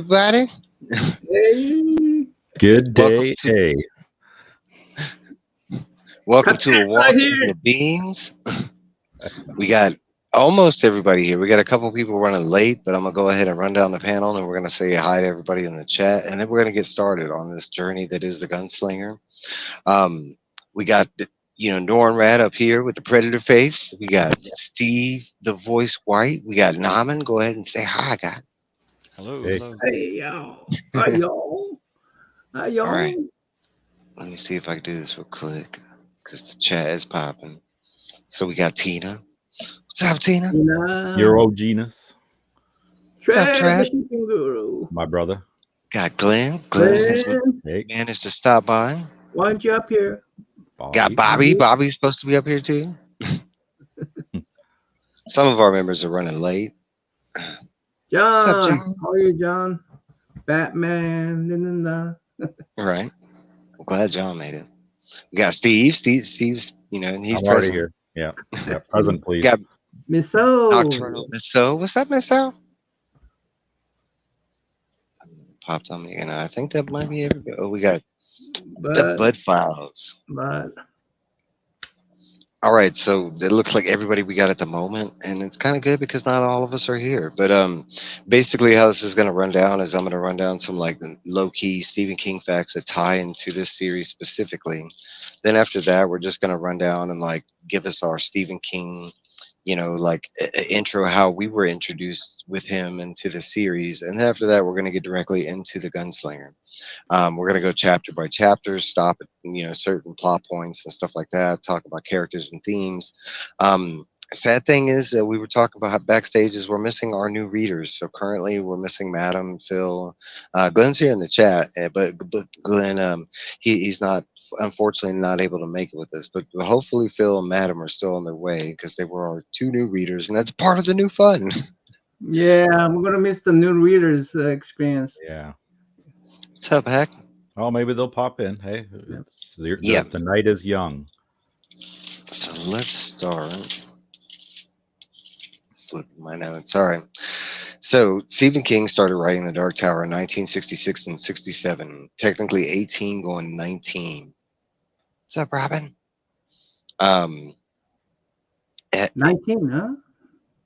everybody. Hey, Good Welcome day, to A. welcome to a Contessa walk here. in the beams. We got almost everybody here. We got a couple people running late, but I'm gonna go ahead and run down the panel, and we're gonna say hi to everybody in the chat, and then we're gonna get started on this journey that is the Gunslinger. Um, we got Nornrad up here with the predator face. We got Steve, the voice white. We got Namman. Go ahead and say hi, guy. Hello, Hey. hello. Hey, y'all. Hi, y'all. Hi, y'all. All right. Let me see if I can do this real quick because the chat is popping. So we got Tina. What's up, Tina? Euro Genus, What's up, Trev, Trev? the shipping guru. my brother. Got Glenn. Glenn has Glenn, Hey, managed to stop by. why aren't you up here? Got Bobby. Bobby. Bobby's supposed to be up here too. Some of our members are running late. John, What's up, John? how are you, John? Batman. Right. I'm glad John made it. We got Steve. Steve's, and he's I'm already present. here. Yeah. Present, please. Got Miss O. Nocturnal Miss So. What's up, Miss So? Popped on me, and I think that might be everybody. Oh, we got the Bud Files. But All right, so it looks like everybody we got at the moment, and it's kind of good because not all of us are here. But basically, how this is going to run down is I'm going to run down some like low key Stephen King facts that tie into this series specifically. Then after that, we're just going to run down and like give us our Stephen King, intro how we were introduced with him into the series, and then after that, we're going to get directly into the Gunslinger. We're going to go chapter by chapter, stop at certain plot points and stuff like that, talk about characters and themes. Sad thing is we were talking about backstage is we're missing our new readers. So currently we're missing Madam, Phil. Glenn's here in the chat, but Glenn, he's not, unfortunately, not able to make it with us. But hopefully Phil and Madam are still on their way because they were our two new readers, and that's part of the new fun. yeah, we're gonna miss the new readers experience. Yeah. What's up, Heck? Oh, maybe they'll pop in. Hey, the night is young. So let's start. Flipping my notes. Sorry. So Stephen King started writing The Dark Tower in 1966 and 67. Technically 18 going 19. What's up, Robin? 19, huh?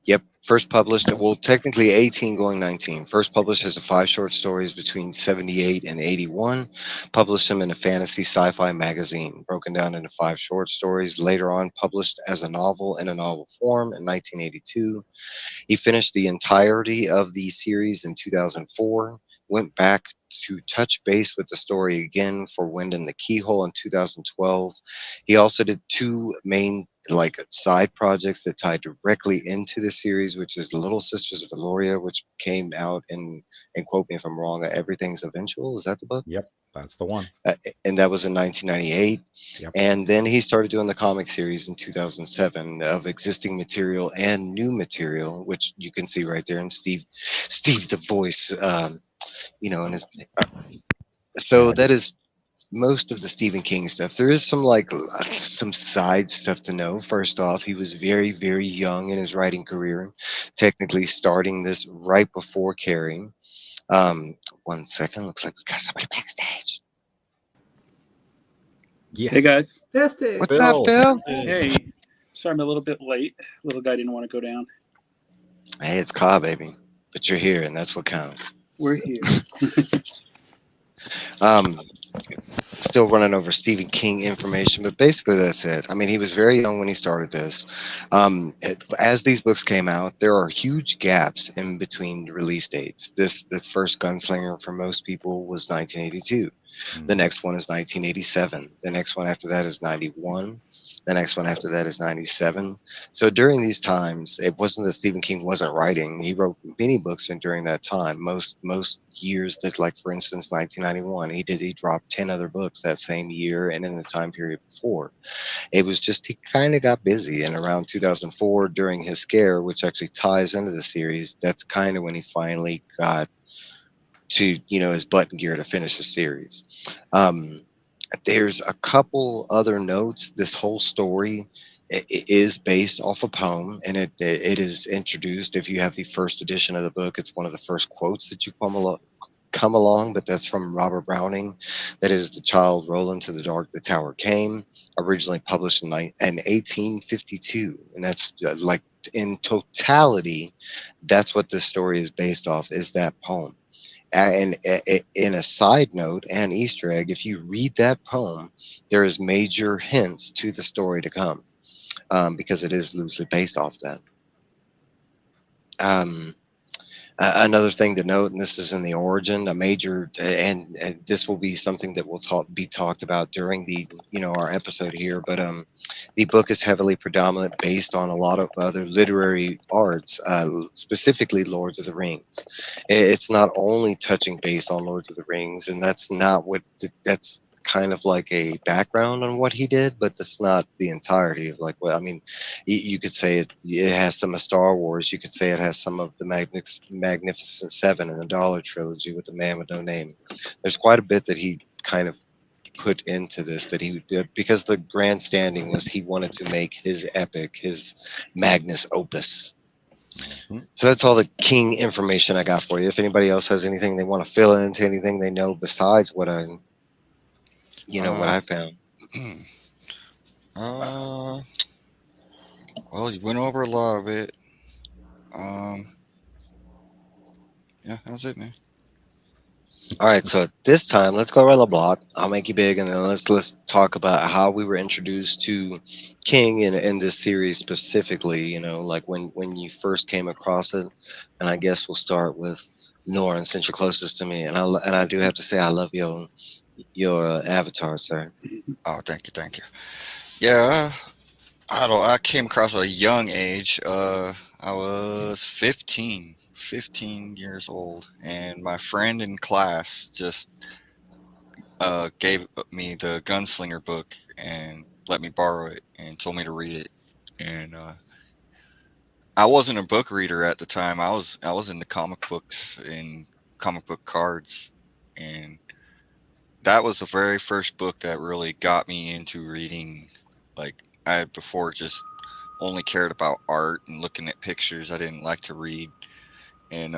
Yep. First published, well, technically 18 going 19. First published as a 5 short stories between 78 and 81. Published them in a fantasy sci-fi magazine, broken down into 5 short stories. Later on, published as a novel in a novel form in 1982. He finished the entirety of the series in 2004. Went back to touch base with the story again for Wind in the Keyhole in 2012. He also did 2 main side projects that tied directly into the series, which is The Little Sisters of Valoria, which came out in, and quote me if I'm wrong, Everything's Eventual. Is that the book? Yep, that's the one. And that was in 1998. Yep. And then he started doing the comic series in 2007 of existing material and new material, which you can see right there in Steve the voice, and his. So that is most of the Stephen King stuff. There is some some side stuff to know. First off, he was very, very young in his writing career, technically starting this right before Carrie. 1 second, looks like we got somebody backstage. Yes. Hey guys. Fantastic. What's up, Phil? Hey. Sorry I'm a little bit late. Little guy didn't want to go down. Hey, it's Cobb, baby. But you're here, and that's what counts. We're here. Still running over Stephen King information, but basically that's it. I mean, he was very young when he started this. As these books came out, there are huge gaps in between release dates. The first Gunslinger for most people was 1982. The next one is 1987. The next one after that is 91. The next one after that is 97. So during these times, it wasn't that Stephen King wasn't writing. He wrote many books during that time. Most years that, like for instance, 1991, he dropped 10 other books that same year and in the time period before. It was just he kind of got busy, and around 2004 during his scare, which actually ties into the series, that's kind of when he finally got to his button gear to finish the series. There's a couple other notes. This whole story is based off a poem, and it is introduced. If you have the first edition of the book, it's one of the first quotes that you come come along, but that's from Robert Browning. That is The Child Rolled to the Dark, the Tower Came, originally published in 1852. And that's like in totality, that's what this story is based off, is that poem. And in a side note and Easter egg, if you read that poem, there is major hints to the story to come, because it is loosely based off that. Um, Another thing to note, and this is in the origin, a major, and this will be something that will be talked about during the our episode here. But the book is heavily predominant based on a lot of other literary arts, specifically Lords of the Rings. It's not only touching base on Lords of the Rings, and that's not what that's kind of like a background on what he did, but that's not the entirety of like what I mean. You could say it has some of Star Wars. You could say it has some of the Magnificent Seven and the Dollar Trilogy with the Man with No Name. There's quite a bit that he kind of put into this that he did, because the grandstanding was he wanted to make his epic, his magnus opus. So that's all the King information I got for you. If anybody else has anything they want to fill into anything they know besides what what I found. Well, you went over a lot of it. Yeah, that's it, man. All right, so at this time, let's go around the block. I'll make you big, and then let's talk about how we were introduced to King in this series specifically. Like when you first came across it, and I guess we'll start with Norin, since you're closest to me, and I do have to say I love your avatar, sir. Oh, thank you. Yeah, I came across at a young age. I was 15 years old, and my friend in class just gave me the Gunslinger book and let me borrow it and told me to read it. And I wasn't a book reader at the time. I was into comic books and comic book cards, and that was the very first book that really got me into reading. Like, I had before just only cared about art and looking at pictures. I didn't like to read. And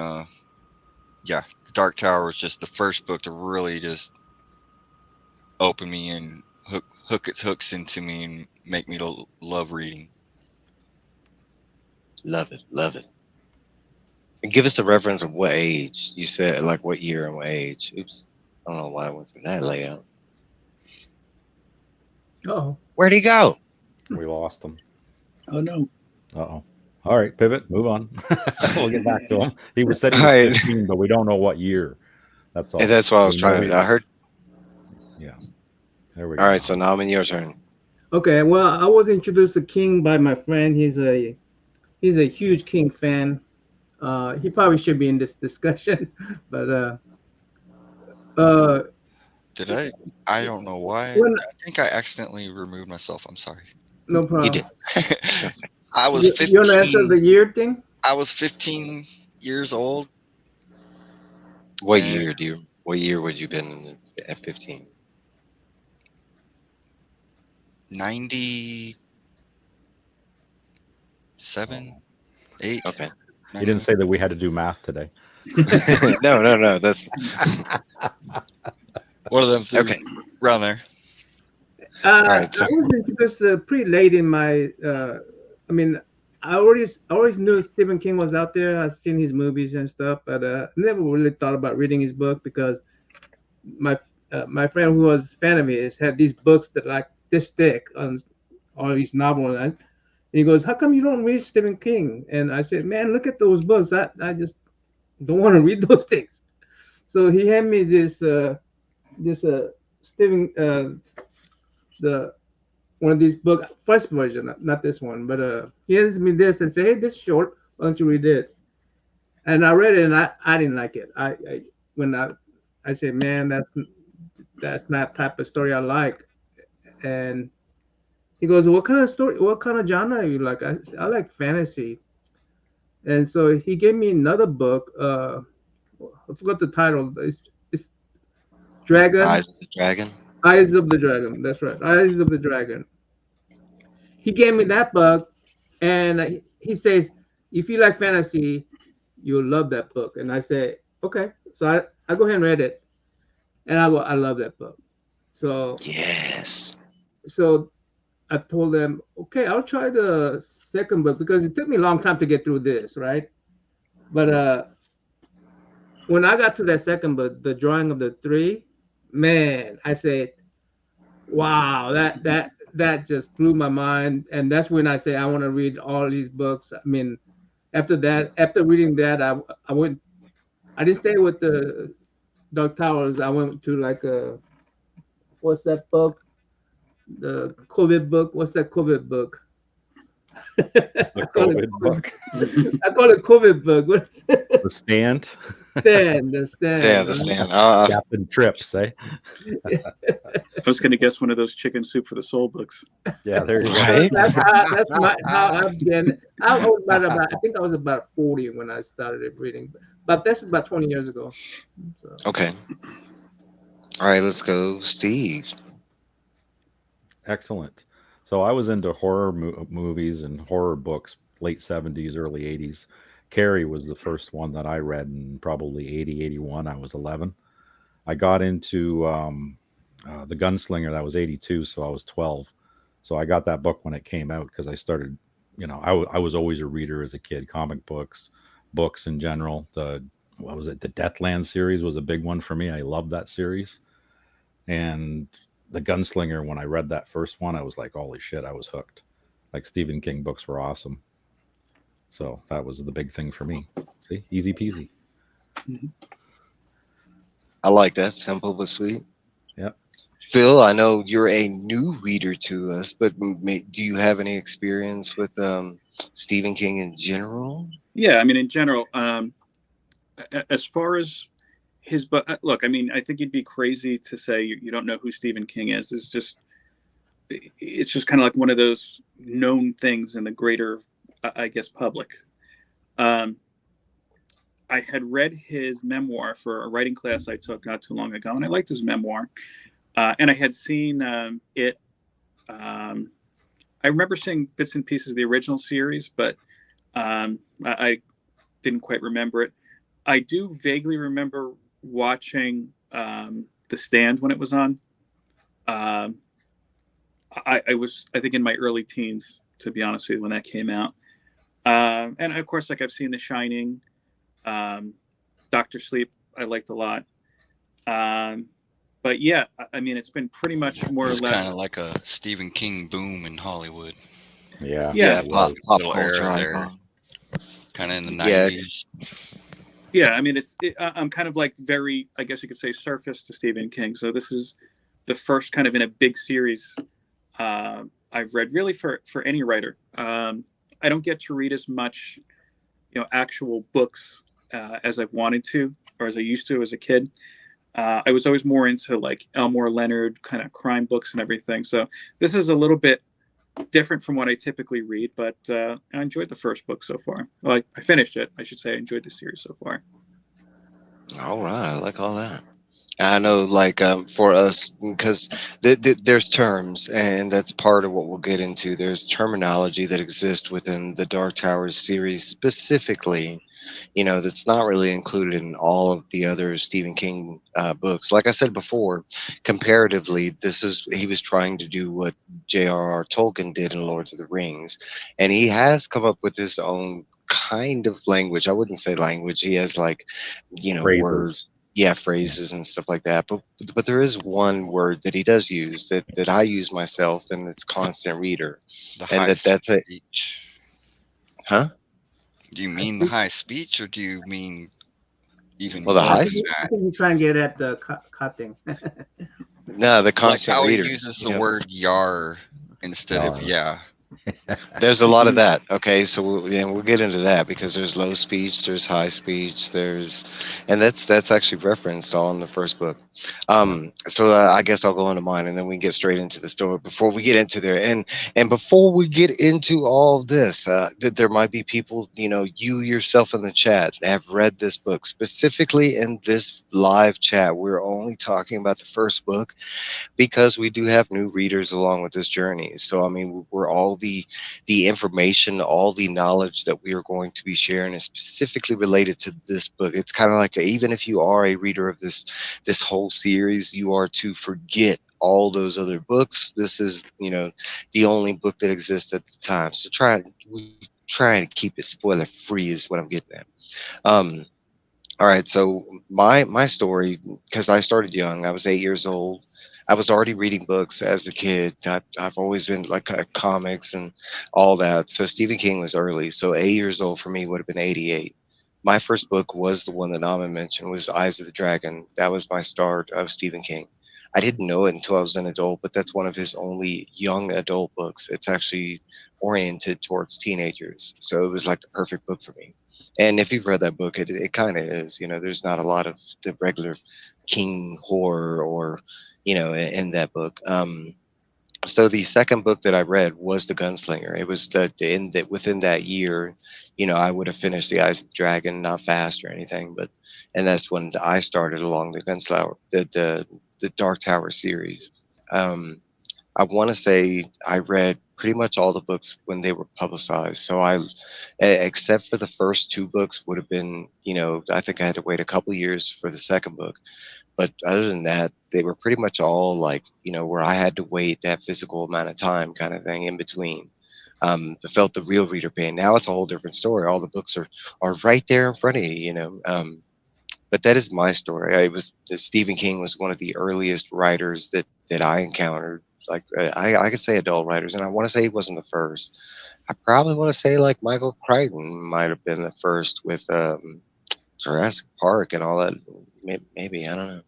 yeah, The Dark Tower was just the first book to really just open me and hook its hooks into me and make me love reading. Love it. And give us the reference of what age you said, like what year and what age. Oops, I don't know why I went to that layout. Oh, Where'd he go? We lost him. Oh no. Uh-oh. All right, pivot, move on. We'll get back to him. He said he was All right. 15, but we don't know what year. That's all. And that's what I was We know trying to. I heard. Yeah. There we go. All right, so now I'm in your turn. okay. Well, I was introduced to King by my friend. He's a huge King fan. He probably should be in this discussion, but Did I? I don't know why. When- I think I accidentally removed myself. I'm sorry. no problem. You did. I was You want to answer 15. the year thing? I was 15 years old. What And year What year would you been at 15? 97, 8. Okay. He didn't say that we had to do math today. No. That's One of them. Two, okay. around there. All right, so- I was introduced pretty late in my. I mean, I always knew Stephen King was out there. I've seen his movies and stuff, but never really thought about reading his book because my friend who was a fan of his had these books that like this thick on all these novels. And he goes, "How come you don't read Stephen King?" And I said, "Man, look at those books. I just don't want to read those things." So he handed me this Stephen the one of these book first version, not this one, but he hands me this and say, "Hey, this is short. Why don't you read it?" And I read it, and I didn't like it. I said, "Man, that's not type of story I like." And he goes, "What kind of story? What kind of genre you like?" I like fantasy. And so he gave me another book. I forgot the title. It's Dragon. Eyes of the Dragon. Eyes of the Dragon. That's right. Eyes of the Dragon. He gave me that book, and he says, "If you like fantasy, you'll love that book." And I say, "Okay." So I go ahead and read it, and I love that book. So Yes. so I told them, okay, I'll try the second book because it took me a long time to get through this, right? But when I got to that second book, the drawing of the three, man, I said, wow, that just blew my mind. And that's when I say I want to read all these books. I mean, after that, after reading that, I went. I didn't stay with the Dark Towers. I went to like what's that book? The COVID book. What's that COVID book? The I call it COVID COVID. book, I call it COVID book. What is it? The Stand, The Yeah, stand. the stand. Captain Trips, eh? I was going to guess one of those chicken soup for the soul books. Yeah, there you go. Right? How I've been. I think I was about 40 when I started reading, but that's about 20 years ago. So. Okay. All right, let's go, Steve. Excellent. So I was into horror movies and horror books late 70s, early 80s. Carrie was the first one that I read in probably 80, 81. I was 11. I got into the Gunslinger. That was 82, so I was 12. So I got that book when it came out because I started, I was always a reader as a kid, comic books, books in general. What was it? The Deathland series was a big one for me. I loved that series. And the Gunslinger, when I read that first one, I was like, holy shit, I was hooked. Like Stephen King books were awesome. So that was the big thing for me. See, easy peasy. I like that. Simple but sweet. Yep. Phil, I know you're a new reader to us, but do you have any experience with Stephen King in general? Yeah, I mean, in general, as far as his book, look, I mean, I think you'd be crazy to say you don't know who Stephen King is. It's just kind of like one of those known things in the greater, I guess, public. I had read his memoir for a writing class I took not too long ago, and I liked his memoir. And I had seen it. I remember seeing bits and pieces of the original series, but I didn't quite remember it. I do vaguely remember watching The Stand when it was on. I was, I think, in my early teens, to be honest with you, when that came out. And of course, like I've seen The Shining, Doctor Sleep, I liked a lot. But yeah, I mean, it's been pretty much more or It's less kind of like a Stephen King boom in Hollywood. Yeah. Pop Little culture era there. icon. Kind of in the Yeah. 90s. Yeah, I mean, I'm kind of like very, I guess you could say, surface to Stephen King. So this is the first kind of in a big series I've read, really, for any writer. I don't get to read as much, actual books as I've wanted to, or as I used to as a kid. I was always more into like Elmore Leonard kind of crime books and everything. So this is a little bit different from what I typically read, but I enjoyed the first book so far. Well, I finished it, I should say. I enjoyed the series so far. All right, I like all that. I know, like for us, because there's terms, and that's part of what we'll get into. There's terminology that exists within the Dark Towers series specifically, that's not really included in all of the other Stephen King books. Like I said before, comparatively, he was trying to do what J.R.R. Tolkien did in Lords of the Rings, and he has come up with his own kind of language. I wouldn't say language. He has like, Phrases. words. Yeah, phrases and stuff like that. But there is one word that he does use that I use myself, and it's constant reader. The And high that's it. speech. Huh? Do you mean the high speech, or do you mean even Well, the more high than speech. I that? think you try and get at the cutting. No, the Like constant how reader. he uses the Yeah. word "yar" instead of Yar. "yeah." There's a lot of that. Okay, so we'll get into that because there's low speech, there's high speech, and that's actually referenced all in the first book. So I guess I'll go into mine, and then we can get straight into the story. Before we get into there, and before we get into all of this, there might be people, you yourself in the chat have read this book specifically in this live chat. We're only talking about the first book, because we do have new readers along with this journey. So I mean, we're all the information, all the knowledge that we are going to be sharing is specifically related to this book. It's kind of like even if you are a reader of this whole series, you are to forget all those other books. This is, the only book that exists at the time. So we try to keep it spoiler free is what I'm getting at. Um, all right, so my story, because I started young, I was 8 years old. I was already reading books as a kid. I've always been like comics and all that. So Stephen King was early. So 8 years old for me would have been 88. My first book was the one that Namman mentioned, was Eyes of the Dragon. That was my start of Stephen King. I didn't know it until I was an adult, but that's one of his only young adult books. It's actually oriented towards teenagers. So it was like the perfect book for me. And if you've read that book, it kind of is. There's not a lot of the regular King horror or, in that book. So the second book that I read was The Gunslinger. It was within that year, I would have finished The Eyes of the Dragon, not fast or anything, and that's when I started along the Gunslinger, the Dark Tower series. I want to say I read pretty much all the books when they were publicized. So except for the first two books would have been, I think I had to wait a couple years for the second book. But other than that, they were pretty much all like, where I had to wait that physical amount of time kind of thing in between. I felt the real reader pain. Now it's a whole different story. All the books are right there in front of you, but that is my story. Stephen King was one of the earliest writers that I encountered. Like I could say adult writers, and I want to say he wasn't the first. I probably want to say like Michael Crichton might have been the first with Jurassic Park and all that. Maybe I don't know,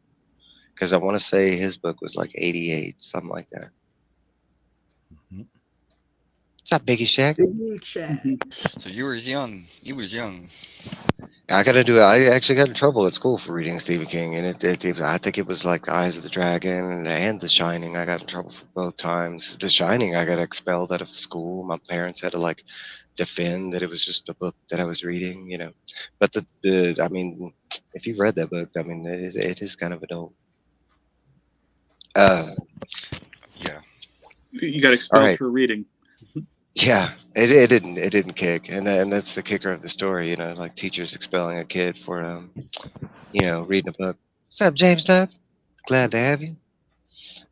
because I want to say his book was like 88, something like that. Mhm. What's up, Biggie Shack? Big Shack. So you was young. You was young. I got to do it. I actually got in trouble at school for reading Stephen King, and I think it was like Eyes of the Dragon and The Shining. I got in trouble for both times. The Shining, I got expelled out of school. My parents had to like defend that it was just a book that I was reading, But I mean, if you've read that book, I mean, it is kind of adult. Yeah. You got All expelled right. for reading. Yeah, it didn't kick, and that's the kicker of the story, like teachers expelling a kid for reading a book. What's up, James Doug? Glad to have you.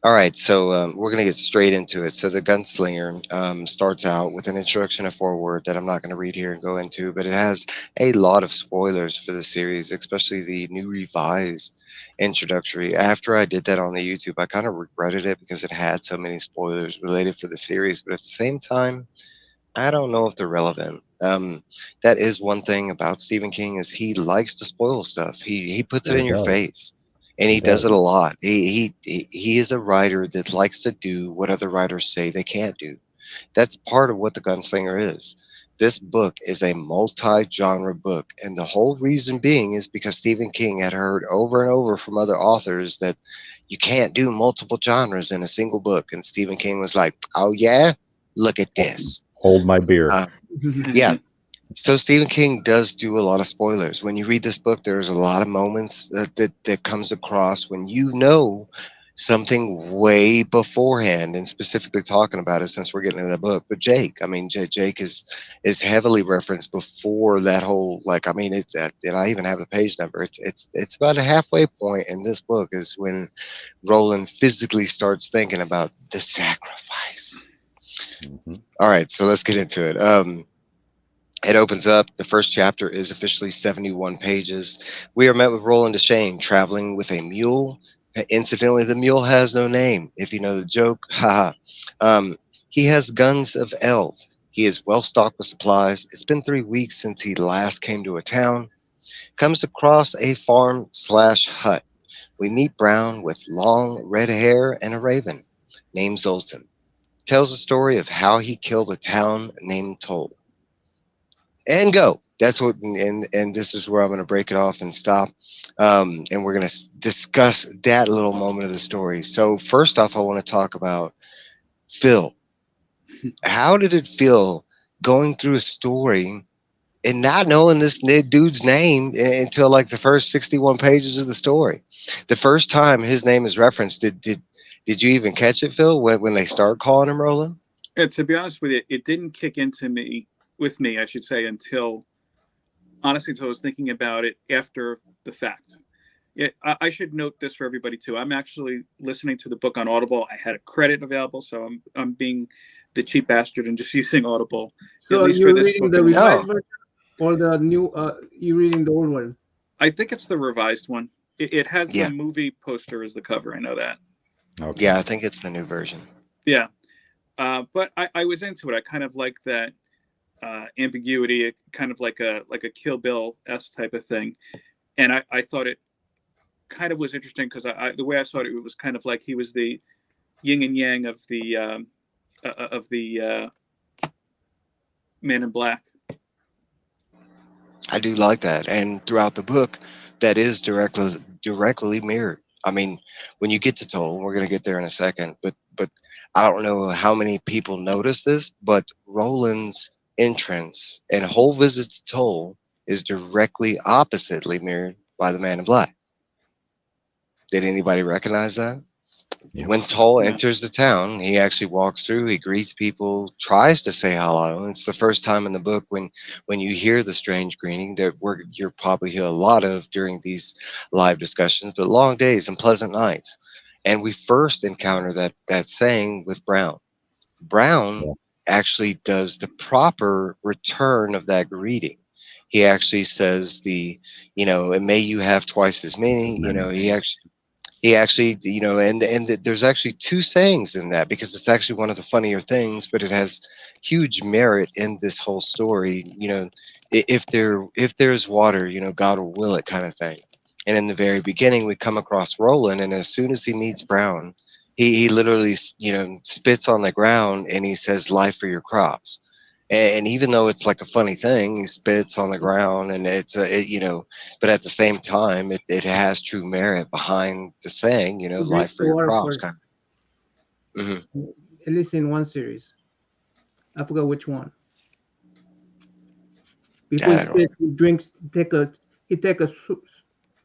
All right, so we're gonna get straight into it. So the Gunslinger starts out with an introduction, a foreword that I'm not gonna read here and go into, but it has a lot of spoilers for the series, especially the new revised introductory. After I did that on the YouTube, I kind of regretted it because it had so many spoilers related for the series, but at the same time, I don't know if they're relevant. That is one thing about Stephen King is he likes to spoil stuff. He puts it He in your does. face, and He he does does. it a lot. He is a writer that likes to do what other writers say they can't do. That's part of what The Gunslinger is. This book is a multi-genre book, and the whole reason being is because Stephen King had heard over and over from other authors that you can't do multiple genres in a single book, and Stephen King was like, "Oh yeah, look at this." Hold my beer. Yeah. So Stephen King does do a lot of spoilers. When you read this book, there's a lot of moments that comes across when something way beforehand, and specifically talking about it since we're getting into the book. But Jake, I mean, Jake is heavily referenced before that whole like. I mean, and I even have a page number. It's about a halfway point in this book is when Roland physically starts thinking about the sacrifice. Mhm. All right, so let's get into it. It opens up. The first chapter is officially 71 pages. We are met with Roland Deschain traveling with a mule. Incidentally, the mule has no name. If you know the joke, haha. He has guns of eld. He is well stocked with supplies. It's been 3 weeks since he last came to a town. Comes across a farm/hut. We meet Brown with long red hair and a raven named Zoltan. Tells the story of how he killed a town named Toll. And go. That's what, and this is where I'm going to break it off and stop. And we're going to discuss that little moment of the story. So first off, I want to talk about Phil. How did it feel going through a story and not knowing this dude's name until like the first 61 pages of the story? The first time his name is referenced, did you even catch it, Phil, when they start calling him Roland? And to be honest with you, it didn't kick into me with me, I should say, until honestly, until I was thinking about it after the fact. I should note this for everybody too. I'm actually listening to the book on Audible. I had a credit available, so I'm being the cheap bastard and just using Audible, at So least for you're this reading book. the And revised Oh, version or the new? You reading the old one? I think it's the revised one. It has the yeah, movie poster as the cover. I know that. Okay. yeah. I think it's the new version. Yeah, but I was into it. I kind of like that ambiguity, kind of like a Kill Bill s type of thing, and I thought it kind of was interesting because the way I saw it, it was kind of like he was the yin and yang of the Man in Black. I do like that, and throughout the book, that is directly mirrored. I mean, when you get to Toll, we're gonna get there in a second, but I don't know how many people notice this, but Roland's entrance and whole visit to Toll is directly oppositely mirrored by the Man in Black. Did anybody recognize that? Yep. When Toll Yeah. enters the town, he actually walks through, he greets people, tries to say hello. And it's the first time in the book when you hear the strange greeting that you're probably hear a lot of during these live discussions, but long days and pleasant nights. And we first encounter that saying with Brown. Brown Yeah. actually does the proper return of that greeting. He actually says and may you have twice as many. He actually, and there's actually two sayings in that because it's actually one of the funnier things, but it has huge merit in this whole story. If there's water, God will will it, kind of thing. And in the very beginning, we come across Roland, and as soon as he meets Brown, he literally, spits on the ground and he says, "Life for your crops." And even though it's like a funny thing, he spits on the ground, and but at the same time, it has true merit behind the saying, He life drinks for the your water crops, first, kind of. at least in one series. I forgot which one. Before he I don't. spits, he drinks. He take a sw-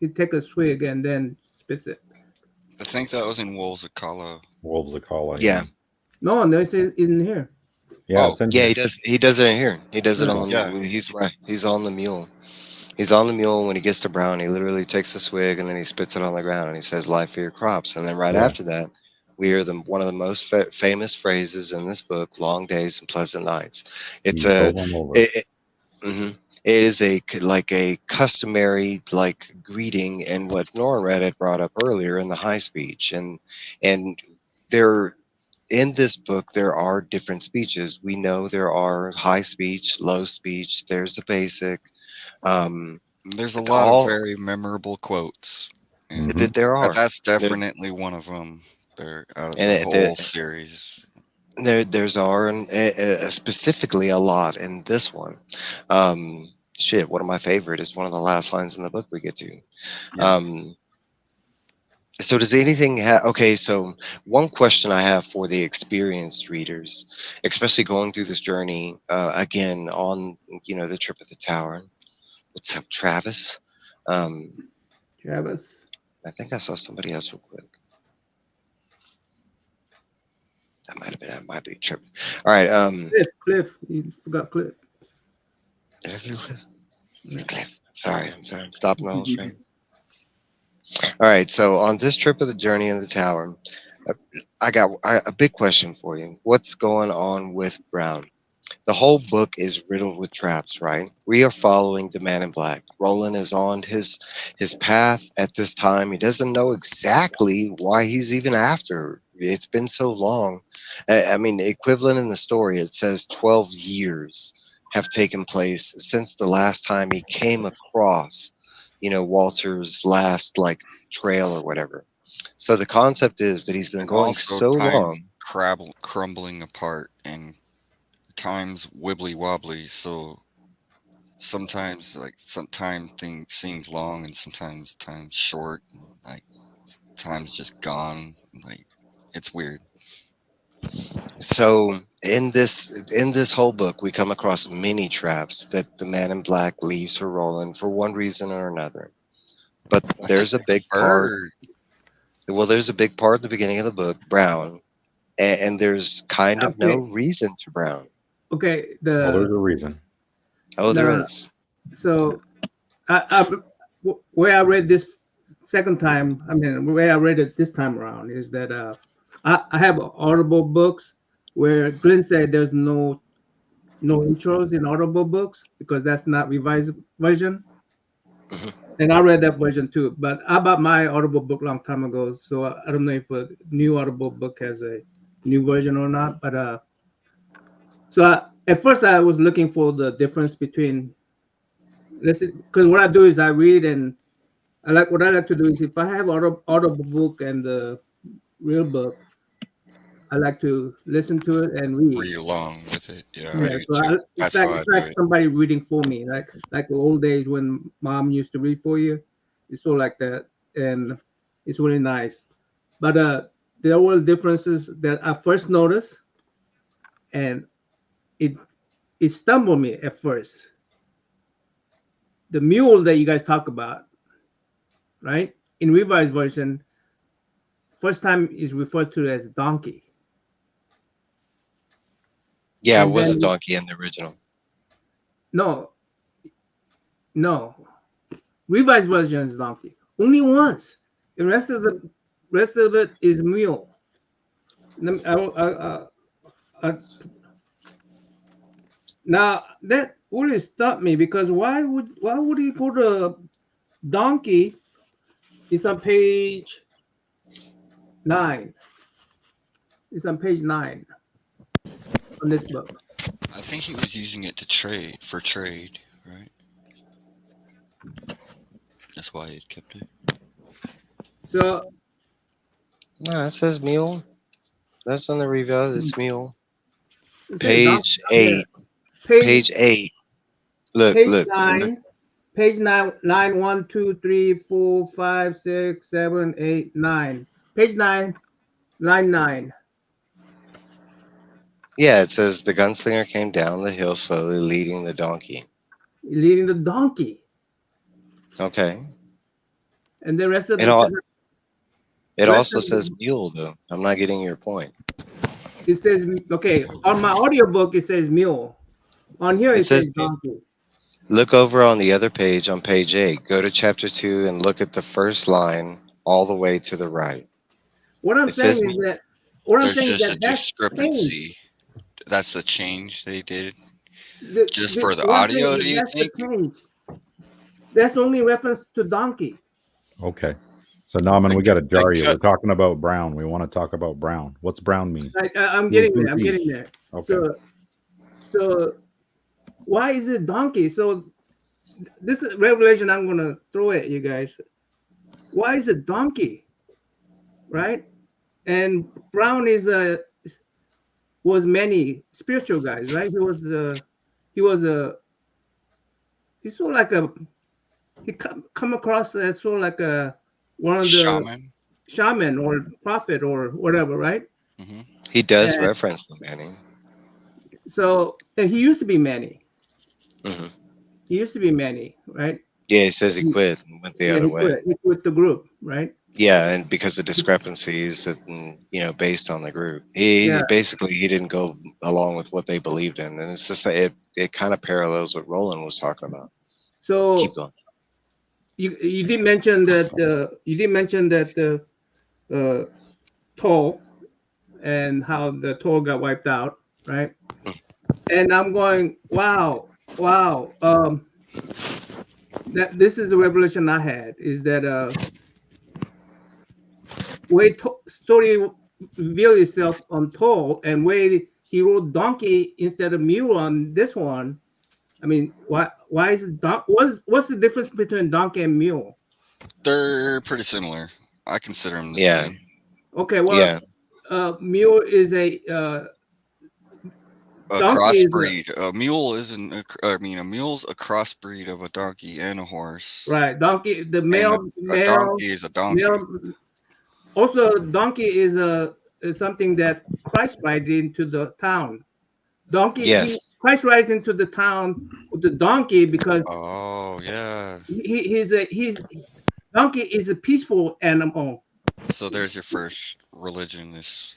he take a swig and then spits it. I think that was in Wolves of Kala. Wolves of Call. Yeah, No, no, it's in here. Yeah, Oh, it's in yeah, here. he does. He does it in here. He does it Yeah. on. yeah. He's right. He's on the mule. He's on the mule when he gets to Brown. He literally takes a swig and then he spits it on the ground and he says, "Life for your crops." And then right Yeah. after that, we hear one of the most famous phrases in this book: "Long days and pleasant nights." It's Used a over and over. mhm. It is like a customary like greeting, and what Norred had brought up earlier in the high speech, and there in this book there are different speeches. We know there are high speech, low speech. There's a basic. Um, There's a lot of all very memorable quotes, and Mhm. that there are that's there, definitely one of them. There out of the and whole series. there's are and specifically a lot in this one. Shit, one of my favorite is one of the last lines in the book we get to. Yeah. Um, So does anything have okay, so one question I have for the experienced readers, especially going through this journey again on the trip of the tower. What's up, Travis? Um, Travis. I think I saw somebody else real quick. That might be Trip. All right, Cliff. You forgot Cliff. did I do Cliff? Yeah. Cliff. I'm sorry. I'm stopping the whole train. All right, so on this trip of the journey of the tower, uh, I got a big question for you. What's going on with Brown? The whole book is riddled with traps, right? We are following the man in black. Roland is on his path at this time. He doesn't know exactly why he's even after. It's been so long. I mean, equivalent in the story, it says 12 years have taken place since the last time he came across, Walter's last like trail or whatever. So the concept is that he's been And going also so time long. crumbling apart and times wibbly wobbly. So sometimes sometimes things seems long and sometimes time's short. And, like time's just gone. Like it's weird. So in this whole book, we come across many traps that the man in black leaves for Roland for one reason or another. But I think there's a it's a big part. bird. Well, there's a big part at the beginning of the book. Brown and there's kind of no Okay. reason to Brown. Okay. Well, there's a reason. Oh, there The is. so where I read this second time, I mean, where I read it this time around is that I have Audible books where Glenn said there's no intros in Audible books because that's not revised version. Mhm. And I read that version too, but I bought my Audible book long time ago, so I don't know if a new Audible book has a new version or not. But at first I was looking for the difference between listen because what I do is I read and what I like to do is if I have Audible book and the real book, I like to listen to it and read. Read along with it. Yeah, I Yeah, do so too. it's That's like how I it's do like it. somebody reading for me, like the old days when mom used to read for you. It's sort of like that, and it's really nice. But there were differences that I first noticed, and it it stumbled me at first. The mule that you guys talk about, right? In revised version, first time is referred to as donkey, Yeah, it and was a then donkey in the original. no, no, revised version is donkey only once. The rest of it is mule. I, now that really stopped me because why would he go to donkey? It's on page 9. It's on page 9 on this book. I think he was using it to trade, right? That's why he kept it. So No, it says mule. That's on the review. It's mule. it says donkey Page down here. 8. Page Page 8. Look, page look, look. 9. Page 9, 9, 1, 2, 3, 4, 5, 6, 7, 8, 9. Page 9, line 9. Yeah, it says the gunslinger came down the hill slowly, leading the donkey. Leading the donkey. Okay. And the rest of It the all. It rest also of says the mule, though. I'm not getting your point. it says okay, on my audiobook it says mule. On here It it says says mule. donkey. Look over on the other page, on page 8. Go to chapter 2 and look at the first line all the way to the right. What I'm It says saying is mule. that what I'm There's saying is just a that that's changed. discrepancy. That's the change they did. Just for the What I'm saying is audio, do that you that's the think? change. That's only reference to donkey. Okay. So, Norman, They, we got to they jar you. cut. We're talking about Brown. We want to talk about Brown. What's Brown mean? I'm Who's getting there. I'm he? getting there. Okay. So why is it donkey? So this is revelation I'm gonna throw at you guys. Why is it donkey? Right? And Brown was many spiritual guys, right? He was a he's sort of like a he come across as sort of like a one of the Shaman. shaman or prophet or whatever, right? Hmm. He does And reference the Manning. so and he used to be Manny. Hmm. He used to be Manny, right? Yeah, he says he He, quit and went the yeah, other way. he quit the group, right? Yeah, and because of discrepancies that based on the group, he Yeah. basically he didn't go along with what they believed in, and it's just it kind of parallels what Roland was talking about. Keep So going. you did mention that the uh, toll and how the toll got wiped out, right? And I'm going, wow. That this is the revelation I had is that way story revealed itself on toll and way he wrote donkey instead of mule on this one. I mean, why is it what's the difference between donkey and mule? They're pretty similar. I consider them the Yeah, same. Okay, well, yeah, mule is a A donkey is a crossbreed. A mule isn't. I mean, a mule's a crossbreed of a donkey and a horse, right donkey. The and male a male donkey is a donkey. male. Also, donkey is something that Christ ride into the town. yes, Christ rides into the town with the donkey because Oh yeah. he's donkey is a peaceful animal. So there's your first religion is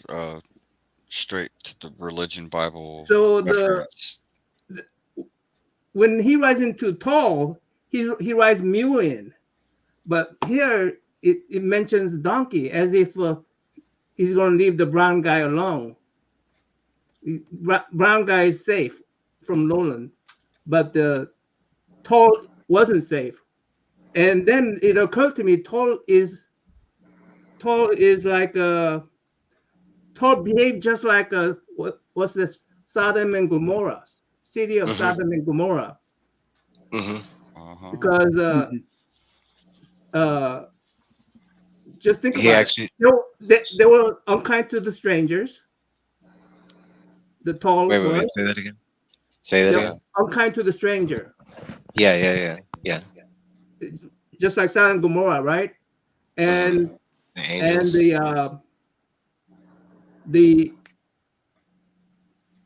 straight to the religion Bible So reference. when he rides into tall, he rides mule in, but here it mentions donkey as if he's going to leave the brown guy alone. Brown guy is safe from Nolan, but the tall wasn't safe. And then it occurred to me, tall is like tall behaved just like what's this, Sodom and Gomorrah, city of Mhm. Sodom and Gomorrah, Hmm. Uh-huh. because Mhm. uh, just think He about it. actually. They were unkind to the strangers. The tall Wait. was Say that again. Say that they again. were unkind to the stranger, Yeah. just like Sodom and Gomorrah, right? Hmm. And The and angels. the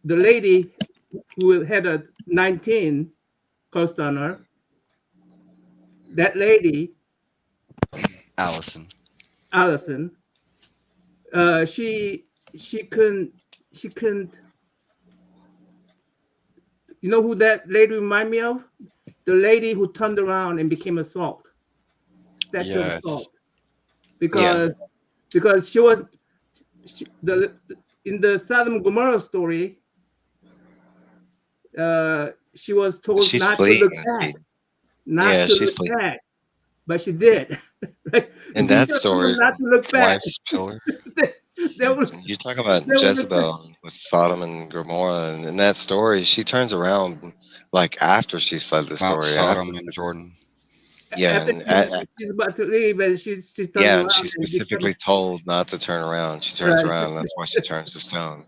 the lady who had a 19 cost on her, that lady, Allison. Allison, she couldn't she couldn't. You know who that lady remind me of? The lady who turned around and became a salt, statue of Yes. salt, Yeah. because because she was the in the Sodom and Gomorrah story. She was told She's not to look fleeing. back, See. not Yeah, to she's look fleeing. back, but she did. Right? In She that was told story, not to look back. Wife's pillar. There was you're talking about there was Jezebel with Sodom and Gomorrah, and in that story, she turns around like after she's fled the Mount story. After, Sodom and Jordan. yeah, after and she's about to leave, and she turns yeah, and around she's and becomes specifically told not to turn around. She turns right. around, and that's why she turns to stone.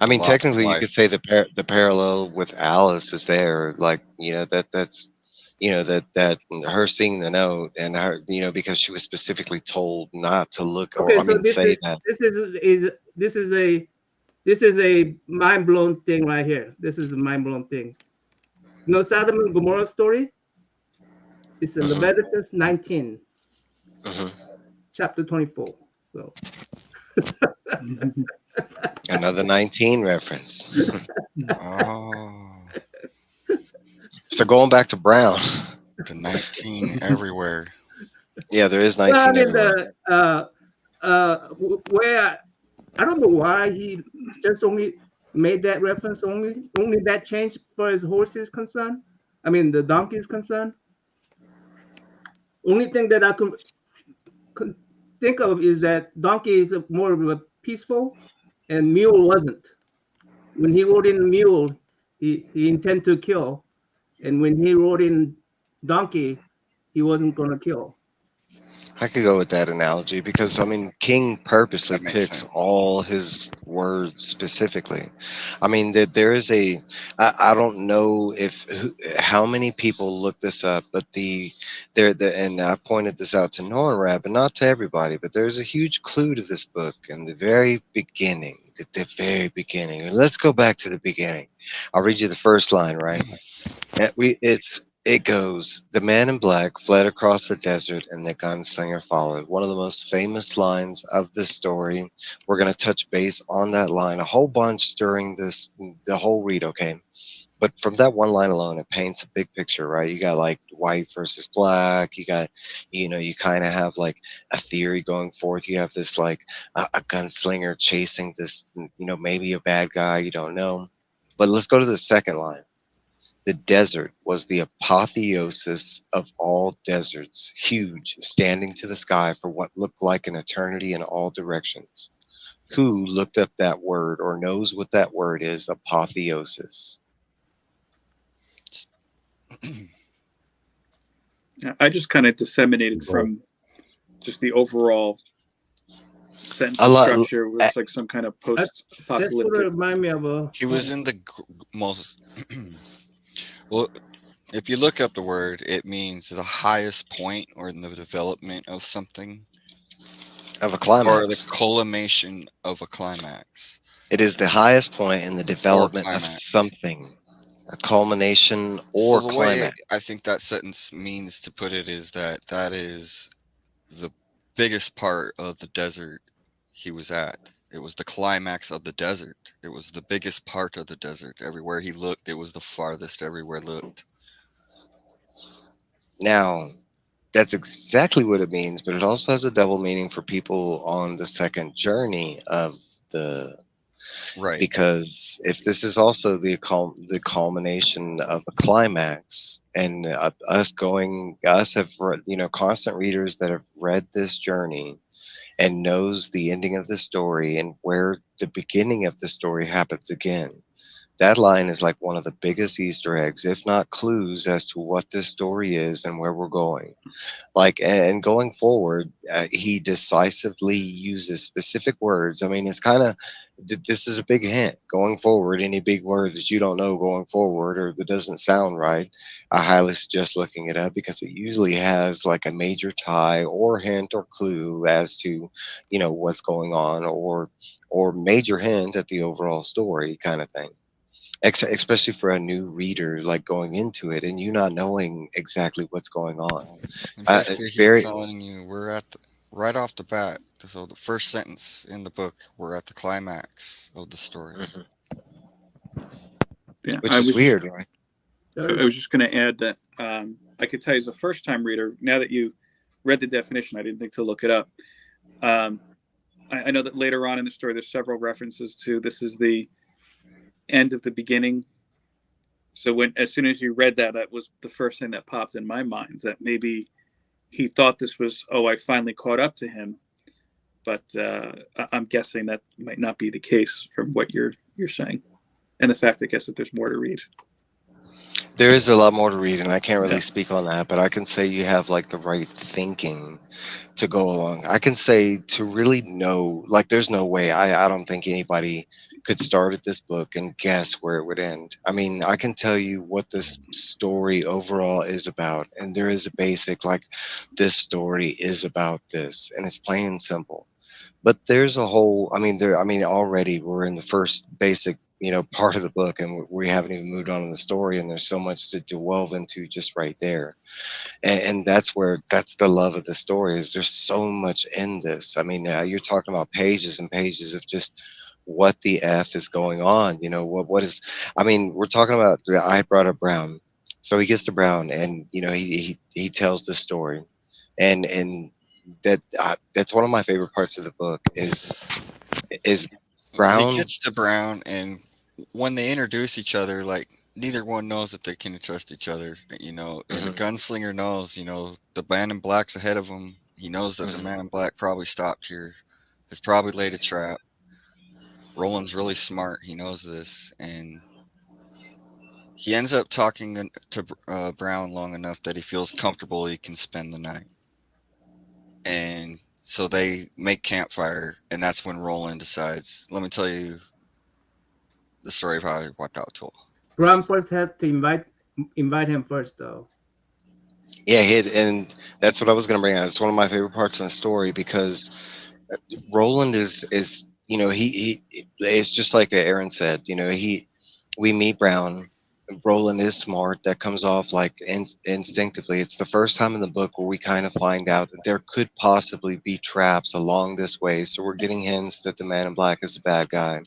I The mean, Lot's technically, you could wife. say the parallel with Alice is there. Like, that's that her seeing the note and her, because she was specifically told not to look, or Okay, I so mean, say that. this is a mind blown thing right here. This is a mind blown thing. You know, Sodom and Gomorrah story. It's in Hmm. Leviticus 19, Hmm. chapter 24. So Another 19 reference. Oh, So going back to Brown, the 19 everywhere. yeah, there is well, I 19 mean everywhere. where I don't know why he just only made that reference, only that change for his horse is concerned. I mean the donkey is concerned. Only thing that I could think of is that donkey is more of a peaceful, and mule wasn't. When he rode in mule, he intended to kill, and when he rode in donkey, he wasn't going to kill. I could go with that analogy because I mean King purposely That makes picks sense. all his words specifically. I mean that there is I don't know if how many people look this up, but and I pointed this out to Norrad, but not to everybody. But there's a huge clue to this book in the very beginning. The very beginning. And let's go back to the beginning. I'll read you the first line, right? It goes, the man in black fled across the desert and the gunslinger followed. One of the most famous lines of this story. We're going to touch base on that line a whole bunch during the whole read, okay? But from that one line alone, it paints a big picture, right? You got like white versus black. You got, you kind of have like a theory going forth. You have this like a gunslinger chasing this, maybe a bad guy. You don't know. But let's go to the second line. The desert was the apotheosis of all deserts, huge, standing to the sky for what looked like an eternity in all directions. Who looked up that word or knows what that word is? Apotheosis. I just kind of disseminated Both. from just the overall sentence A lot. structure where it's like some kind of That's sort of post-apocalyptic. remind me of a. He was in the most. Well, if you look up the word, it means the highest point or in the development of something, Of a or the climax. culmination of a climax It is the highest point in the or development of climax. something, a culmination So or the way climax. I think that sentence means to put it is that is the biggest part of the desert he was at. It was the climax of the desert. It was the biggest part of the desert. Everywhere he looked, it was the farthest everywhere looked. Now, that's exactly what it means, but it also has a double meaning for people on the second journey of the, Right. because if this is also the culmination of a climax, and us have constant readers that have read this journey and knows the ending of the story and where the beginning of the story happens again. That line is like one of the biggest Easter eggs, if not clues, as to what this story is and where we're going. Like, and going forward, he decisively uses specific words. I mean, it's kind of, this is a big hint. Going forward, any big word that you don't know going forward or that doesn't sound right, I highly suggest looking it up, because it usually has like a major tie or hint or clue as to, what's going on, or major hint at the overall story kind of thing. Especially for a new reader, like going into it and you not knowing exactly what's going on. And basically, he's Very. telling you we're at right off the bat. So the first sentence in the book, we're at the climax of the story. Mhm. Yeah, Which is weird, right? I was just going to add that I could tell you as a first-time reader, now that you read the definition, I didn't think to look it up. I know that later on in the story, there's several references to this is the end of the beginning. So as soon as you read that, that was the first thing that popped in my mind, that maybe he thought this was, I finally caught up to him. But I'm guessing that might not be the case from what you're saying, and the fact, I guess, that there's more to read. There is a lot more to read, and I can't really Yeah. speak on that, but I can say you have like the right thinking to go along. I can say to really know, like, there's no way, I don't think anybody could start at this book and guess where it would end. I mean, I can tell you what this story overall is about, and there is a basic, like, this story is about this, and it's plain and simple. But there's a whole, already we're in the first basic, part of the book, and we haven't even moved on in the story, and there's so much to delve into just right there. And that's the love of the story, is there's so much in this. I mean, you're talking about pages and pages of just what the F is going on. What is, I mean, we're talking about, I brought up Brown. So he gets to Brown, and, he tells the story. And that's one of my favorite parts of the book is He Brown. gets to Brown, and when they introduce each other, like, neither one knows that they can trust each other, and the gunslinger knows, the man in black's ahead of him. He knows that the man in black probably stopped here, has probably laid a trap. Roland's really smart. He knows this, and he ends up talking to Brown long enough that he feels comfortable he can spend the night. And so they make campfire, and that's when Roland decides, let me tell you the story of how he wiped out Toll. Brown first had to invite him first, though. Yeah, and that's what I was going to bring out. It's one of my favorite parts in the story, because Roland is he it's just like Aaron said. We meet Brown. Roland is smart. That comes off like instinctively. It's the first time in the book where we kind of find out that there could possibly be traps along this way. So we're getting hints that the man in black is a bad guy.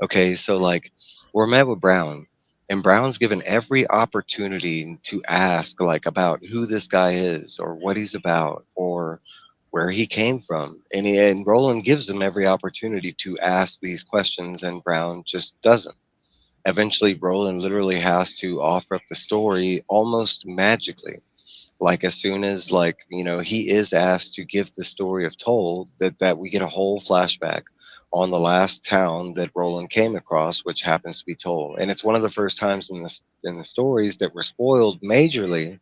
Okay, so like we're met with Brown, and Brown's given every opportunity to ask, like, about who this guy is, or what he's about, or where he came from. And Roland gives him every opportunity to ask these questions, and Brown just doesn't. Eventually, Roland literally has to offer up the story almost magically. Like, as soon as, like, he is asked to give the story of Toll, that we get a whole flashback on the last town that Roland came across, which happens to be Toll. And it's one of the first times in the stories that were spoiled majorly,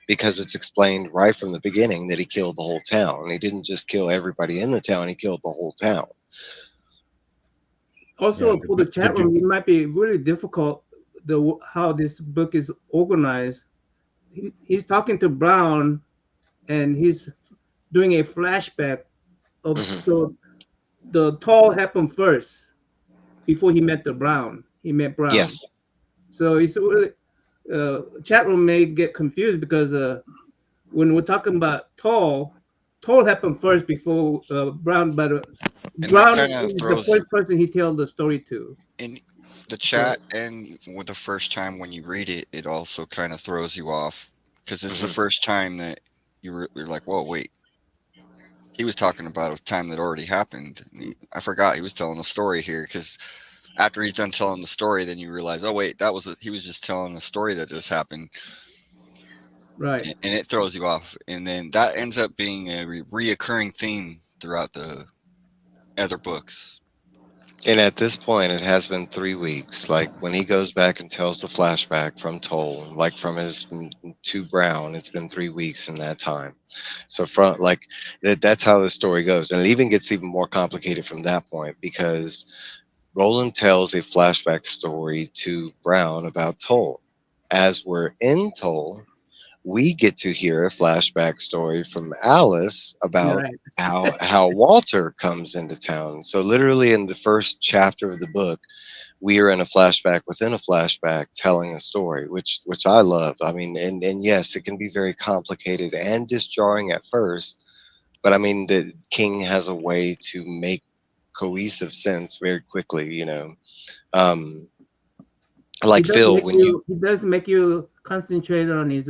because it's explained right from the beginning that he killed the whole town. And he didn't just kill everybody in the town, he killed the whole town. Also, Yeah, for the did chat you- room, it might be really difficult how this book is organized. He's talking to Brown, and he's doing a flashback of so the Tall happened first before he met Brown. He met Brown. Yes. So it's really chat room may get confused, because when we're talking about Tall, Toll happened first before Brown, but And that Brown kind of is the throws you first person he tells the story to. in the So chat, and with the first time when you read it, it also kind of throws you off because it's the Mhm. first time that you're like, whoa, wait, he was talking about a time that already happened. I forgot he was telling a story here because after he's done telling the story, then you realize, oh wait, he was just telling a story that just happened, right. and it throws you off. And then that ends up being a reoccurring theme throughout the other books. And at this point, it has been 3 weeks. Like when he goes back and tells the flashback from Toll, like from his to Brown, it's been 3 weeks in that time. So from like that's how the story goes, and it even gets even more complicated from that point because Roland tells a flashback story to Brown about Toll. As we're in Toll, we get to hear a flashback story from Alice Yeah, about right. how Walter comes into town. So literally in the first chapter of the book, we are in a flashback within a flashback telling a story, which I love. I mean, and yes, it can be very complicated and disjarring at first, but I mean the King has a way to make cohesive sense very quickly, you know. Um He like does Phil, make when you you. He does make you concentrate on his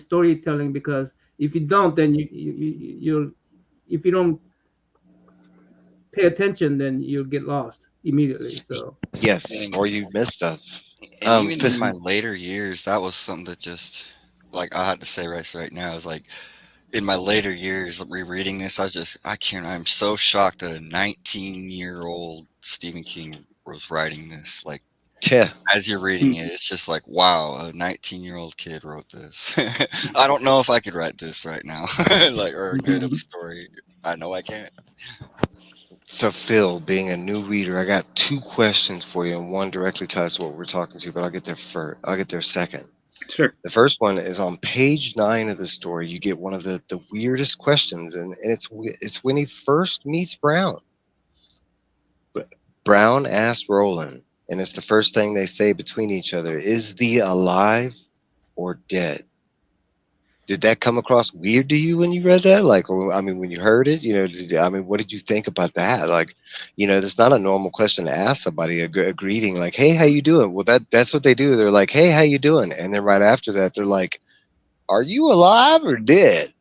storytelling, because if you don't, then you'll, if you don't pay attention, then you'll get lost immediately. So yes, And or you miss stuff. and even in Phil, my later years, that was something that just like I had to say right now is like in my later years rereading this, I'm so shocked that a 19-year-old Stephen King was writing this. Like yeah. as you're reading it, it's just like, wow, a 19-year-old kid wrote this. I don't know if I could write this right now, like or a good of a story. I know I can't. So, Phil, being a new reader, I got two questions for you, and one directly ties to what we're talking to, but I'll get there first. I'll get there second. Sure. The first one is on page 9 of the story. You get one of the weirdest questions, and it's when he first meets Brown. But Brown asks Roland, and it's the first thing they say between each other: "Is thee alive or dead?" Did that come across weird to you when you read that? Like, or, I mean, when you heard it, you know, I mean, what did you think about that? Like, you know, that's not a normal question to ask somebody a greeting, like, "Hey, how you doing?" Well, that's what they do. They're like, "Hey, how you doing?" And then right after that, they're like, "Are you alive or dead?"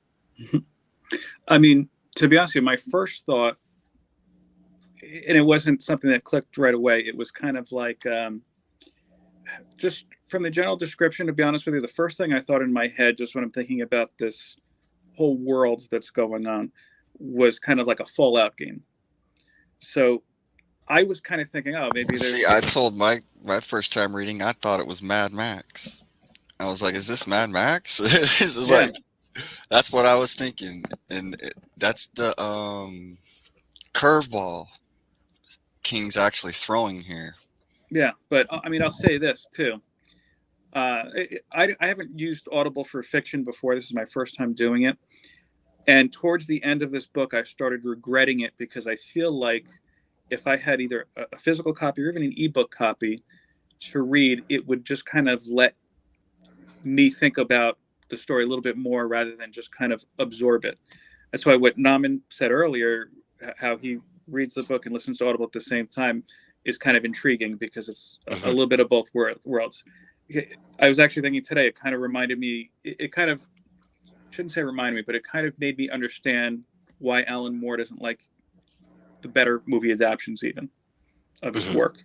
I mean, to be honest with you, my first thought, and it wasn't something that clicked right away. It was kind of like just from the general description. To be honest with you, the first thing I thought in my head, just when I'm thinking about this whole world that's going on, was kind of like a Fallout game. So I was kind of thinking, oh, maybe See, there's I told my first time reading, I thought it was Mad Max. I was like, "Is this Mad Max?" It's yeah, like that's what I was thinking, and that's the curveball King's actually throwing here. yeah. But I mean, I'll say this too. I haven't used Audible for fiction before. This is my first time doing it. And towards the end of this book, I started regretting it because I feel like if I had either a physical copy or even an ebook copy to read, it would just kind of let me think about the story a little bit more rather than just kind of absorb it. That's why what Namman said earlier, how he reads the book and listens to Audible at the same time, is kind of intriguing because it's a Mhm. little bit of both worlds. I was actually thinking today, it kind of reminded me, it kind of, shouldn't say remind me, but it kind of made me understand why Alan Moore doesn't like the better movie adaptations even of his Mhm. work.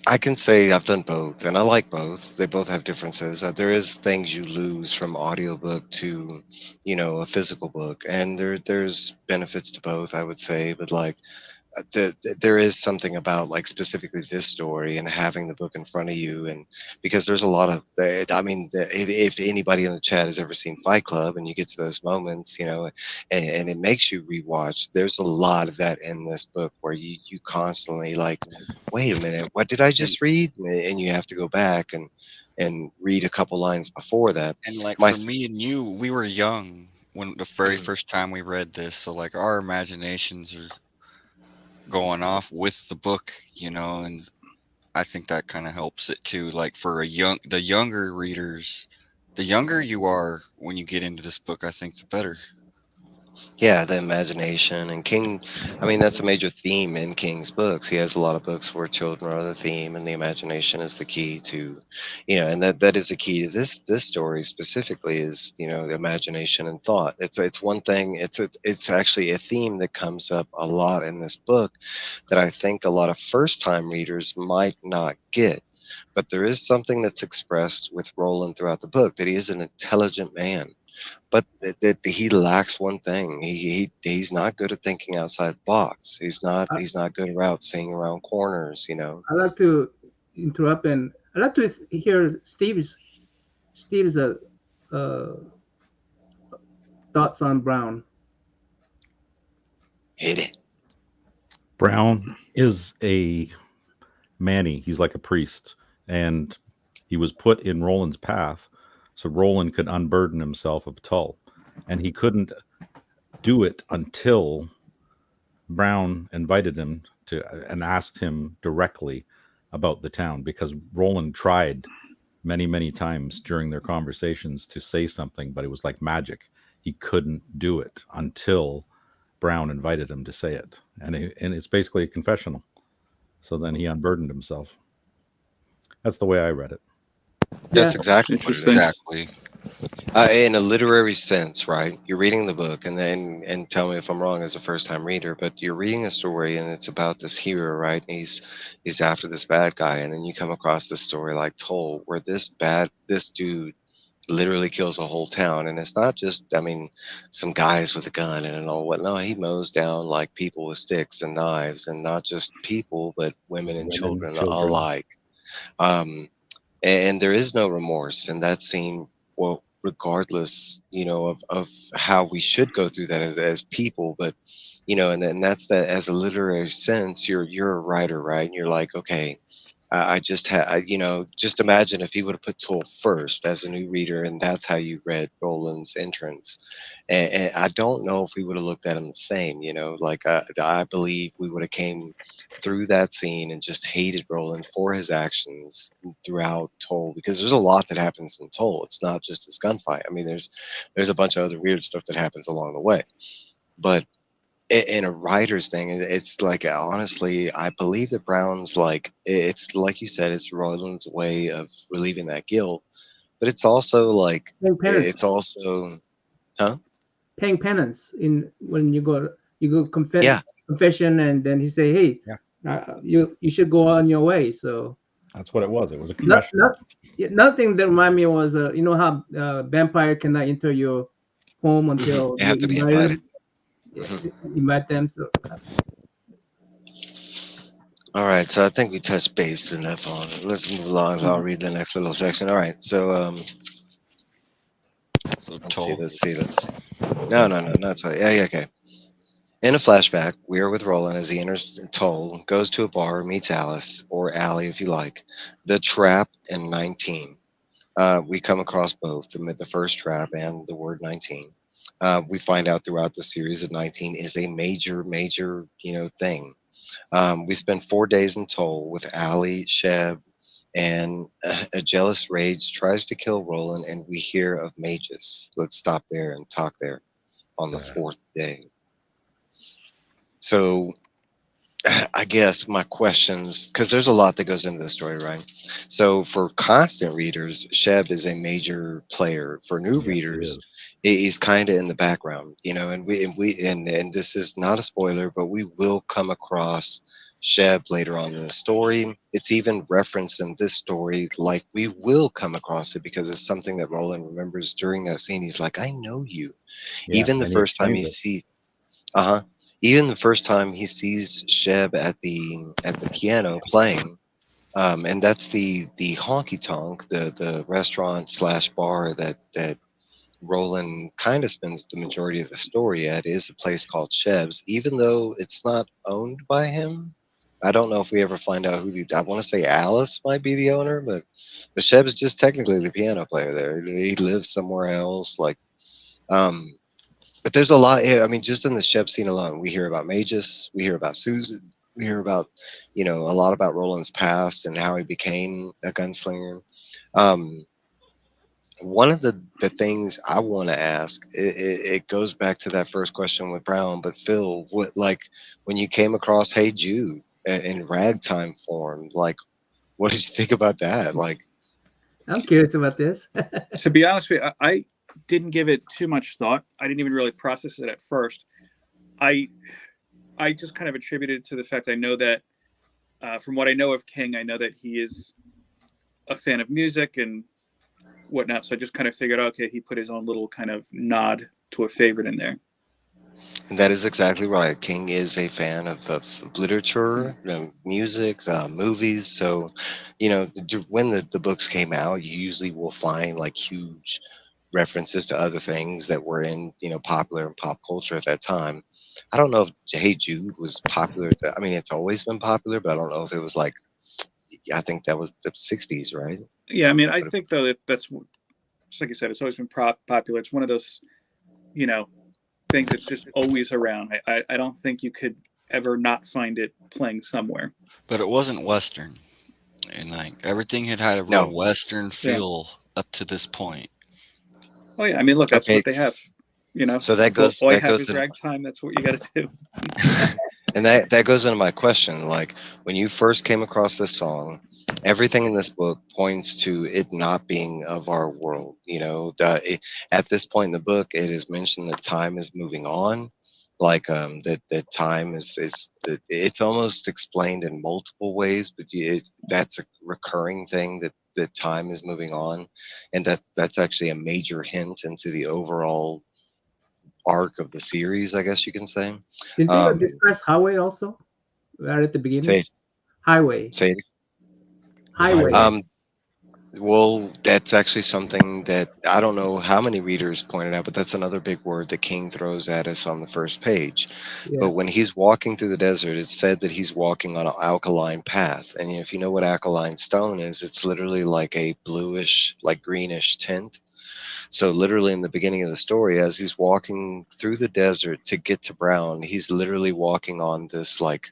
I can say I've done both, and I like both. They both have differences. There is things you lose from audiobook to, you know, a physical book, and there's benefits to both, I would say. But like, there is something about like specifically this story and having the book in front of you, and because there's a lot of I mean if anybody in the chat has ever seen Fight Club and you get to those moments, you know, and it makes you rewatch, there's a lot of that in this book where you constantly like, wait a minute, what did I And just read? And you have to go back and read a couple lines before that. and like My for me and you, we were young when the very Mhm. first time we read this, so like our imaginations are going off with the book, and I think that kind of helps it too. Like for the younger readers, The younger you are when you get into this book, I think the better. Yeah, the imagination and King. I mean, that's a major theme in King's books. He has a lot of books where children are the theme, and the imagination is the key to, and that is the key to this story specifically is the imagination and thought. It's one thing. It's actually a theme that comes up a lot in this book that I think a lot of first time readers might not get. But there is something that's expressed with Roland throughout the book that he is an intelligent man, but that he lacks one thing. He's not good at thinking outside the box. He's not I, he's not good about seeing around corners. I like to interrupt, and I like to hear Steve's uh, thoughts on Brown. Hit it. Brown is a Manny. He's like a priest, and he was put in Roland's path so Roland could unburden himself of Tull, and he couldn't do it until Brown invited him to and asked him directly about the town, because Roland tried many times during their conversations to say something, but it was like magic. He couldn't do it until Brown invited him to say it, and it's basically a confessional. So then he unburdened himself. That's the way I read it. That's Yeah, exactly what it Interesting. is. Exactly. In a literary sense, right? You're reading the book, and tell me if I'm wrong as a first time reader, but you're reading a story, and it's about this hero, right? And he's after this bad guy, and then you come across this story like Toll, where this dude literally kills a whole town, and it's not just, I mean, some guys with a gun and all what. No, he mows down like people with sticks and knives, and not just people, but women and Women, children children. alike. Um, and there is no remorse in that scene. Well, regardless, of how we should go through that as people, but and that's that as a literary sense. You're a writer, right? And you're like, okay, I just had, just imagine if he would have put Toll first as a new reader, and that's how you read Roland's entrance. And I don't know if we would have looked at him the same, like I believe we would have came through that scene and just hated Roland for his actions throughout Toll, because there's a lot that happens in Toll. It's not just this gunfight. I mean, there's a bunch of other weird stuff that happens along the way, but in a writer's thing, it's like honestly, I believe that Brown's like it's like you said, it's Roland's way of relieving that guilt, but it's also like paying penance, it's also, huh? paying penance in when you go Yeah, confession, and then he say, "Hey, Yeah, you should go on your way." So that's what it was. It was a not confessional. not yeah, nothing that remind me was how vampire cannot enter your home until they you have to be invite invited. them. Yeah, Mhm. invite them. So All right, so I think we touched base enough on it. Let's move along. I'll read the next little section. All right, so So let's see, Toll. let's see, let's see. No, no, no, not sorry. Yeah, okay. In a flashback, we are with Roland as he enters Toll, goes to a bar, meets Alice, or Allie if you like, the Trap, and 19. We come across both the first trap and the word 19. We find out throughout the series that 19 is a major, thing. We spend 4 days in Toll with Ali, Sheb, and a jealous rage tries to kill Roland, and we hear of mages. Let's stop there and talk there on the Yeah. fourth day. So I guess my questions, because there's a lot that goes into the story, right? So for constant readers, Sheb is a major player. For new Yes, he readers, is. he's kind of in the background, and this is not a spoiler, but we will come across Sheb later on in the story. It's even referenced in this story, like we will come across it because it's something that Roland remembers during that scene. He's like, I know you. Yeah, Even the and he first time explains he it. sees uh-huh. Even the first time he sees Sheb at the piano playing, and that's the honky tonk, the restaurant slash bar that Roland kind of spends the majority of the story at, is a place called Sheb's, even though it's not owned by him. I don't know if we ever find out who the. I want to say Alice might be the owner, but Sheb is just technically the piano player there. He lives somewhere else, like um but there's a lot here. I mean, just in the Shep scene alone, we hear about Magus, we hear about Susan, we hear about, a lot about Roland's past and how he became a gunslinger. Um, one of the things I want to ask, it goes back to that first question with Brown, but Phil, what, like, when you came across Hey Jude in ragtime form, like, what did you think about that? Like, I'm curious about this. To be honest with you, I didn't give it too much thought. I didn't even really process it at first. I just kind of attributed it to the fact I know that from what I know of King, I know that he is a fan of music and whatnot. So I just kind of figured, okay, he put his own little kind of nod to a favorite in there. and that is exactly right. King is a fan of literature, music, movies. So, when the books came out, you usually will find like huge references to other things that were in, popular and pop culture at that time. I don't know if Hey Jude was popular. I mean, it's always been popular, but I don't know if it was like, I think that was the 60s, right? Yeah, I mean, I think though that that's just like you said, it's always been popular. It's one of those, things that's just always around. I don't think you could ever not find it playing somewhere. But it wasn't Western, and like everything had a No. real Western feel up to this point. Oh yeah, I mean, look, that's Okay, what they have. so that goes all you that have goes is in, ragtime. That's what you got to do. and that goes into my question. Like, when you first came across this song, everything in this book points to it not being of our world. At this point in the book, it is mentioned that time is moving on. Like, that time it's almost explained in multiple ways, but that's a recurring thing, that time is moving on, and that's actually a major hint into the overall arc of the series, I guess you can say. Did they Um, discuss highway also? Right at the beginning? say Highway. say it. Highway. Um, well, that's actually something that I don't know how many readers pointed out, but that's another big word that King throws at us on the first page. Yeah. But when he's walking through the desert, it's said that he's walking on an alkaline path. And if you know what alkaline stone is, it's literally like a bluish, like greenish tint. So literally in the beginning of the story, as he's walking through the desert to get to Brown, he's literally walking on this like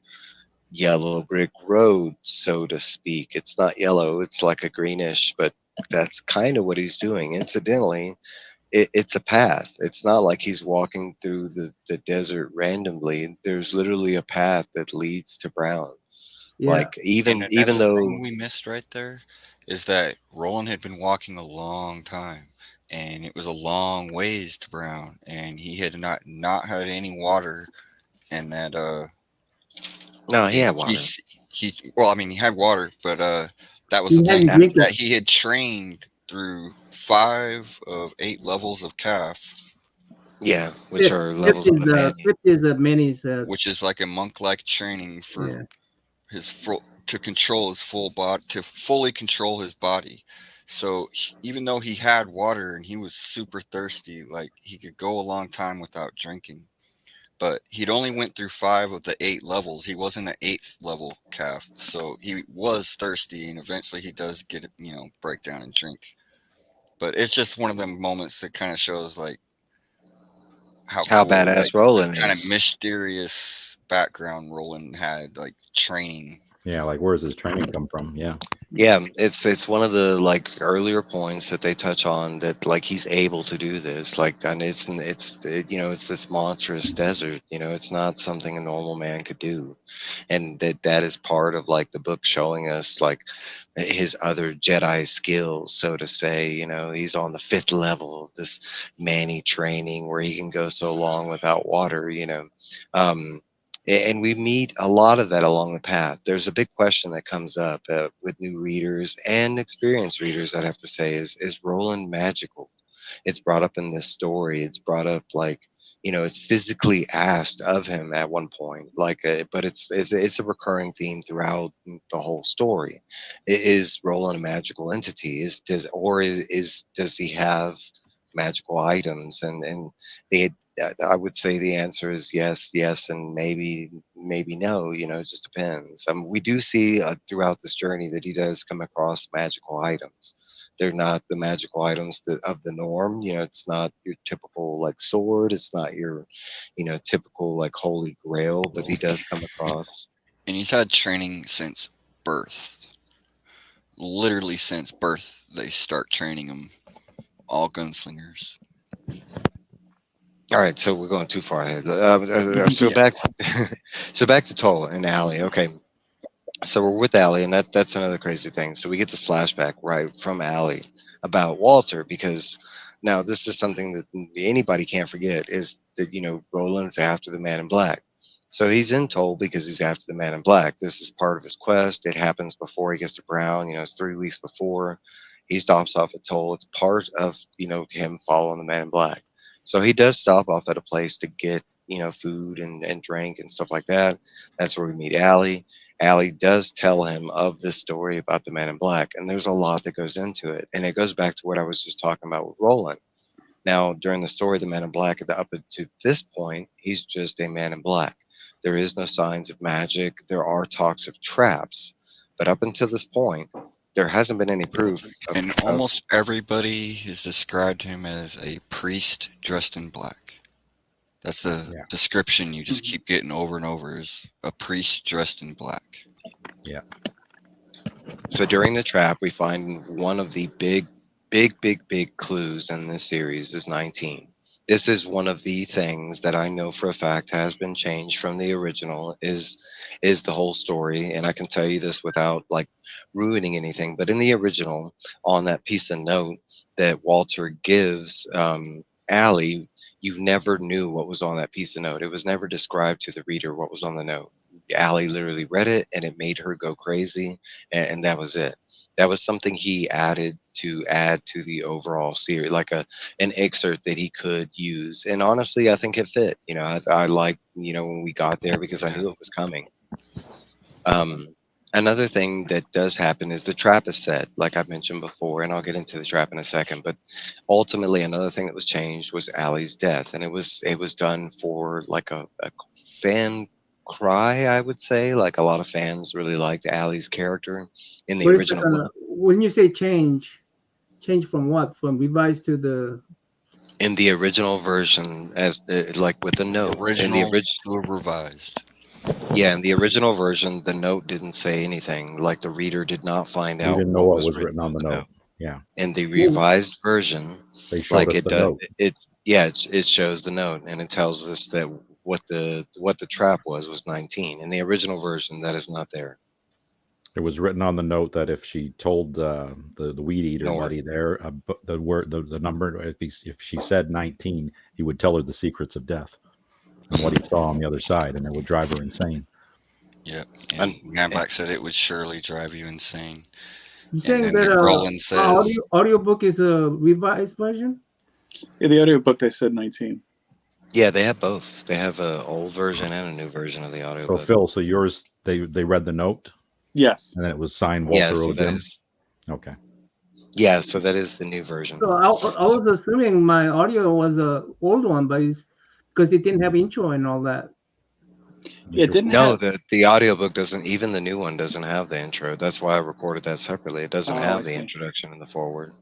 yellow brick road, so to speak. It's not yellow, it's like a greenish, but that's kind of what he's doing. Incidentally, it's a path. It's not like he's walking through the desert randomly. There's literally a path that leads to Brown. Yeah. Like, And even another though, thing we missed right there is that Roland had been walking a long time, and it was a long ways to Brown, and he had not had any water, and that no, he had water. he well, I mean, he had water, but that was He the thing hadn't drinking. that he had trained through 5 of 8 levels of calf, Yeah, which Fifth, are fifth levels of is the the man. fifth is the Manny's. which is like a monk-like training for Yeah. his full to control his full body, to fully control his body. So even though he had water and he was super thirsty, like he could go a long time without drinking, but he'd only went through 5 of the 8 levels. He wasn't an 8th level calf, so he was thirsty, and eventually he does get it, break down and drink. But it's just one of them moments that kind of shows like how How cool, badass like this Roland kind of is. mysterious background Roland had, like training. Yeah, like where's his training come from? Yeah. Yeah, it's one of the like earlier points that they touch on, that like he's able to do this. Like, and it's this monstrous desert. It's not something a normal man could do, and that is part of like the book showing us like his other Jedi skills, so to say. He's on the 5th level of this Manny training where he can go so long without water. Um, and we meet a lot of that along the path. There's a big question that comes up with new readers and experienced readers, I'd have to say, is Roland magical? It's brought up in this story. It's brought up like, it's physically asked of him at one point, like, but it's a recurring theme throughout the whole story. Is Roland a magical entity? Does he have magical items? And they I would say the answer is yes, yes, and maybe no. It just depends. We do see throughout this journey that he does come across magical items. They're not the magical items of the norm. It's not your typical like sword. It's not your, typical like holy grail. But he does come across. And he's had training since birth. Literally since birth, they start training him All gunslingers. All right, so we're going too far ahead. So Yeah. back, so back to Toll and Allie. Okay, so we're with Allie, and that's another crazy thing. So we get this flashback right from Allie about Walter, because now this is something that anybody can't forget, is that Roland's after the Man in Black. So he's in Toll because he's after the Man in Black. This is part of his quest. It happens before he gets to Brown. It's 3 weeks before he stops off at Toll. It's part of him following the Man in Black. So he does stop off at a place to get food and drink and stuff like that. That's where we meet Allie. Allie does tell him of this story about the Man in Black, and there's a lot that goes into it. And it goes back to what I was just talking about with Roland. Now, during the story, the Man in Black, up to this point, he's just a Man in Black. There is no signs of magic. There are talks of traps, but up until this point, there hasn't been any proof. And almost everybody has described him as a priest dressed in black. That's the description you just keep getting over and over, is a priest dressed in black. Yeah. So during the trap, we find one of the big clues in this series is 19. This is one of the things that I know for a fact has been changed from the original, is the whole story. And I can tell you this without ruining anything, but in the original, on that piece of note that Walter gives Allie, you never knew what was on that piece of note. It was never described to the reader what was on the note. Allie literally read it, and it made her go crazy, and that was it. That was something he added to add to the overall series, like an excerpt that he could use. And honestly, I think it fit. I like when we got there, because I knew it was coming. Another thing that does happen is the trap is set, like I mentioned before, and I'll get into the trap in a second. But ultimately, another thing that was changed was Allie's death, and it was done for a fan cry, I would say. Like, a lot of fans really liked Allie's character in the Wait a original second, book. when you say change from what? From revised to the In the original version, as with the note, in the Original original, to revised. yeah, in the original version, the note didn't say anything. Like, the reader did not find We out didn't know what was written on the note. Yeah. In the revised version, They showed us it the does, note. it shows the note, and it tells us that what the trap was 19. In the original version, that is not there. It was written on the note that if she told the weed eater Nor. buddy there the word, the number, if she said 19, he would tell her the secrets of death and what he saw on the other side, and it would drive her insane. Yep. And Man Black said it would surely drive you insane. You saying And then that Roland says, audiobook is a revised version? Yeah, the audiobook they said 19. Yeah, they have both. They have an old version and a new version of the So audiobook. Phil, so yours, they read the note, Yes. and then it was signed Walter Yeah, so that O'Jim? is. Okay. Yeah, so that is the new version. So I was assuming my audio was a old one, but it's because it didn't have intro and all that. It didn't No, have... the audiobook doesn't. Even the new one doesn't have the intro. That's why I recorded that separately. It doesn't Oh, have I the see. introduction and the forward.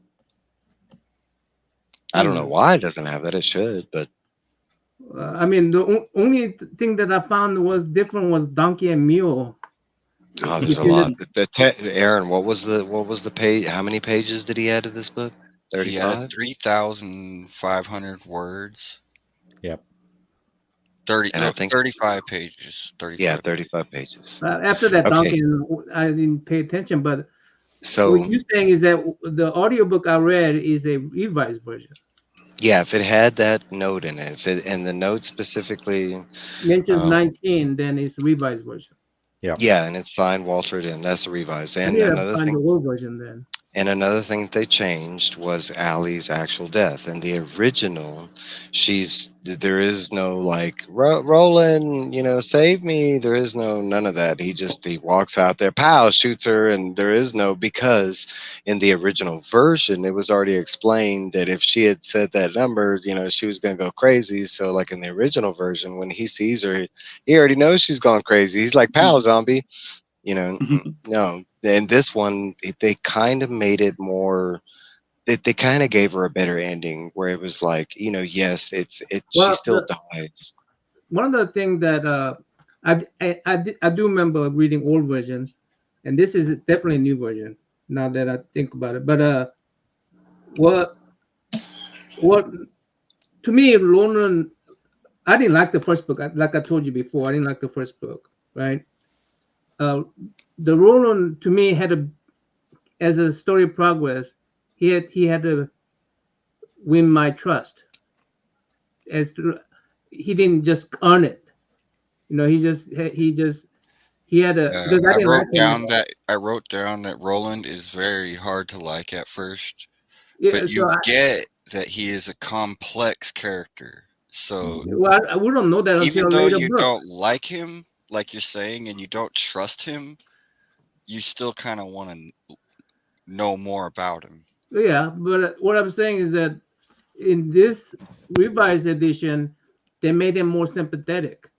I don't know why it doesn't have that. It should, but I mean, the only thing that I found was different was donkey and mule. oh, there's a lot. Aaron, what was the page? How many pages did he add to this book? he added 35. 3,500 words. Yep. 35 pages. 35. Yeah, 35 pages. After that, Okay. donkey, I didn't pay attention. But So what you're saying is that the audiobook I read is a revised version. yeah, if it had that note in it, and the note specifically Mentions 19, then it's revised version. yeah, and it's signed Walter in, that's a revised. And Yeah, another find thing, the old version then. and another thing that they changed was Allie's actual death. In the original, there is no Roland, save me. There is none of that. He walks out there, pow, shoots her, and there is no, because in the original version, it was already explained that if she had said that number, she was going to go crazy. So like in the original version, when he sees her, he already knows she's gone crazy. He's like, pow, zombie. No. And this one, they kind of made it more. They kind of gave her a better ending, where it was like, yes, she still dies. One of the things that I do remember reading old version, and this is definitely a new version. Now that I think about it, but what what to me, Roland, I didn't like the first book. Like I told you before, I didn't like the first book, right? The Roland to me had as the story progressed, he had to win my trust. As to, he didn't just earn it, he had to, because I didn't like him. I wrote down that Roland is very hard to like at first, Yeah, but so you get that he is a complex character. So we don't know that even until though later you book. don't like him, like you're saying, and you don't trust him, you still kind of want to know more about him. Yeah, but what I'm saying is that in this revised edition, they made him more sympathetic.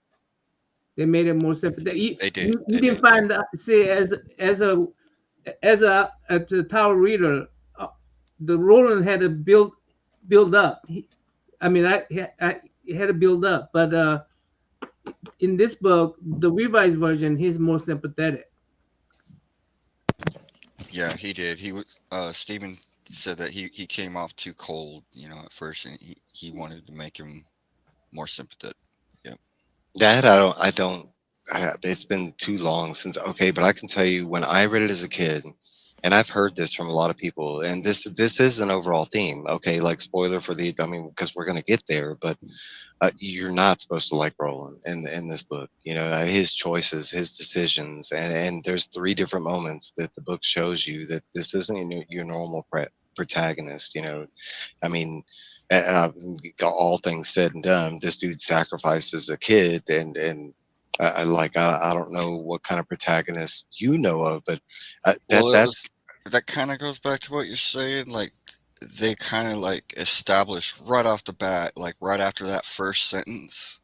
They made him more sympathetic. They did. You They didn't did. find see as a tower reader, the Roland had to build up. I mean, I had to build up, but in this book, the revised version, he's more sympathetic. Yeah, he did. He was. Stephen said that he came off too cold, at first, and he wanted to make him more sympathetic. Yep. That I don't. It's been too long since. Okay, but I can tell you when I read it as a kid, and I've heard this from a lot of people, and this is an overall theme. Okay, like spoiler for the. I mean, because we're gonna get there, but you're not supposed to like Roland in this book. His choices, his decisions, and there's three different moments that the book shows you that this isn't your normal protagonist. I mean, all things said and done, this dude sacrifices a kid, and I don't know what kind of protagonist you know of, but that's that kind of goes back to what you're saying. Like they kind of like establish right off the bat, like right after that first sentence.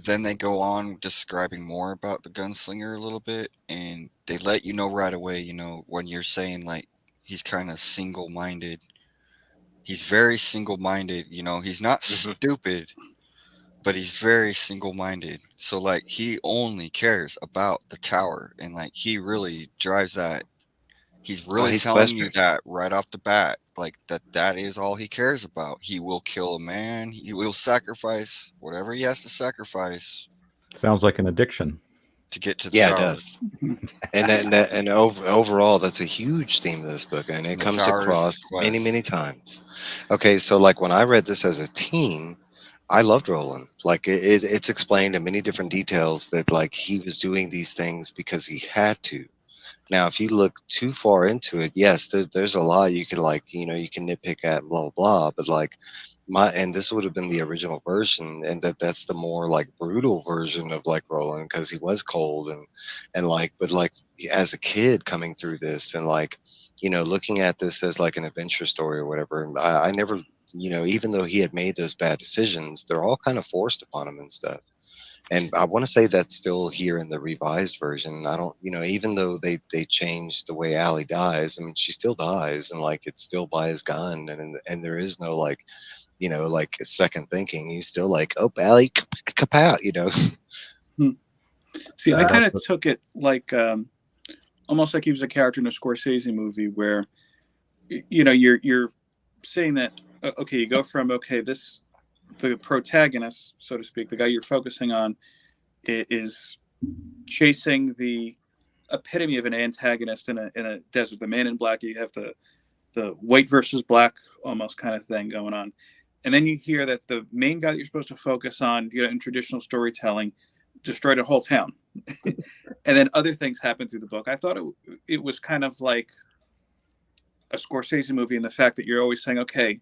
Then they go on describing more about the gunslinger a little bit, and they let you know right away. When you're saying like he's kind of single-minded. He's very single-minded. He's not stupid, but he's very single-minded. So like he only cares about the tower, and like he really drives that. He's really he's telling you questioning. that right off the bat, like that is all he cares about. He will kill a man. He will sacrifice whatever he has to sacrifice Sounds like an addiction. to get to the Yeah, it tower. does. And overall, that's a huge theme of this book, and it And the comes tower is his across many, quest. many times. Okay, so like when I read this as a teen, I loved Roland. Like it's explained in many different details that like he was doing these things because he had to. Now, if you look too far into it, yes, there's a lot you could like, you can nitpick at, blah blah blah. But like and this would have been the original version, and that's the more like brutal version of like Roland because he was cold and like, but like as a kid coming through this and like, looking at this as like an adventure story or whatever. And I never, even though he had made those bad decisions, they're all kind of forced upon him and stuff. And I want to say that's still here in the revised version. I don't, even though they changed the way Allie dies, I mean, she still dies, and like it's still by his gun, and there is no like, like second thinking. He's still like, oh, Allie, kapow. See, I kind of took it like almost like he was a character in a Scorsese movie where, you're saying that okay, you go from the protagonist, so to speak, the guy you're focusing on, is chasing the epitome of an antagonist in a desert. The man in black. You have the white versus black almost kind of thing going on, and then you hear that the main guy that you're supposed to focus on, in traditional storytelling, destroyed a whole town, and then other things happen through the book. I thought it was kind of like a Scorsese movie in the fact that you're always saying, okay,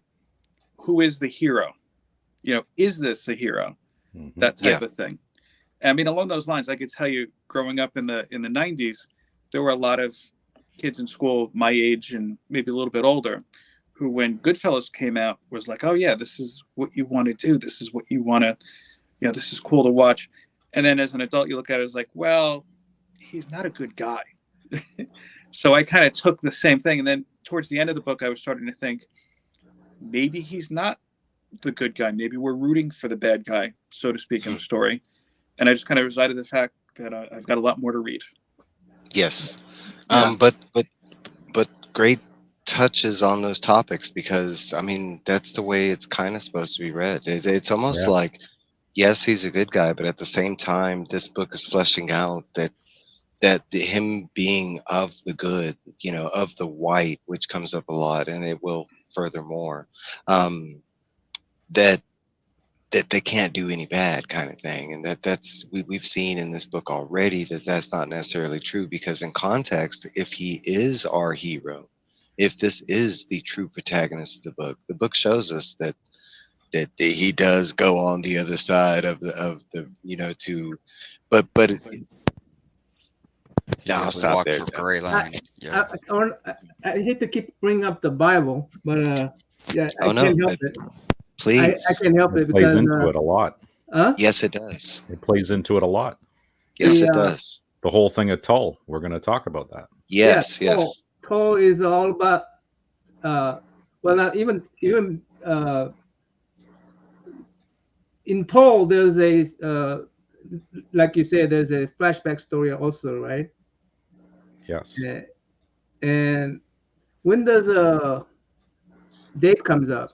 who is the hero? Is this a hero? Mm-hmm. That type of thing. I mean, along those lines, I could tell you, growing up in the 90s, there were a lot of kids in school my age and maybe a little bit older who, when Goodfellas came out, was like, oh yeah, this is what you want to do. This is what you want to, this is cool to watch. And then as an adult, you look at it as like, well, he's not a good guy. So I kind of took the same thing. And then towards the end of the book, I was starting to think, maybe he's not the good guy. Maybe we're rooting for the bad guy, so to speak, in the story. And I just kind of resided the fact that I've got a lot more to read. Yes. Yeah. But great touches on those topics because I mean that's the way it's kind of supposed to be read. It's almost Yeah. like yes, he's a good guy, but at the same time, this book is fleshing out him being of the good, you know, of the white, which comes up a lot, and it will furthermore, um, that they can't do any bad kind of thing, and we've seen in this book already that that's not necessarily true because in context, if he is our hero, if this is the true protagonist of the book shows us that he does go on the other side of the you know to, but He no, I'll definitely stop walked there. the gray line. Yeah. I hate to keep bringing up the Bible, but yeah, I Oh no, can't help it. I please. can't help it It plays because into it a lot. Yes, it does. It plays into it a lot. Yes, The, it does. The whole thing of Tull. We're going to talk about that. Yes, yeah, yes. Toll is all about well, not even in Toll. There's a like you said, there's a flashback story also, right? Yes. Yeah. And when does date comes up?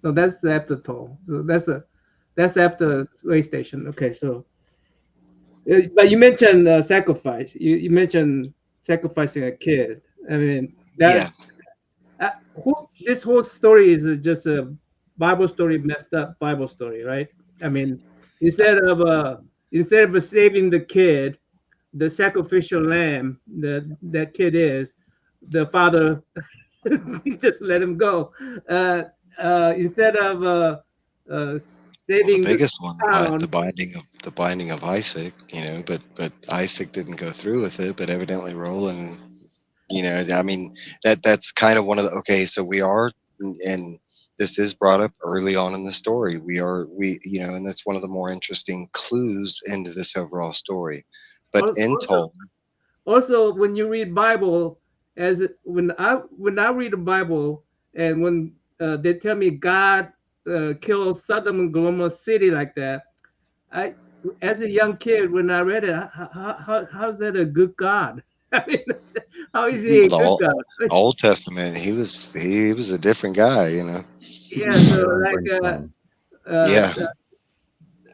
No, that's after Toll. So that's after Way Station. Okay, so but you mentioned sacrifice. You mentioned sacrificing a kid. I mean Yeah. that this whole story is just a Bible story, messed up Bible story, right? I mean, instead of saving the kid, the sacrificial lamb that kid is, the father he just let him go. Uh, Instead of uh, Well, the saving the biggest one, town, the binding of Isaac, you know, but Isaac didn't go through with it, but evidently Roland, you know, I mean that's kind of one of the okay, so we are and this is brought up early on in the story. We you know, and that's one of the more interesting clues into this overall story. But in also, Toll, also when you read Bible, when I read the Bible, and when they tell me God killed Sodom and Gomorrah city like that, I as a young kid when I read it, how's that a good God? I mean, how is he well, a good God? Old Testament, he was a different guy, you know. Yeah, so Fire and like brimstone. uh, Yeah.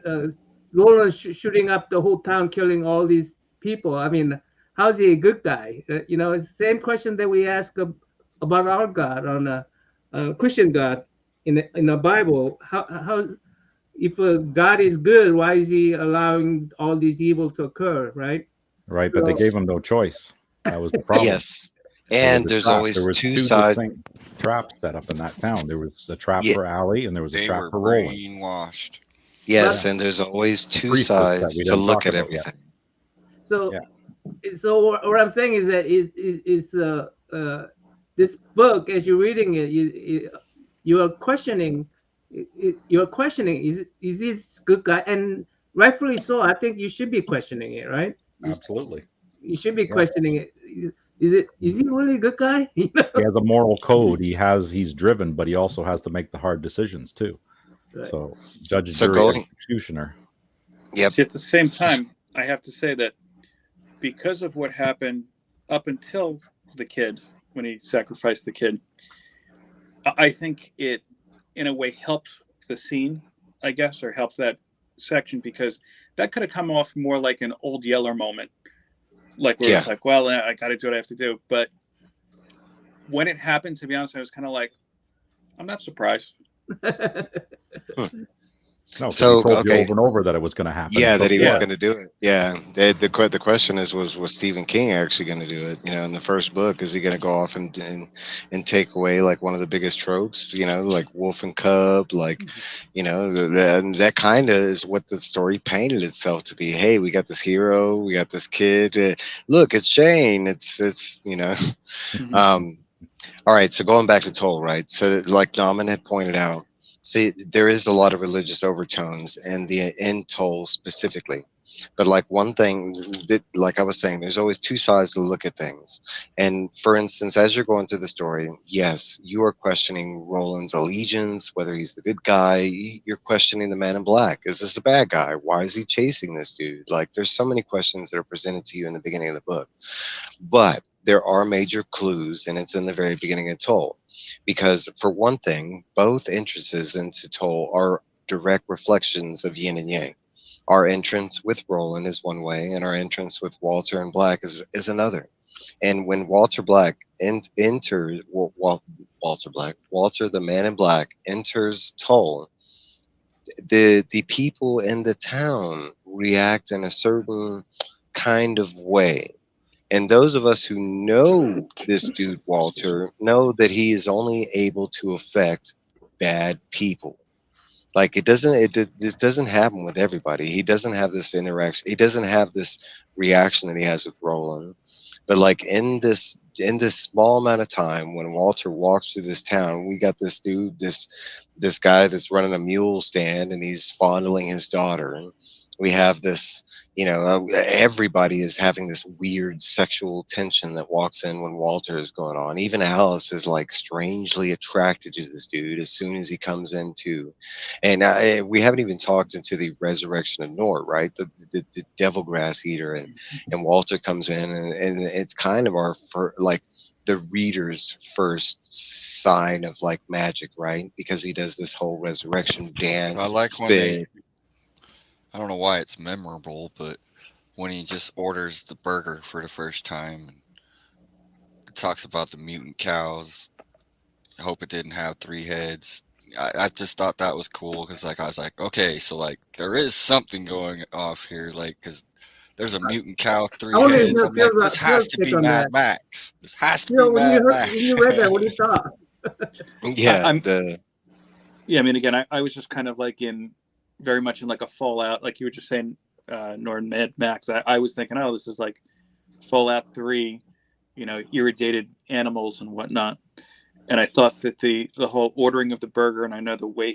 uh, Roland shooting up the whole town, killing all these people. I mean, how's he a good guy? You know, it's the same question that we ask about our God on a Christian God in the Bible. How if a God is good, why is he allowing all these evil to occur? Right. Right, but they So gave him no choice. That was the problem. Yes. There was And a there's trap. There always was two two sides. distinct traps set up in that town. There was a trap Yeah, for Allie, and there was a They trap were for Roland. brainwashed. yes, but and there's always The two priestess that sides we to didn't look talk at about yet. everything. so Yeah. so what I'm saying is that it's this book as you're reading it, you are questioning you're questioning is this good guy, and rightfully so. I think you should be questioning it, right? Absolutely. You should be Yeah. questioning it. Is he really a good guy? You know? He has a moral code. He's driven, but he also has to make the hard decisions too. Right. So judge, So jury, going, executioner. yep. See, at the same time, I have to say that because of what happened up until the kid, when he sacrificed the kid, I think it, in a way, helped the scene, I guess, or helped that section because that could have come off more like an Old Yeller moment, like where Yeah. it's like, well, I got to do what I have to do. But when it happened, to be honest, I was kind of like, I'm not surprised. No, because So he told you okay, over and over that it was going to happen. yeah, So that he was Yeah. going to do it. Yeah, the question is, was Stephen King actually going to do it? You know, in the first book, is he going to go off and take away like one of the biggest tropes? You know, like wolf and cub, like, you know, and that kind of is what the story painted itself to be. Hey, we got this hero, we got this kid. Look, it's Shane. It's you know. Um, all right, so going back to Toll, right? So, like Nauman had pointed out, see, there is a lot of religious overtones in Toll specifically. But like one thing that, like I was saying, there's always two sides to look at things. And for instance, as you're going through the story, yes, you are questioning Roland's allegiance, whether he's the good guy. You're questioning the man in black. Is this a bad guy? Why is he chasing this dude? Like, there's so many questions that are presented to you in the beginning of the book. But there are major clues, and it's in the very beginning of Toll. Because, for one thing, both entrances into Toll are direct reflections of yin and yang. Our entrance with Roland is one way, and our entrance with Walter and Black is another. And when Walter Black enters, Walter the Man in Black enters Toll, the people in the town react in a certain kind of way. And those of us who know this dude Walter know that he is only able to affect bad people. Like it doesn't happen with everybody. He doesn't have this interaction. He doesn't have this reaction that he has with Roland. But like in this small amount of time, when Walter walks through this town, we got this dude, this guy that's running a mule stand, and he's fondling his daughter. And we have this, everybody is having this weird sexual tension that walks in when Walter is going on. Even Alice is like strangely attracted to this dude as soon as he comes into. And we haven't even talked into the resurrection of Nort, right? The devil grass eater, and Walter comes in, and it's kind of like the reader's first sign of like magic, right? Because he does this whole resurrection dance. I like when spit. I don't know why it's memorable, but when he just orders the burger for the first time, and it talks about the mutant cows. I hope it didn't have 3 heads. I just thought that was cool because I was like, okay, so like there is something going off here, like because there's a mutant cow, 3 I wonder if heads. I'm like, this has to be Mad Max. This has to be Mad Max. When you read that, what do you thought? Yeah, I mean, again, I was just kind of like very much in like a Fallout, like you were just saying, Nord Mad Max. I was thinking, oh, this is like Fallout 3, irradiated animals and whatnot. And I thought that the whole ordering of the burger, and I know the way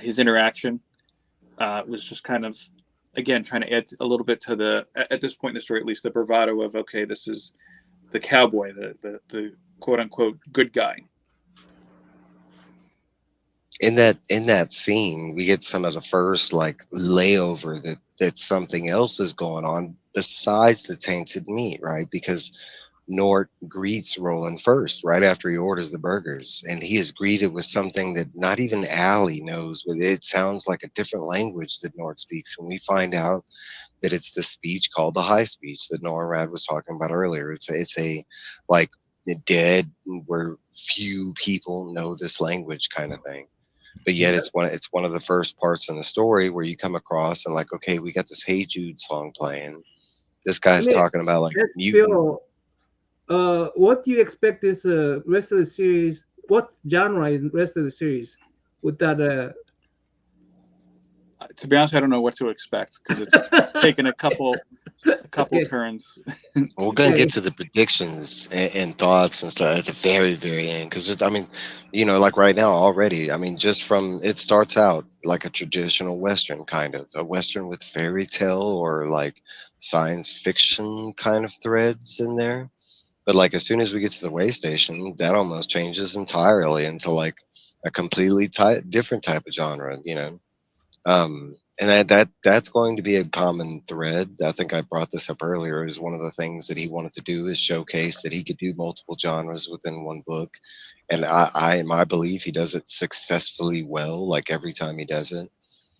his interaction was just kind of, again, trying to add a little bit to at this point in the story, at least the bravado of, okay, this is the cowboy, the quote unquote good guy. In that scene, we get some of the first like layover that something else is going on besides the tainted meat, right? Because Nort greets Roland first, right after he orders the burgers, and he is greeted with something that not even Allie knows. It sounds like a different language that Nort speaks, and we find out that it's the speech called the High Speech that Norrad was talking about earlier. It's a like the dead, where few people know this language kind of thing. But yet it's one of the first parts in the story where you come across and like, okay, we got this Hey Jude song playing. This guy's talking about like mutant. Phil, what do you expect this rest of the series? What genre is the rest of the series with that? To be honest, I don't know what to expect because it's taken a couple turns. We're gonna get to the predictions and thoughts and stuff at the very, very end. Because I mean, like right now already. I mean, just from it starts out like a traditional Western, kind of a Western with fairy tale or like science fiction kind of threads in there. But like as soon as we get to the way station, that almost changes entirely into like a completely different type of genre. And that's going to be a common thread. I think I brought this up earlier. Is one of the things that he wanted to do is showcase that he could do multiple genres within one book, and I in my belief, he does it successfully well. Like every time he does it.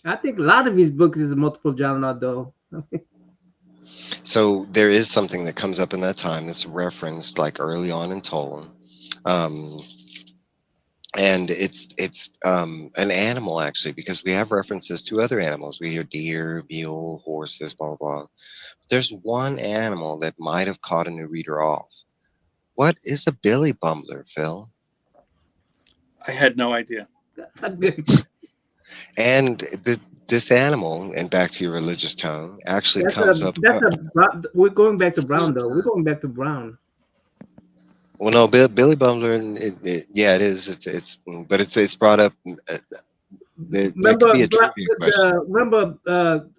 I think a lot of his books is multiple genre though. So there is something that comes up in that time that's referenced like early on in Tolan. And it's an animal actually, because we have references to other animals. We hear deer, mule, horses, blah, blah, blah. There's one animal that might have caught a new reader off. What is a billy bumbler, Phil? I had no idea. And this animal, and back to your religious tone, actually comes up. We're going back to Brown though. We're going back to Brown. Well, no, Billy Bumbler, yeah, it is. But it's brought up. Remember,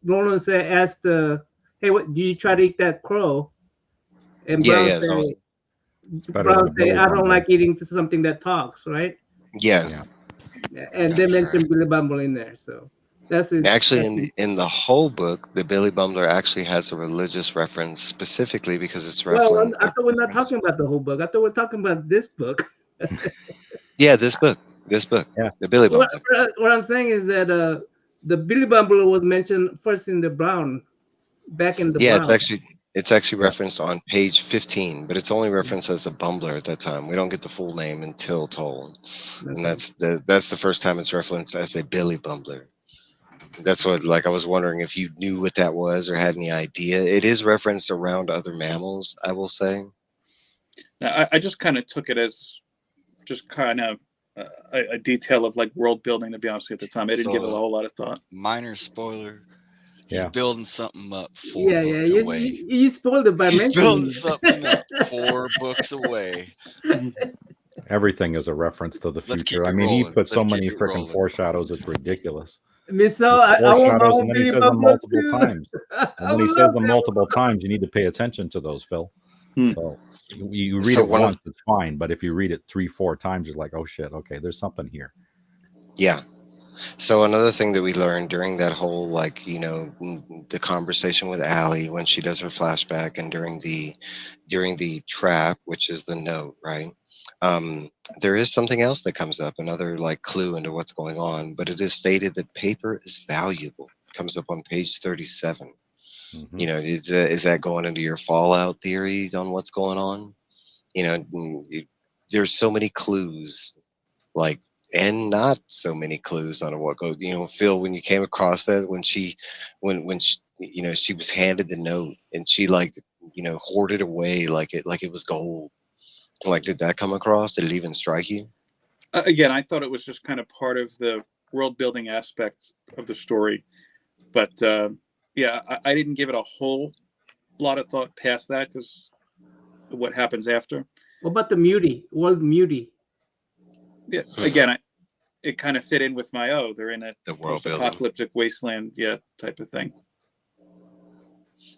Roland asked, "Hey, what do you try to eat that crow?" And Brown say, "I don't like eating something that talks." Right? Yeah. And they mentioned Billy Bumble in there, so. That's it. Actually, That's in it. the whole book, the Billy Bumbler actually has a religious reference specifically because it's Well, reference. I thought we're not talking about the whole book. I thought we're talking about this book. Yeah, this book, Yeah. the Billy What, Bumbler. what I'm saying is that the Billy Bumbler was mentioned first in the Brown, back in the Yeah, Brown. it's actually Yeah. referenced on page 15, but it's only referenced as a Bumbler at that time. We don't get the full name until told, and Okay. that's the first time it's referenced as a Billy Bumbler. That's what, like, I was wondering if you knew what that was or had any idea. It is referenced around other mammals, I will say. Now, I just kind of took it as just kind of a detail of like world building. To be honest, with you, at the time, I didn't give it a So, whole lot of thought. minor spoiler. He's Yeah. building something up four Yeah, books yeah. away. You spoiled it by He's building mentioning something up it. 4 books away. Everything is a reference to the Let's future. keep I it mean, he rolling. put so Let's keep many it freaking rolling. foreshadows. It's ridiculous. I mean, so He I want my foreshadows, own and then he Billy says them Bumbler multiple too. times. I And when he would says love them that. multiple times, you need to pay attention to those, Phil. Hmm. So you read So it one of once, it's fine. But if you read it 3-4 times, you're like, oh shit, okay, there's something here. Yeah. So another thing that we learned during that whole, like, the conversation with Allie when she does her flashback, and during the trap, which is the note, right? Um, there is something else that comes up, another like clue into what's going on, but it is stated that paper is valuable. Comes up on page 37. Mhm. Is that going into your Fallout theory on what's going on? There's so many clues, like, and not so many clues on what goes. Phil, when you came across that, when she, she was handed the note and she, like, hoarded away like it was gold. Like, did that come across? Did it even strike you? Again, I thought it was just kind of part of the world building aspect of the story, but yeah, I didn't give it a whole lot of thought past that because what happens after. What about the Mutie? World Mutie? Yeah, again, it kind of fit in with my they're in a The world building. post-apocalyptic wasteland, yeah, type of thing.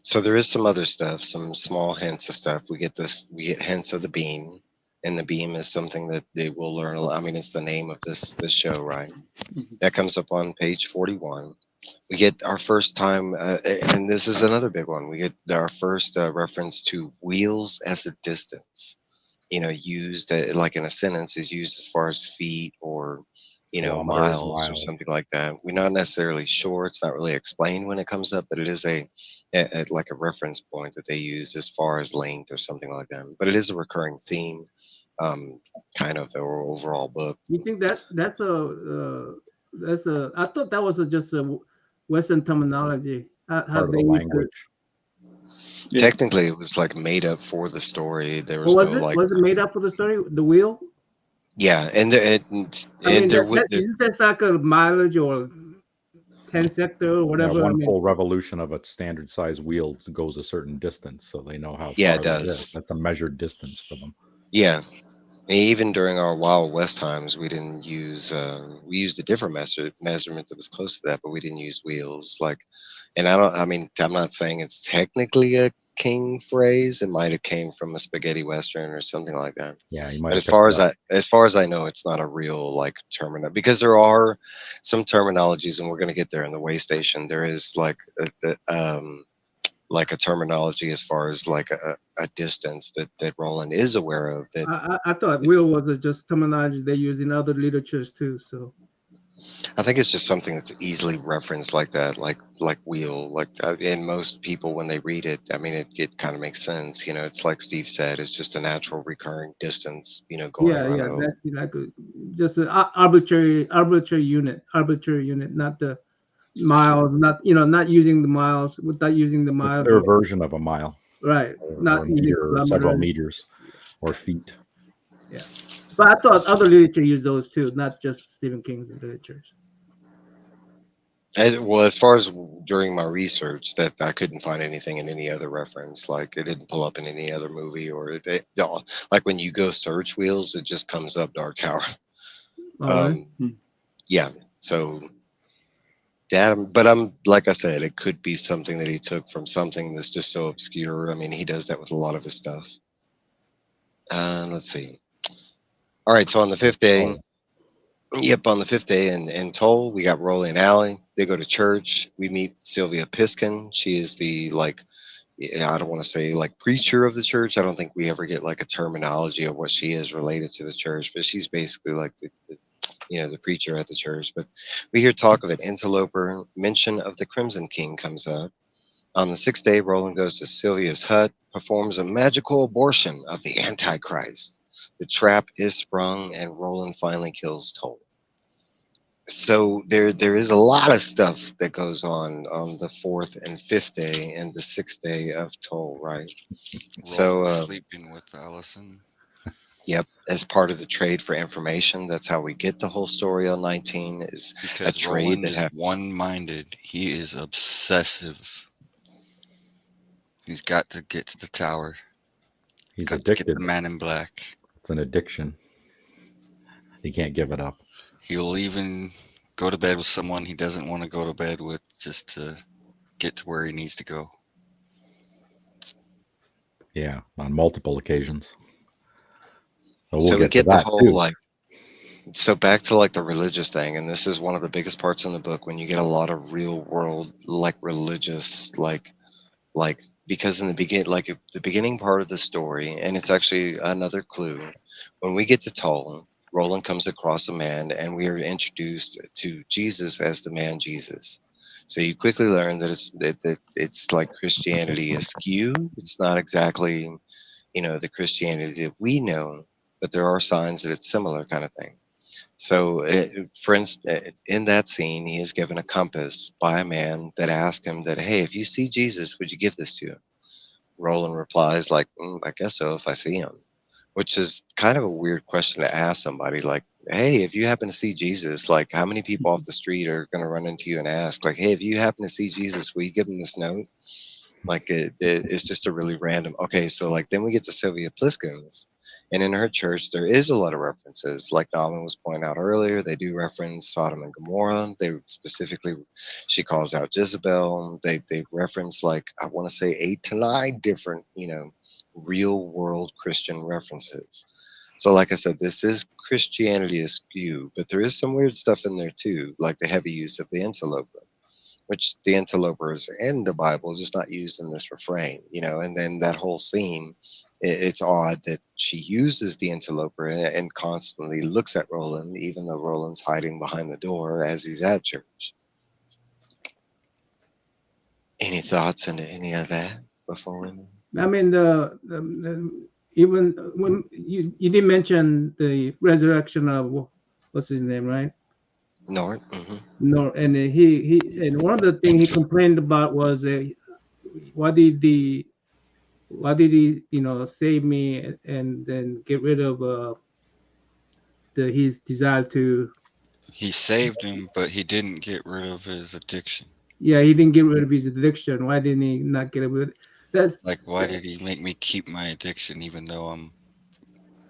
So there is some other stuff, some small hints of stuff. We get hints of the beam, and the beam is something that they will learn. I mean, it's the name of this show, right? Mhm. That comes up on page 41. We get our first time, and this is another big one. We get our first reference to wheels as a distance. Used like in a sentence, is used as far as feet or Kilometers, miles or miles. something like that. We're not necessarily sure. It's not really explained when it comes up, but it is like a reference point that they use as far as length or something like that. But it is a recurring theme, kind of our overall book. You think that's a? I thought that was just a Western terminology. How Part of they the used it. language. Yeah. Technically, it was like made up for the story. There What was was no, it? like, Was it made up for the story? The wheel? yeah, and I mean, there would isn't that like a mileage or 10 sector or Yeah, whatever? I one mean, full revolution of a standard size wheel goes a certain distance, so they know how Yeah, far it that does. is. That's a measured distance for them. Yeah. And even during our Wild West times, we didn't use. We used a different measurement that was close to that, but we didn't use wheels. Like, and I don't. I mean, I'm not saying it's technically a King phrase. It might have came from a spaghetti western or something like that. Yeah, you might But have picked it up. as far as I know, it's not a real, like, terminal, because there are some terminologies, and we're going to get there in the way station. There is like a terminology as far as like a distance that Roland is aware of. That I thought wheel was just terminology they use in other literatures too. So I think it's just something that's easily referenced like that, like wheel, like, and most people when they read it, I mean, it kind of makes sense. It's like Steve said, it's just a natural recurring distance. Going yeah, around yeah, a. that's like just an arbitrary unit, not the miles, not using the miles without using the It's miles, their version of a mile, right? or Not a using meter, or several kilometers. meters, or feet. Yeah, but I thought other literature used those too, not just Stephen King's literatures. Well, as far as during my research, that I couldn't find anything in any other reference. Like, it didn't pull up in any other movie, or like when you go search wheels, it just comes up Dark Tower. All right. Yeah. So that, but I'm like I said, it could be something that he took from something that's just so obscure. I mean, he does that with a lot of his stuff. Let's see. All right. So on the fifth day, Oh, Yep, on the fifth day in Toll, we got Rolly and Allie. They go to church. We meet Sylvia Piskin. She is the like, yeah, I don't want to say like preacher of the church. I don't think we ever get like a terminology of what she is related to the church, but she's basically like the preacher at the church. But we hear talk of an interloper. Mention of the Crimson King comes up. On the sixth day, Roland goes to Sylvia's hut, performs a magical abortion of the Antichrist. The trap is sprung, and Roland finally kills Toll. So there is a lot of stuff that goes on the fourth and fifth day and the sixth day of Toll, right? So Roland sleeping with Allison. yep, as part of the trade for information, that's how we get the whole story on 19 is a Because trade Roland that is happens. one-minded. He is obsessive. He's got to get to the tower. He's Got to get addicted. the man in black. It's an addiction. He can't give it up. He'll even go to bed with someone he doesn't want to go to bed with just to get to where he needs to go. Yeah, on multiple occasions. So we'll So we get to get the that whole too. like, so back to like the religious thing, and this is one of the biggest parts in the book when you get a lot of real world like religious like because in the the beginning part of the story, and it's actually another clue. When we get to Toll, Roland comes across a man, and we are introduced to Jesus as the man Jesus. So you quickly learn that it's like Christianity askew. It's not exactly the Christianity that we know, but there are signs that it's similar kind of thing. So, for instance, in that scene, he is given a compass by a man that asked him that, "Hey, if you see Jesus, would you give this to him?" Roland replies, like, "I guess so if I see him," which is kind of a weird question to ask somebody. Like, "Hey, if you happen to see Jesus, like, how many people off the street are going to run into you and ask, like, hey, if you happen to see Jesus, will you give him this note?" Like it's just a really random. Okay, so like then we get to Sylvia Pliskin's, and in her church there is a lot of references. Like Namman was pointing out earlier, they do reference Sodom and Gomorrah. They specifically, she calls out Jezebel. They reference like I want to say 8 to 9 different real world Christian references. So like I said, this is Christianity askew, but there is some weird stuff in there too, like the heavy use of the interloper, which the interloper is in the Bible, just not used in this refrain. And then that whole scene, it's odd that she uses the interloper and constantly looks at Roland, even though Roland's hiding behind the door as he's at church. Any thoughts into any of that before we move? I mean, even when you did mention the resurrection of what's his name, right? Nort? Mm-hmm. No, and he and one of the things he complained about was why did he save me and then get rid of his desire to. He saved him, but he didn't get rid of his addiction. Yeah, he didn't get rid of his addiction. Why didn't he not get rid of it? That's Like, why did he make me keep my addiction even though I'm...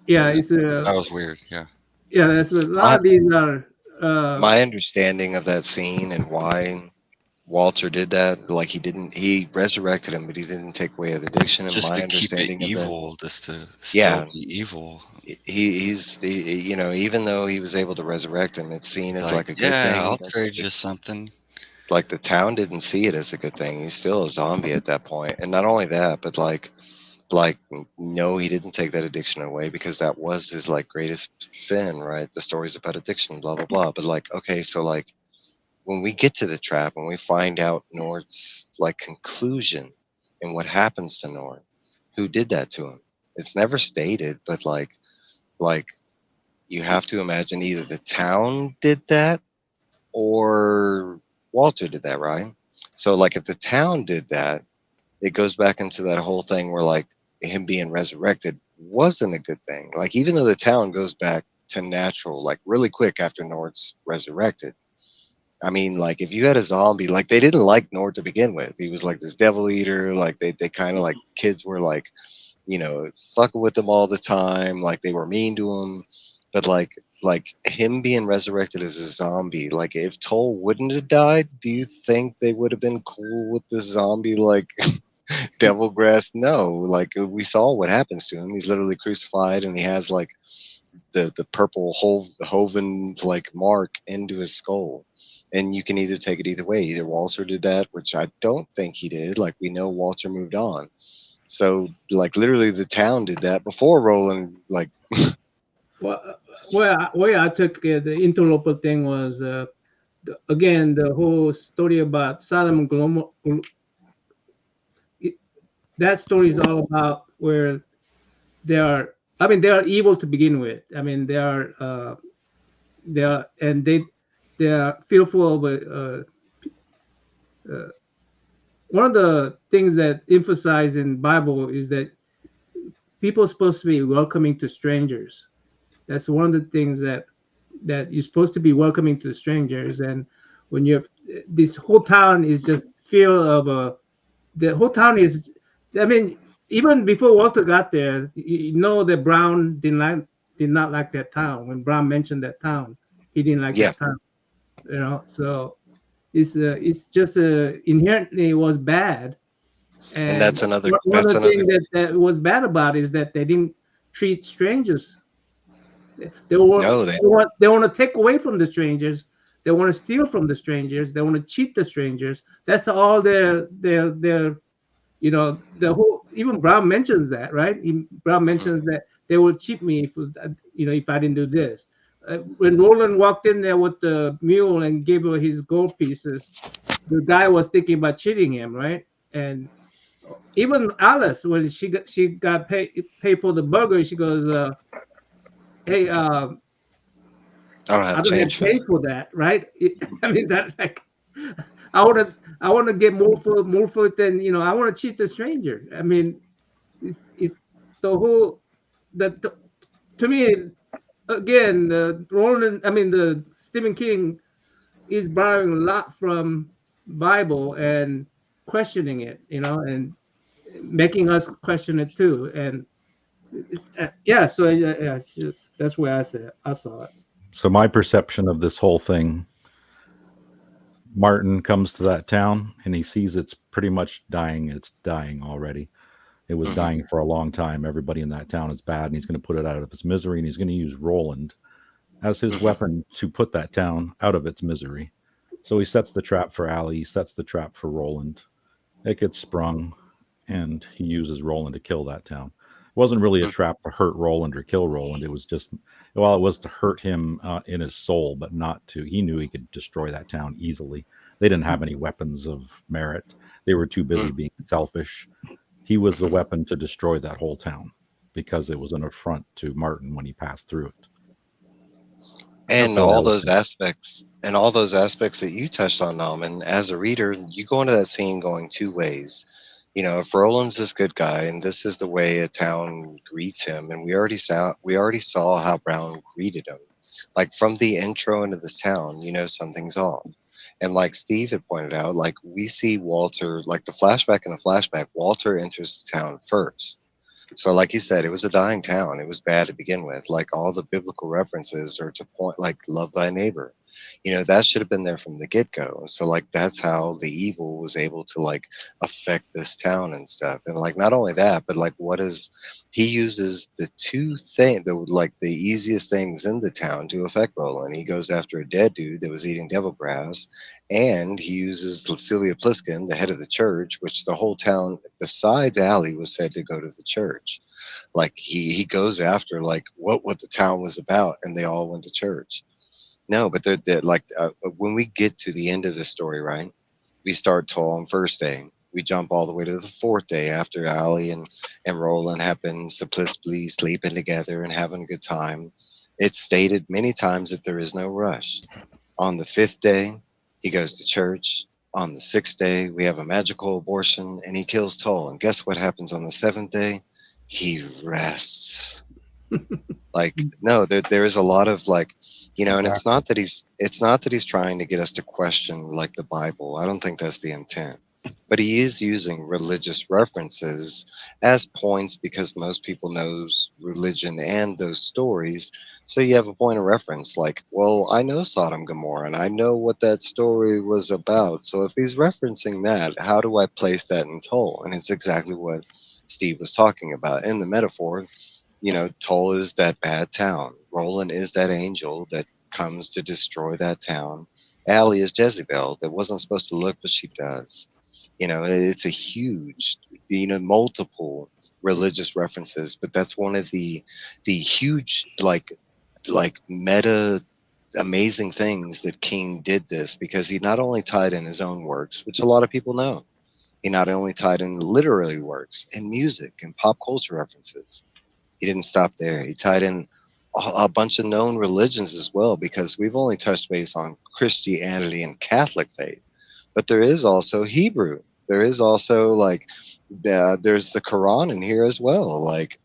yeah, it's That was weird, yeah. yeah, that's a lot of these are My understanding of that scene and why Walter did that, like he resurrected him, but he didn't take away the addiction. And Just my to keep it understanding of that, evil, just to still be evil. even though he was able to resurrect him, it's seen as like a good yeah, thing. I'll trade you something. Like the town didn't see it as a good thing. He's still a zombie at that point. And not only that, but like no, he didn't take that addiction away because that was his like greatest sin, right? The stories about addiction, blah blah blah. But like, okay, so like when we get to the trap and we find out Nord's like conclusion and what happens to Nord, who did that to him? It's never stated, but like you have to imagine either the town did that or Walter did that, right? So like if the town did that, it goes back into that whole thing where like him being resurrected wasn't a good thing. Like even though the town goes back to natural like really quick after Nord's resurrected. I mean, like if you had a zombie, like they didn't like Nord to begin with. He was like this devil eater. Like they kind of like kids were like, fucking with him all the time. Like they were mean to him. But like him being resurrected as a zombie, like if Toll wouldn't have died, do you think they would have been cool with this zombie like devil grass? No. Like we saw what happens to him. He's literally crucified and he has like the purple hoven like mark into his skull. And you can either take it either way. Either Walter did that, which I don't think he did. Like we know Walter moved on. So like literally the town did that before Roland. Like Well, where I took the interloper thing was again the whole story about Sodom and Gomorrah. That story is all about where they are. I mean, they are evil to begin with. I mean, they are, and they are fearful of. One of the things that emphasize in Bible is that people are supposed to be welcoming to strangers. That's one of the things that you're supposed to be welcoming to strangers. And when you have this whole town is just feel of the whole town is. I mean, even before Walter got there, you know that Brown did not like that town. When Brown mentioned that town, he didn't like yeah, that town. You know, so it's just inherently was bad. and And that's another. one That's of the another. things that was bad about it is that they didn't treat strangers. They want No, they want to take away from the strangers. They want to steal from the strangers. They want to cheat the strangers. That's all their you know the whole. Even Brown mentions that, right? Brown mentions that they will cheat me if if I didn't do this. When Roland walked in there with the mule and gave her his gold pieces, the guy was thinking about cheating him, right? And even Alice, when she got paid for the burger, she goes, "Hey, I don't have I don't have change for pay that. for that, right?" I mean that like I want to get more for it than I want to cheat the stranger. I mean, it's the whole that to me again, Roland. I mean, the Stephen King is borrowing a lot from Bible and questioning it, and making us question it too. And yeah, so yeah, that's where I saw it. So my perception of this whole thing, Martin comes to that town and he sees it's pretty much dying. It's dying already. It was Hmm. dying for a long time. Everybody in that town is bad, and he's going to put it out of its misery, and he's going to use Roland as his Hmm. weapon to put that town out of its misery. So he sets the trap for Allie, he sets the trap for Roland. It gets sprung, and he uses Roland to kill that town. It wasn't really a trap to hurt Roland or kill Roland. It was just, well, it was to hurt him in his soul, but not to. He knew he could destroy that town easily. They didn't have any weapons of merit. They were too busy being selfish. He was the weapon to destroy that whole town because it was an affront to Martin when he passed through it. That's And the way I all look those at it. aspects, that you touched on, and as a reader, you go into that scene going two ways. If Roland's this good guy, and this is the way a town greets him, and we already saw how Brown greeted him, like from the intro into this town, something's off. And like Steve had pointed out, like we see Walter, like the flashback in the flashback, Walter enters the town first. So, like you said, it was a dying town. It was bad to begin with. Like all the biblical references are to point, like love thy neighbor. That should have been there from the get go. So, like that's how the evil was able to like affect this town and stuff. And like not only that, but like what is he uses the the easiest things in the town to affect Roland. He goes after a dead dude that was eating devil grass, and he uses Sylvia Pliskin, the head of the church, which the whole town, besides Allie, was said to go to the church. Like he goes after like what the town was about, and they all went to church. No, but they're like when we get to the end of the story, right? We start tall on first day. We jump all the way to the fourth day after Allie and Roland have been simplicity sleeping together and having a good time. It's stated many times that there is no rush. On the fifth day, he goes to church. On the sixth day, we have a magical abortion and he kills Toll. And guess what happens on the seventh day? He rests. Like, no, there is a lot of like, and it's not that he's trying to get us to question like the Bible. I don't think that's the intent. But he is using religious references as points because most people knows religion and those stories. So you have a point of reference, like, well, I know Sodom and Gomorrah, and I know what that story was about. So if he's referencing that, how do I place that in Toll? And it's exactly what Steve was talking about in the metaphor. Toll is that bad town. Roland is that angel that comes to destroy that town. Allie is Jezebel that wasn't supposed to look, but she does. It's a huge, multiple religious references, but that's one of the huge like meta amazing things that King did this because he not only tied in his own works, which a lot of people know, he not only tied in literary works and music and pop culture references. He didn't stop there. He tied in a bunch of known religions as well because we've only touched base on Christianity and Catholic faith, but there is also Hebrew. There is also there's the Quran in here as well. Like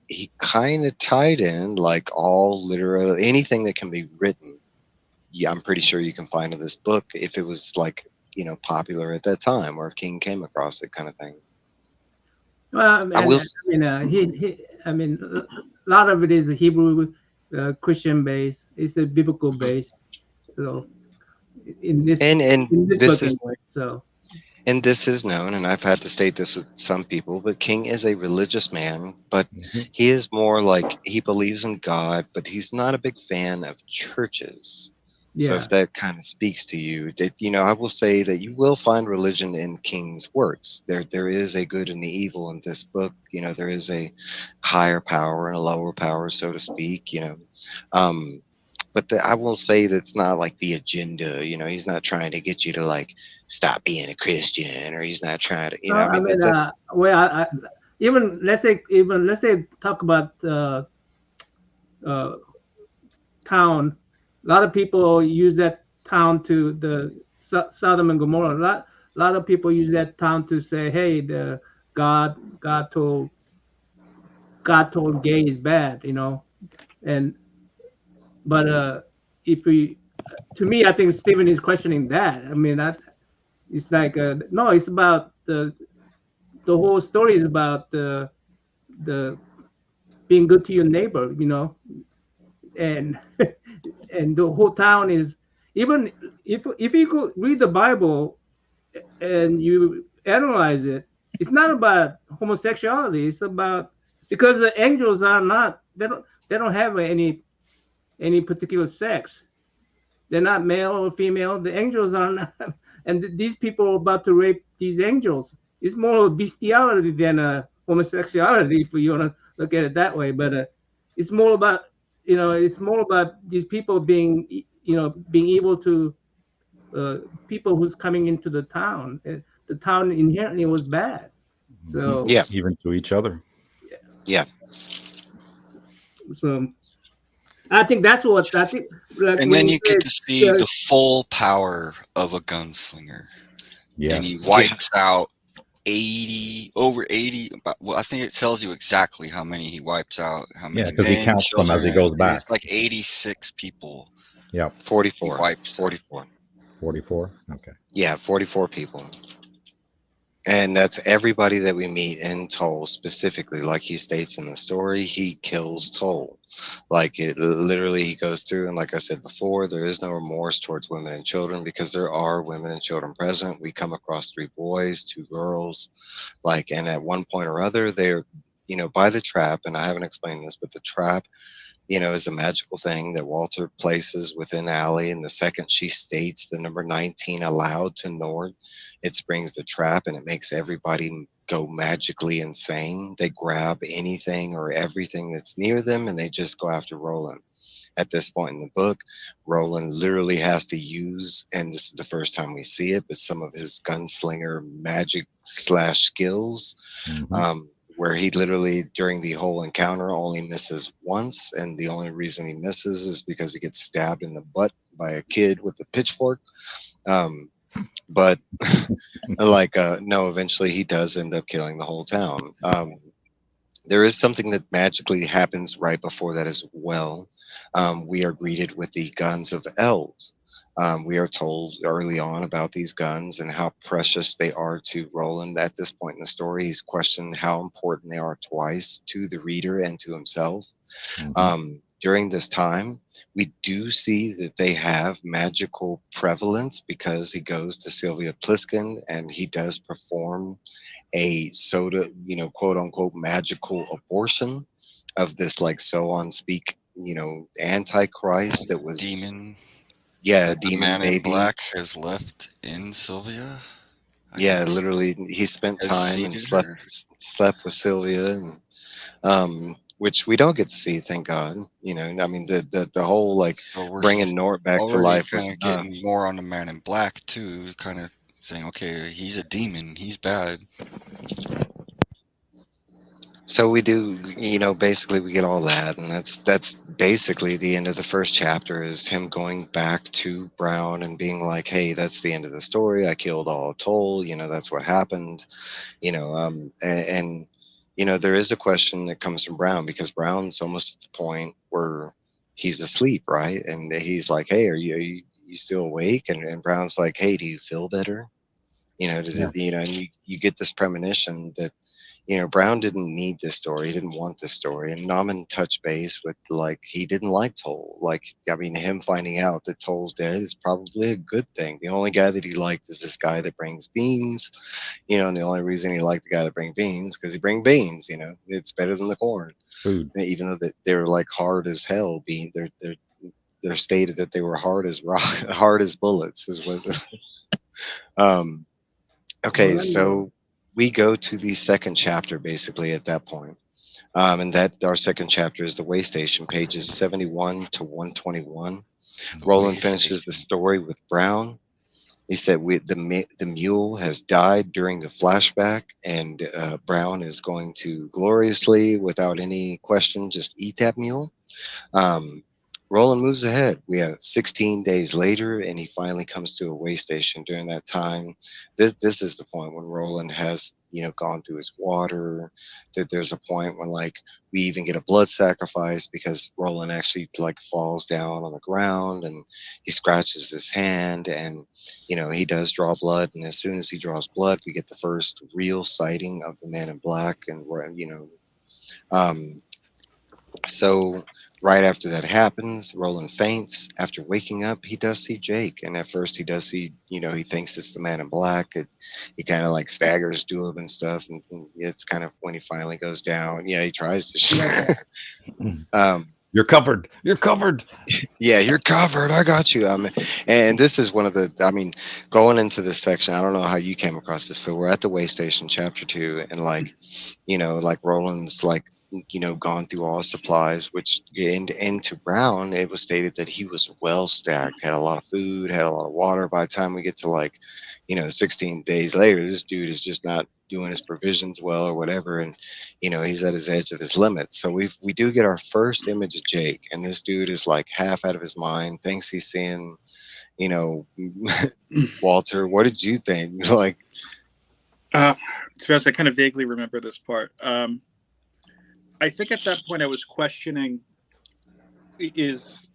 he kind of tied in like all literal anything that can be written. Yeah, I'm pretty sure you can find in this book if it was popular at that time or if King came across it, kind of thing. Well, I will. I mean, a lot of it is Hebrew, Christian based. It's a biblical base. So in this And in this this book is anyway. So and this is known, and I've had to state this with some people, but King is a religious man, but Mhm. he is more like he believes in God, but he's not a big fan of churches. So yeah. if that kind of speaks to you, that I will say that you will find religion in King's works. There is a good and the evil in this book. There is a higher power and a lower power, so to speak. Um, but I will say that's not like the agenda. He's not trying to get you to like stop being a Christian, or he's not trying to. I I mean mean, that's well, even let's say talk about uh, town. A lot of people use that town to the Sodom and Gomorrah. A lot of people use that town to say, hey, the God God told God told gay is bad, and but if we to me, I think Stephen is questioning that. I mean, that it's like no, it's about the whole story is about the being good to your neighbor, and and the whole town is even if you could read the Bible and you analyze it, it's not about homosexuality. It's about because the angels are not they don't have any particular sex. They're not male or female. The angels are not, and these people are about to rape these angels. It's more of bestiality than homosexuality, if you want to look at it that way. But it's more about, it's more about these people being able to people who's coming into the town. The town inherently was bad. Mhm. So yeah, Even to each other. yeah. so I think that's what I think. Like And when then you you get said, to see uh, the full power of a gunslinger. And he Yes. wipes out 80, over 80. Well, I think it tells you exactly how many he wipes out, how Yeah, many because he men, counts them as he children. goes And back. it's like 86 people Yeah. he 44, wipes out. 44. 44. Okay. Yeah, 44 people. And that's everybody that we meet in Toll specifically. Like he states in the story, he kills Toll. Like it literally, he goes through, and like I said before, there is no remorse towards women and children because there are women and children present. We come across 3 boys, 2 girls, and at one point or other, they're, by the trap, and I haven't explained this, but the trap is a magical thing that Walter places within Allie. And the second she states the number 19 aloud to Nord, it springs the trap and it makes everybody go magically insane. They grab anything or everything that's near them and they just go after Roland. At this point in the book, Roland literally has to use, and this is the first time we see it, but some of his gunslinger magic slash skills, Mhm. where he literally during the whole encounter only misses once, and the only reason he misses is because he gets stabbed in the butt by a kid with a pitchfork. But no, eventually he does end up killing the whole town. There is something that magically happens right before that as well. We are greeted with the guns of elves. We are told early on about these guns and how precious they are to Roland. At this point in the story, he's questioned how important they are twice to the reader and to himself. Mhm. During this time, we do see that they have magical prevalence because he goes to Sylvia Pliskin and he does perform a soda, quote unquote magical abortion of this like so on speak, antichrist that was, Demon yeah, that the demon man in baby. black has left in Sylvia, I Yeah, guess. literally he spent Has time and seeded her. slept with Sylvia, and which we don't get to see, thank God. I mean, the whole like So we're bringing Nort back to already life was kind of enough. getting more on the man in black too, kind of saying, okay, he's a demon, he's bad. So we do, basically we get all that, and that's basically the end of the first chapter is him going back to Brown and being like, hey, that's the end of the story. I killed all Toll. That's what happened. And there is a question that comes from Brown because Brown's almost at the point where he's asleep, right? And he's like, hey, are you still awake? And Brown's like, hey, do you feel better? Yeah. And you get this premonition that Brown didn't need this story. He didn't want this story. And Nauman touched base with like he didn't like Toll. Like, I mean, him finding out that Toll's dead is probably a good thing. The only guy that he liked is this guy that brings beans. And the only reason he liked the guy that brings beans because he brings beans. It's better than the corn. It's food. Even though they're like hard as hell. They're stated that they were hard as rock, hard as bullets is what. um. Well, Okay, so we go to the second chapter basically at that point. And that our second chapter is the way station, pages 71 to 121. The way Roland finishes the station. story with Brown. He said the mule has died during the flashback, and Brown is going to gloriously, without any question, just eat that mule. Um, Roland moves ahead. We have 16 days later, and he finally comes to a way station. During that time, this is the point when Roland has gone through his water. That there's a point when like we even get a blood sacrifice because Roland actually like falls down on the ground and he scratches his hand, and he does draw blood. And as soon as he draws blood, we get the first real sighting of the Man in Black, and um, so right after that happens, Roland faints. After waking up, he does see Jake, and at first he does see, he thinks it's the Man in Black. He kind of like staggers to him and stuff, and it's kind of when he finally goes down. Yeah, he tries to. um, You're covered. You're covered. yeah, you're covered. I got you. And this is one of the. I mean, going into this section, I don't know how you came across this, but we're at the way station, chapter 2, and like like Roland's like gone through all his supplies, which into Brown, it was stated that he was well stacked, had a lot of food, had a lot of water. By the time we get to like 16 days later, this dude is just not doing his provisions well or whatever, and he's at his edge of his limits. So we do get our first image of Jake, and this dude is like half out of his mind, thinks he's seeing Walter. What did you think? Like, To be honest, I kind of vaguely remember this part. I think at that point I was questioning: is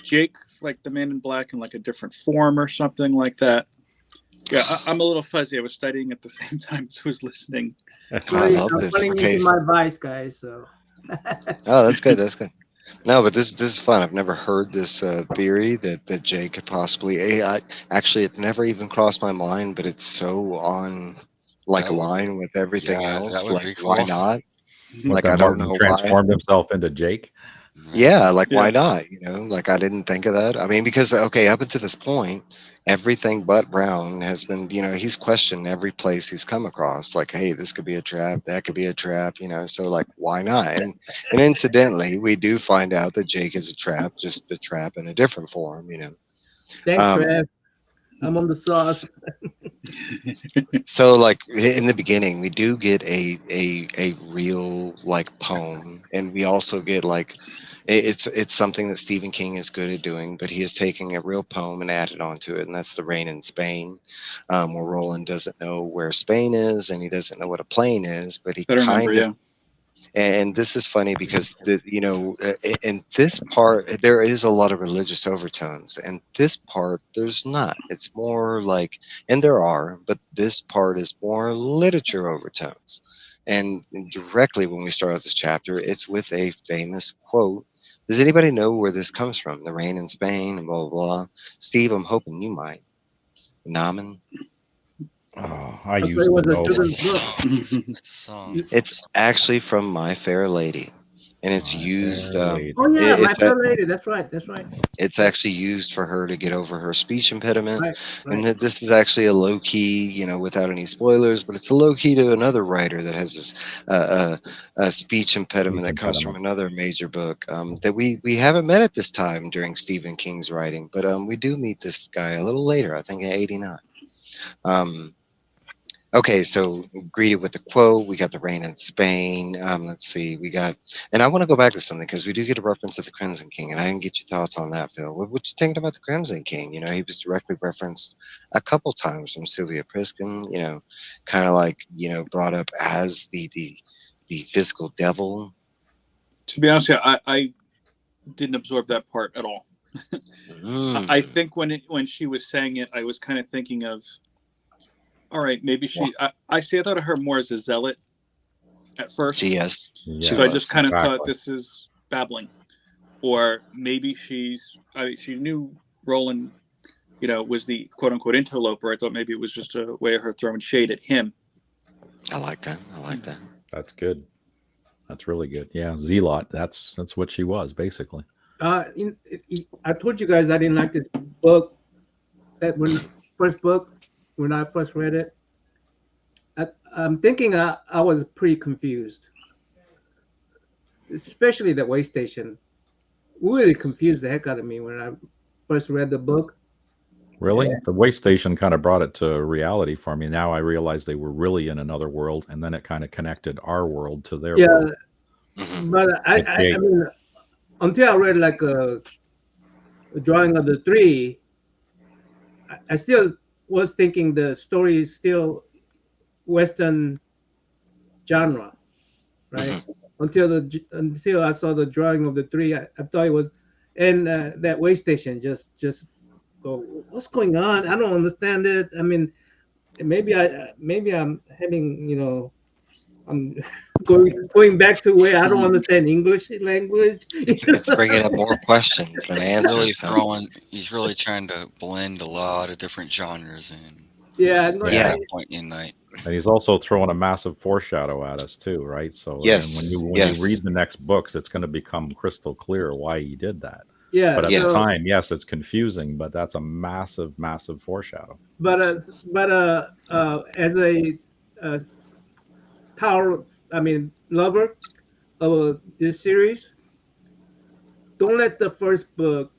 Jake like the Man in Black in like a different form or something like that? Yeah, I'm a little fuzzy. I was studying at the same time as I was listening. I love I'm this. putting Okay. into my advice, guys. So. Oh, that's good. That's good. No, but this is fun. I've never heard this theory that Jay could possibly. Actually, it never even crossed my mind, but it's so on like That would, line with everything yeah, that else. would Like, be why cool. not? What, Like, that I don't Martin know why. transformed himself into Jake? Yeah, like Yeah. why not? Like I didn't think of that. I mean, because okay, up until this point, everything but Brown has been, he's questioned every place he's come across. Like, hey, this could be a trap, that could be a trap, so like why not? And incidentally, we do find out that Jake is a trap, just a trap in a different form. Thanks, Um Trev. I'm on the sauce. so like in the beginning we do get a real like poem, and we also get like it's something that Stephen King is good at doing, but he is taking a real poem and added onto it, and that's The Rain in Spain, where Roland doesn't know where Spain is and he doesn't know what a plane is, but he I remember, kind of. yeah. And this is funny because in this part there is a lot of religious overtones, and this part there's not. It's more like, and there are, but this part is more literature overtones. And directly when we start out this chapter, it's with a famous quote. Does anybody know where this comes from? The rain in Spain and blah blah blah. Steve, I'm hoping you might. Namman. Oh, I I thought used it to was a know. children's It's a book. song. It's a song. It's actually from My Fair Lady, and it's My used. Fair Lady. Oh yeah, My It's Fair Lady. That's right. That's right. it's actually used for her to get over her speech impediment, Right. and Right. that this is actually a low key, without any spoilers, but it's a low key to another writer that has this a speech impediment Speech that comes from impediment. another major book that we haven't met at this time during Stephen King's writing, but we do meet this guy a little later, I think at 89. Um, Okay, so greeted with the quote. We got the rain in Spain. Let's see, and I want to go back to something because we do get a reference to the Crimson King, and I didn't get your thoughts on that, Phil. What you thinking about the Crimson King? He was directly referenced a couple times from Sylvia Priskin. Kind of like brought up as the physical devil. To be honest, I didn't absorb that part at all. I Mm. think when she was saying it, I was kind of thinking of, all right, maybe Well, I see. I thought of her more as a zealot at first, yes, she Yeah, so I just was. kind of thought exactly. this is babbling, or maybe she knew Roland, was the quote unquote interloper. I thought maybe it was just a way of her throwing shade at him. I like that. I like that. That's good. That's really good. Yeah, Zealot. That's what she was basically. I told you guys I didn't like this book. That first book when I first read it, I'm thinking I was pretty confused, especially the way station. Really confused the heck out of me when I first read the book. Really, Yeah, the way station kind of brought it to reality for me. Now I realized they were really in another world, and then it kind of connected our world to their yeah, world. Hmm. but Like I Jake. mean, until I read like a drawing of the three, I still was thinking the story is still Western genre, right? Hmm. Until I saw the drawing of the three, I thought it was, and that way station just go, what's going on? I don't understand it. I mean, maybe I'm having I'm going back to where I don't understand English language. It's bringing up more questions than Really answers. Huh? throwing. He's really trying to blend a lot of different genres in Yeah, no, at Yeah, Yeah. that point in night. and he's also throwing a massive foreshadow at us too, right? So then when you Yes. read Yes. the next books, it's going to become crystal clear why he did that. yeah. But at the So, Yes. time, yes, it's confusing, but that's a massive, massive foreshadow. but as a uh, tower, I mean, lover of this series, don't let the first book,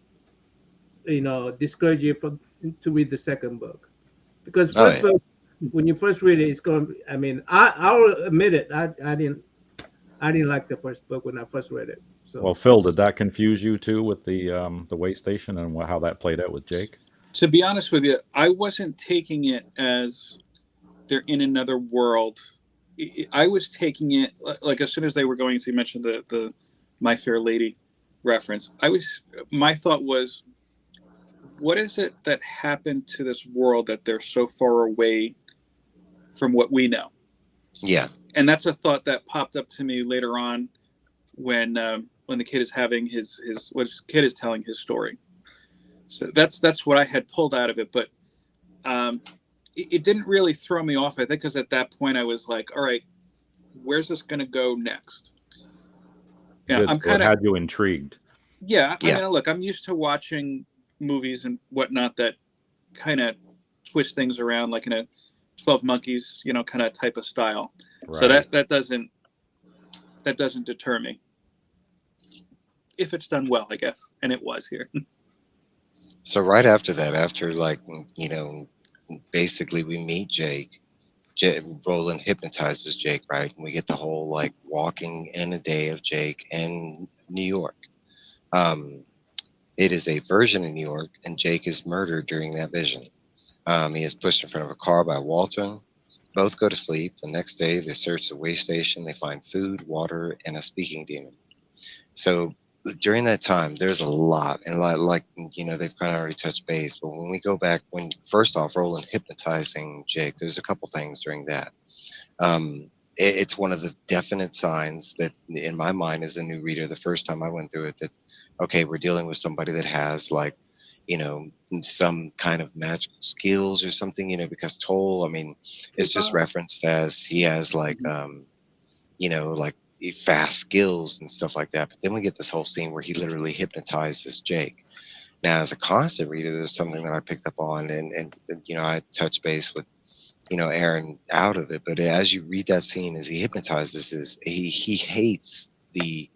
discourage you from to read the second book, because Oh first yeah. book, when you first read it, it's going. I mean, I'll admit it. I didn't like the first book when I first read it. Well, So Phil, did that confuse you too with the way station and how that played out with Jake? To be honest with you, I wasn't taking it as they're in another world. I was taking it like as soon as they were going to mention the My Fair Lady reference. My thought was, what is it that happened to this world that they're so far away from what we know? Yeah. And that's a thought that popped up to me later on when the kid is having his what his kid is telling his story. So that's what I had pulled out of it, but um, it didn't really throw me off. I think because at that point I was like, all right, where's this going to go next? Yeah, Good. I'm So it kind of had you intrigued. yeah. I Yeah. mean, look, I'm used to watching movies and whatnot that kind of twist things around, like in a 12 Monkeys, kind of type of style. So Right. that doesn't deter me if it's done well, I guess, and it was here. So right after that, after basically we meet Jake. Roland hypnotizes Jake, right? And we get the whole like walking in a day of Jake in New York. Um, it is a version in New York, and Jake is murdered during that vision. He is pushed in front of a car by Walton. Both go to sleep. The next day, they search the way station. They find food, water, and a speaking demon. So during that time, there's a lot, and they've kind of already touched base. But when we go back, when first off, Roland hypnotizing Jake, there's a couple things during that. It's one of the definite signs that, in my mind, as a new reader, the first time I went through it, that okay, we're dealing with somebody that has like you know, some kind of magical skills or something, you know, because Toll, I mean, it's just referenced as he has like, you know, like fast skills and stuff like that. But then we get this whole scene where he literally hypnotizes Jake. Now, as a constant reader, there's something that I picked up on, and you know, I touch base with, you know, Aaron out of it. But as you read that scene, as he hypnotizes, he hates the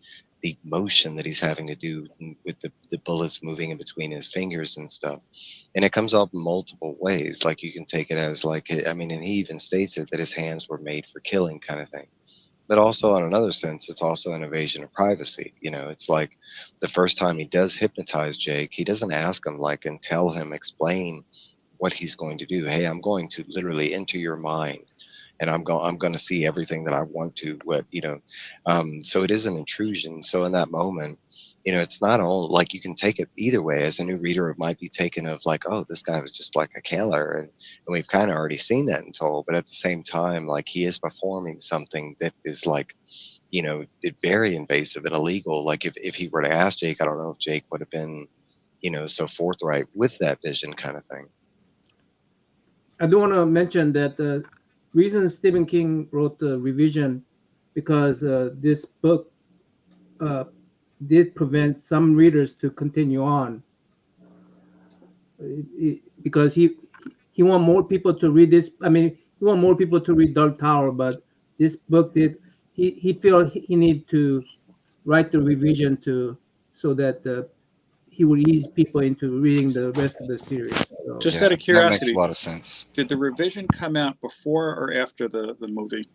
motion that he's having to do with the bullets moving in between his fingers and stuff. And it comes up multiple ways. Like you can take it as like, I mean, and he even states it that his hands were made for killing kind of thing. But also on another sense, it's also an invasion of privacy. You know, it's like the first time he does hypnotize Jake, he doesn't ask him like and tell him, explain what he's going to do. Hey, I'm going to literally enter your mind, and I'm going to see everything that I want to. What you know, so it is an intrusion. So in that moment, you know, it's not all like you can take it either way. As a new reader, it might be taken of like, oh, this guy was just like a killer, and we've kind of already seen that in Toll. But at the same time, like he is performing something that is like, you know, very invasive and illegal. Like if he were to ask Jake, I don't know if Jake would have been, you know, so forthright with that vision kind of thing. I do want to mention that the reason Stephen King wrote the revision because this book uh, did prevent some readers to continue on because he want more people to read this. I mean, he want more people to read Dark Tower, but this book did. He felt he need to write the revision to so that he would ease people into reading the rest of the series. So, Just Yeah, out of that makes curiosity, a lot of sense. did the revision come out before or after the movie?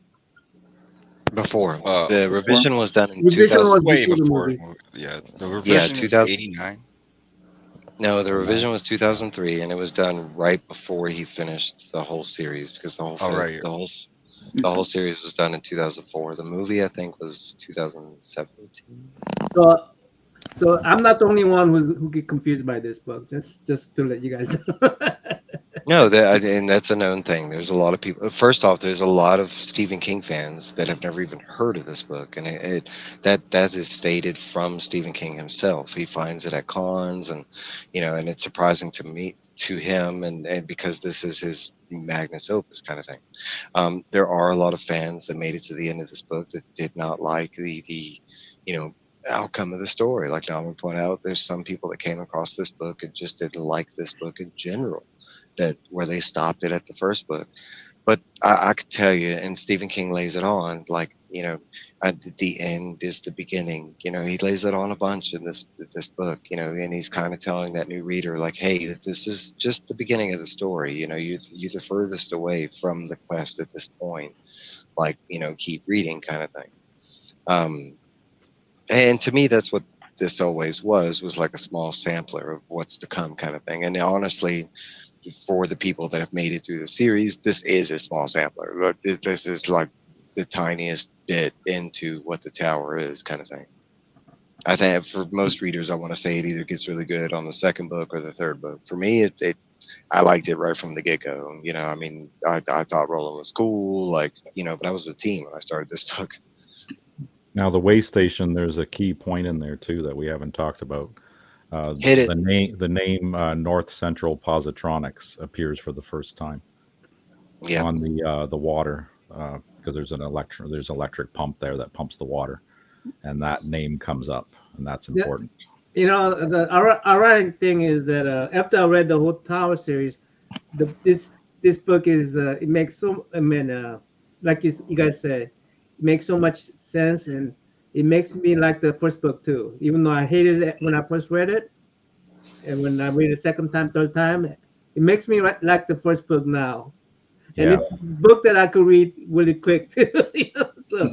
Before Uh, the Before? revision was done in revision 2000. was Way before the before. movie. Yeah, the Yeah, revision is 2000. 89. No, the revision was 2003, and it was done right before he finished the whole series because Oh, right. the whole series was done in 2004. The movie, I think, was 2017. So I'm not the only one who get confused by this book. Just to let you guys know. No, and that's a known thing. There's a lot of people. First off, there's a lot of Stephen King fans that have never even heard of this book, and that is stated from Stephen King himself. He finds it at cons, and you know, and it's surprising to me to him, and because this is his magnus opus kind of thing. There are a lot of fans that made it to the end of this book that did not like the you know, outcome of the story. Like Namman pointed out, there's some people that came across this book and just didn't like this book in general, that where they stopped it at the first book. But I could tell you, and Stephen King lays it on, like, you know, the end is the beginning. You know, he lays it on a bunch in this book, you know, and he's kind of telling that new reader, like, hey, that this is just the beginning of the story. You know, you're the furthest away from the quest at this point. Like, you know, keep reading kind of thing. And to me, that's what this always was like a small sampler of what's to come kind of thing. And honestly, for the people that have made it through the series, this is a small sampler. Look, this is like the tiniest bit into what the tower is kind of thing. I think for most readers, I want to say it either gets really good on the second book or the third book. For me, I liked it right from the get-go. You know, I mean, I thought Roland was cool, like, you know, but I was a teen when I started this book. Now, the way station, there's a key point in there too that we haven't talked about. Hit it. The name North Central Positronics appears for the first time Yeah. on the water because there's electric pump there that pumps the water, and that name comes up, and that's important. You know, the ironic thing is that after I read the whole Tower series, this book is it makes so, I mean, like you guys said, it makes so much sense, and it makes me like the first book too. Even though I hated it when I first read it, and when I read it second time, third time, it makes me like the first book now. And Yeah. it's a book that I could read really quick too. You know? So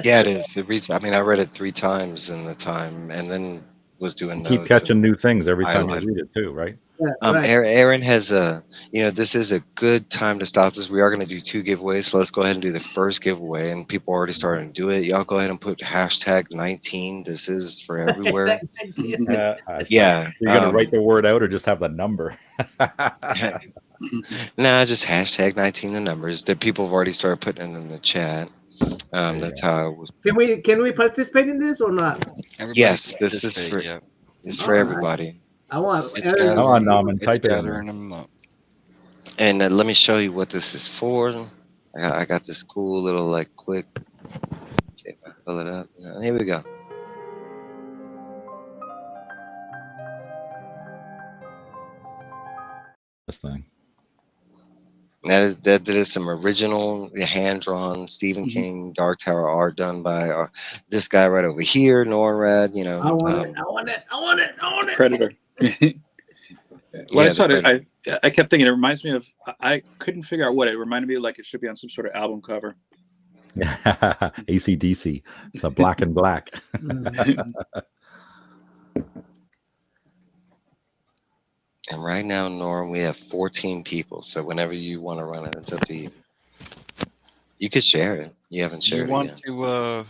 Yeah, it is. It reads. I mean, I read it 3 times in the time, and then was doing Keep notes. catching new things every time you highlighted. read it too, right? yeah, right. Aaron has you know, this is a good time to stop this. We are going to do 2 giveaways, so let's go ahead and do the first giveaway. And people are already starting to do it. Y'all go ahead and put #19. This is for everywhere. Yeah. You're gonna write the word out or just have the number? Nah, just #19 the numbers that people have already started putting in the chat. That's how it was. Can we participate in this or not? Everybody Yes, can this is participate, for yeah. it's for everybody. I want It's Eric. Come on, gathering. Namman, It's type it in there. gathering them up. And let me show you what this is for. I got this cool little like quick. See if I pull it up. Here we go. This thing. That is some original hand drawn Stephen King Dark Tower art done by this guy right over here, Norrad. You know, I want it. I want it. I want it. I want it. Predator. When I saw it, I kept thinking it reminds me of. I couldn't figure out what it reminded me of. Like it should be on some sort of album cover. AC/DC. It's a black and black. And right now, Norm, we have 14 people. So whenever you want to run it, it's up to you. You could share it. You haven't shared You want it yet. to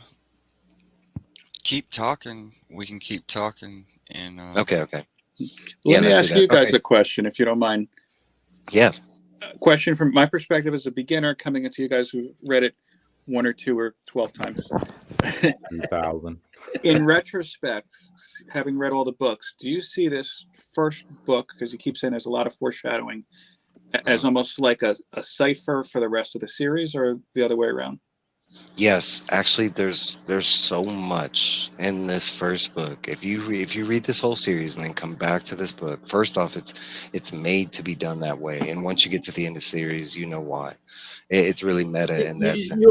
keep talking? We can keep talking. And Okay. Let me let's ask do you that. guys Okay. a question, if you don't mind. Yeah. A question from my perspective as a beginner coming into you guys who read it 1 or 2 or 12 times. 2000. In retrospect, having read all the books, do you see this first book, because you keep saying there's a lot of foreshadowing, as almost like a cipher for the rest of the series, or the other way around? Yes, actually, there's so much in this first book. If you read this whole series and then come back to this book, first off, it's made to be done that way. And once you get to the end of the series, you know why. It's really meta in that sense.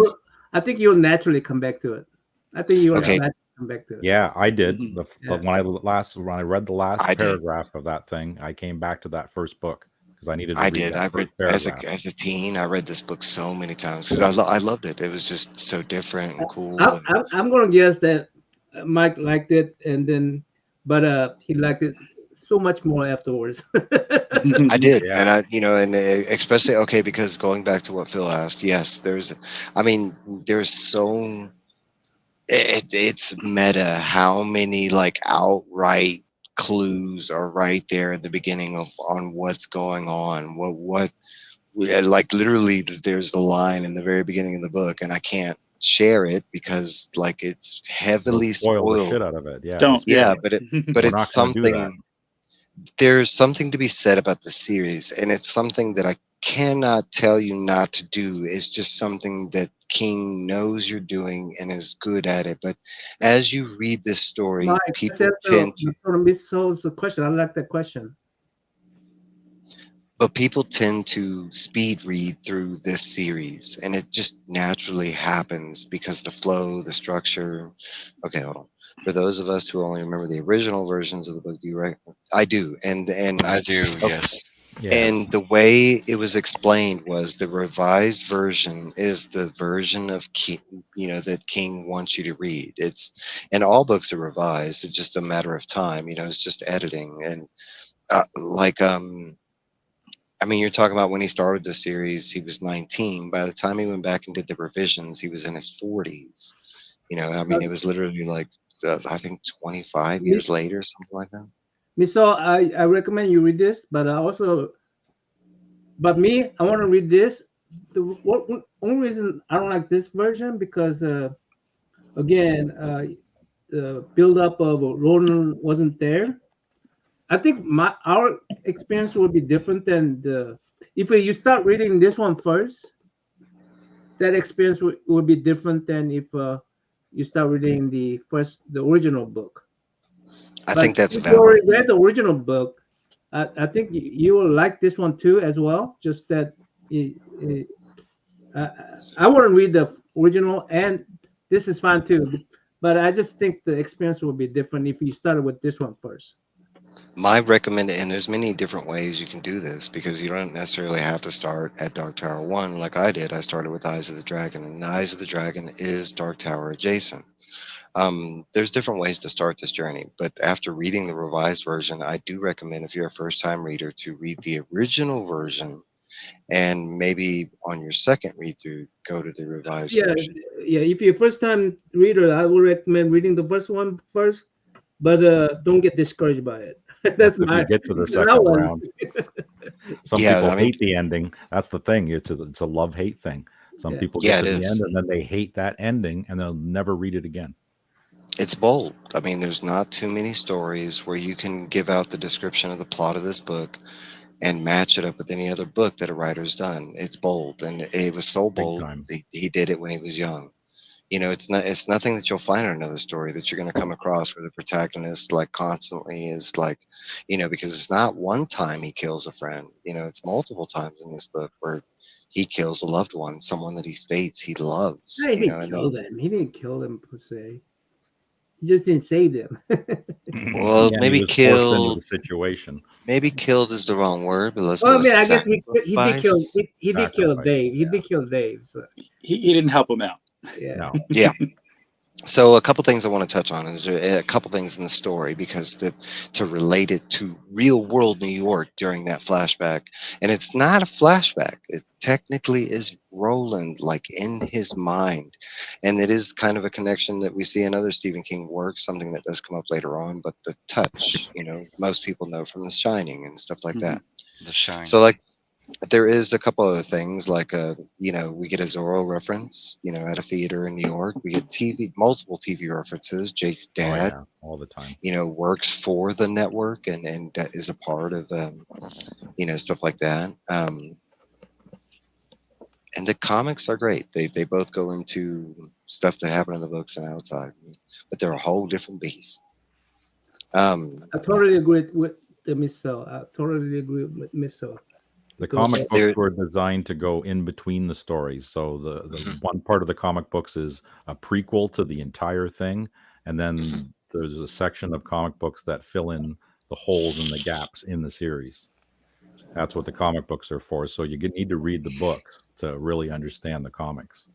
I think you'll naturally come back to it. I think you'll Okay. naturally come back to it. Yeah, I did. Yeah. When I read the last I did. paragraph of that thing, I came back to that first book because I needed to I read did. that I read first as paragraph. a teen. I read this book so many times because I loved it. It was just so different and cool. I'm gonna guess that Mike liked it, but he liked it so much more afterwards. I did, Yeah. and especially because going back to what Phil asked, yes, there's so it's meta how many like outright clues are right there at the beginning on what's going on, what like literally there's the line in the very beginning of the book, and I can't share it because like it's heavily Don't spoil the shit spoiled. out of it. Yeah. Don't. Yeah, but We're it's not gonna do that. something. There's something to be said about the series, and it's something that I cannot tell you not to do. It's just something that King knows you're doing and is good at it. But as you read this story, Mike, people tend to the question. I like that question. But people tend to speed read through this series, and it just naturally happens because the flow, the structure. Okay, hold on. For those of us who only remember the original versions of the book, do you right? I do, and I do. Yes. and the way it was explained was the revised version is the version of King, that King wants you to read. And all books are revised. It's just a matter of time. It's just editing and you're talking about when he started the series, he was 19. By the time he went back and did the revisions, he was in his 40s. It was literally like, I think 25 years later, something like that. So I recommend you read this, but I want to read this. The only reason I don't like this version because, again, the build-up of Ronan wasn't there. I think our experience will be different than if you start reading this one first. That experience will be different than if you start reading the original book. I think that's if valid. you already read the original book, I think you will like this one too as well. Just that I wouldn't read the original, and this is fine too. But I just think the experience will be different if you started with this one first. My recommended, and there's many different ways you can do this because you don't necessarily have to start at Dark Tower 1 like I did. I started with Eyes of the Dragon, and the Eyes of the Dragon is Dark Tower adjacent. There's different ways to start this journey, but after reading the revised version, I do recommend if you're a first-time reader to read the original version, and maybe on your second read-through, go to the revised version. Yeah. If you're a first-time reader, I would recommend reading the first one first, but don't get discouraged by it. That's my. Get to the second round. Some people hate the ending. That's the thing. It's a love-hate thing. Some people get to the end and then they hate that ending and they'll never read it again. It's bold. I mean, there's not too many stories where you can give out the description of the plot of this book and match it up with any other book that a writer's done. It's bold, and it was so Big bold. time. He did it when he was young. It's nothing that you'll find in another story that you're going to come across where the protagonist like constantly is like, because it's not one time he kills a friend. It's multiple times in this book where he kills a loved one, someone that he states he loves. He didn't And kill them. He didn't kill them per se. He just didn't save them. Well, Again, maybe he was forced into killed. the situation. Maybe killed is the wrong word, but let's Well, go I mean, I with guess he did kill. sacrifice. He did kill Sacrifice, Dave. He yeah. did kill Dave. So He didn't help him out. yeah. No. Yeah. So a couple things I want to touch on is a couple things in the story because to relate it to real world New York during that flashback, and it's not a flashback. It technically is Roland, like in his mind, and it is kind of a connection that we see in other Stephen King works. Something that does come up later on, but the touch, most people know from The Shining and stuff like that. The Shine. So like. There is a couple other things like we get a Zorro reference, at a theater in New York. We get multiple TV references. Jake's Oh dad, yeah, all the time. works for the network and is a part of stuff like that. And the comics are great. They both go into stuff that happened in the books and outside, but they're a whole different beast. I totally agree with the Miss-O. I totally agree with Miss-O. The Because comic There- books were designed to go in between the stories. So the one part of the comic books is a prequel to the entire thing, and then there's a section of comic books that fill in the holes and the gaps in the series. That's what the comic books are for. So you need to read the books to really understand the comics.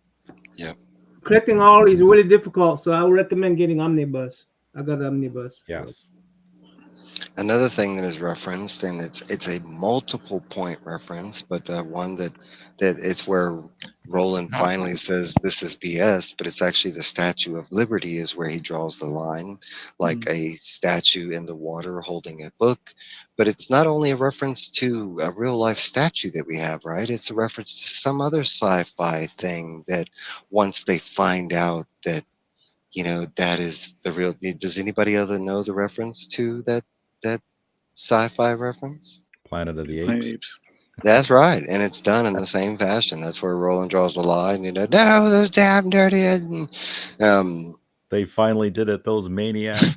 collecting all is really difficult, so I would recommend getting Omnibus. I got an Omnibus. Yes. Another thing that is referenced, and it's a multiple point reference, but the one that it's where Roland finally says this is BS, but it's actually the Statue of Liberty is where he draws the line, like a statue in the water holding a book. But it's not only a reference to a real life statue that we have, right? It's a reference to some other sci-fi thing that once they find out that that is the real. Does anybody other know the reference to that sci-fi reference? Planet of the Planet Apes. Apes. That's right, and it's done in the same fashion. That's where Roland draws the line. No, those damn dirty. They finally did it. Those maniacs.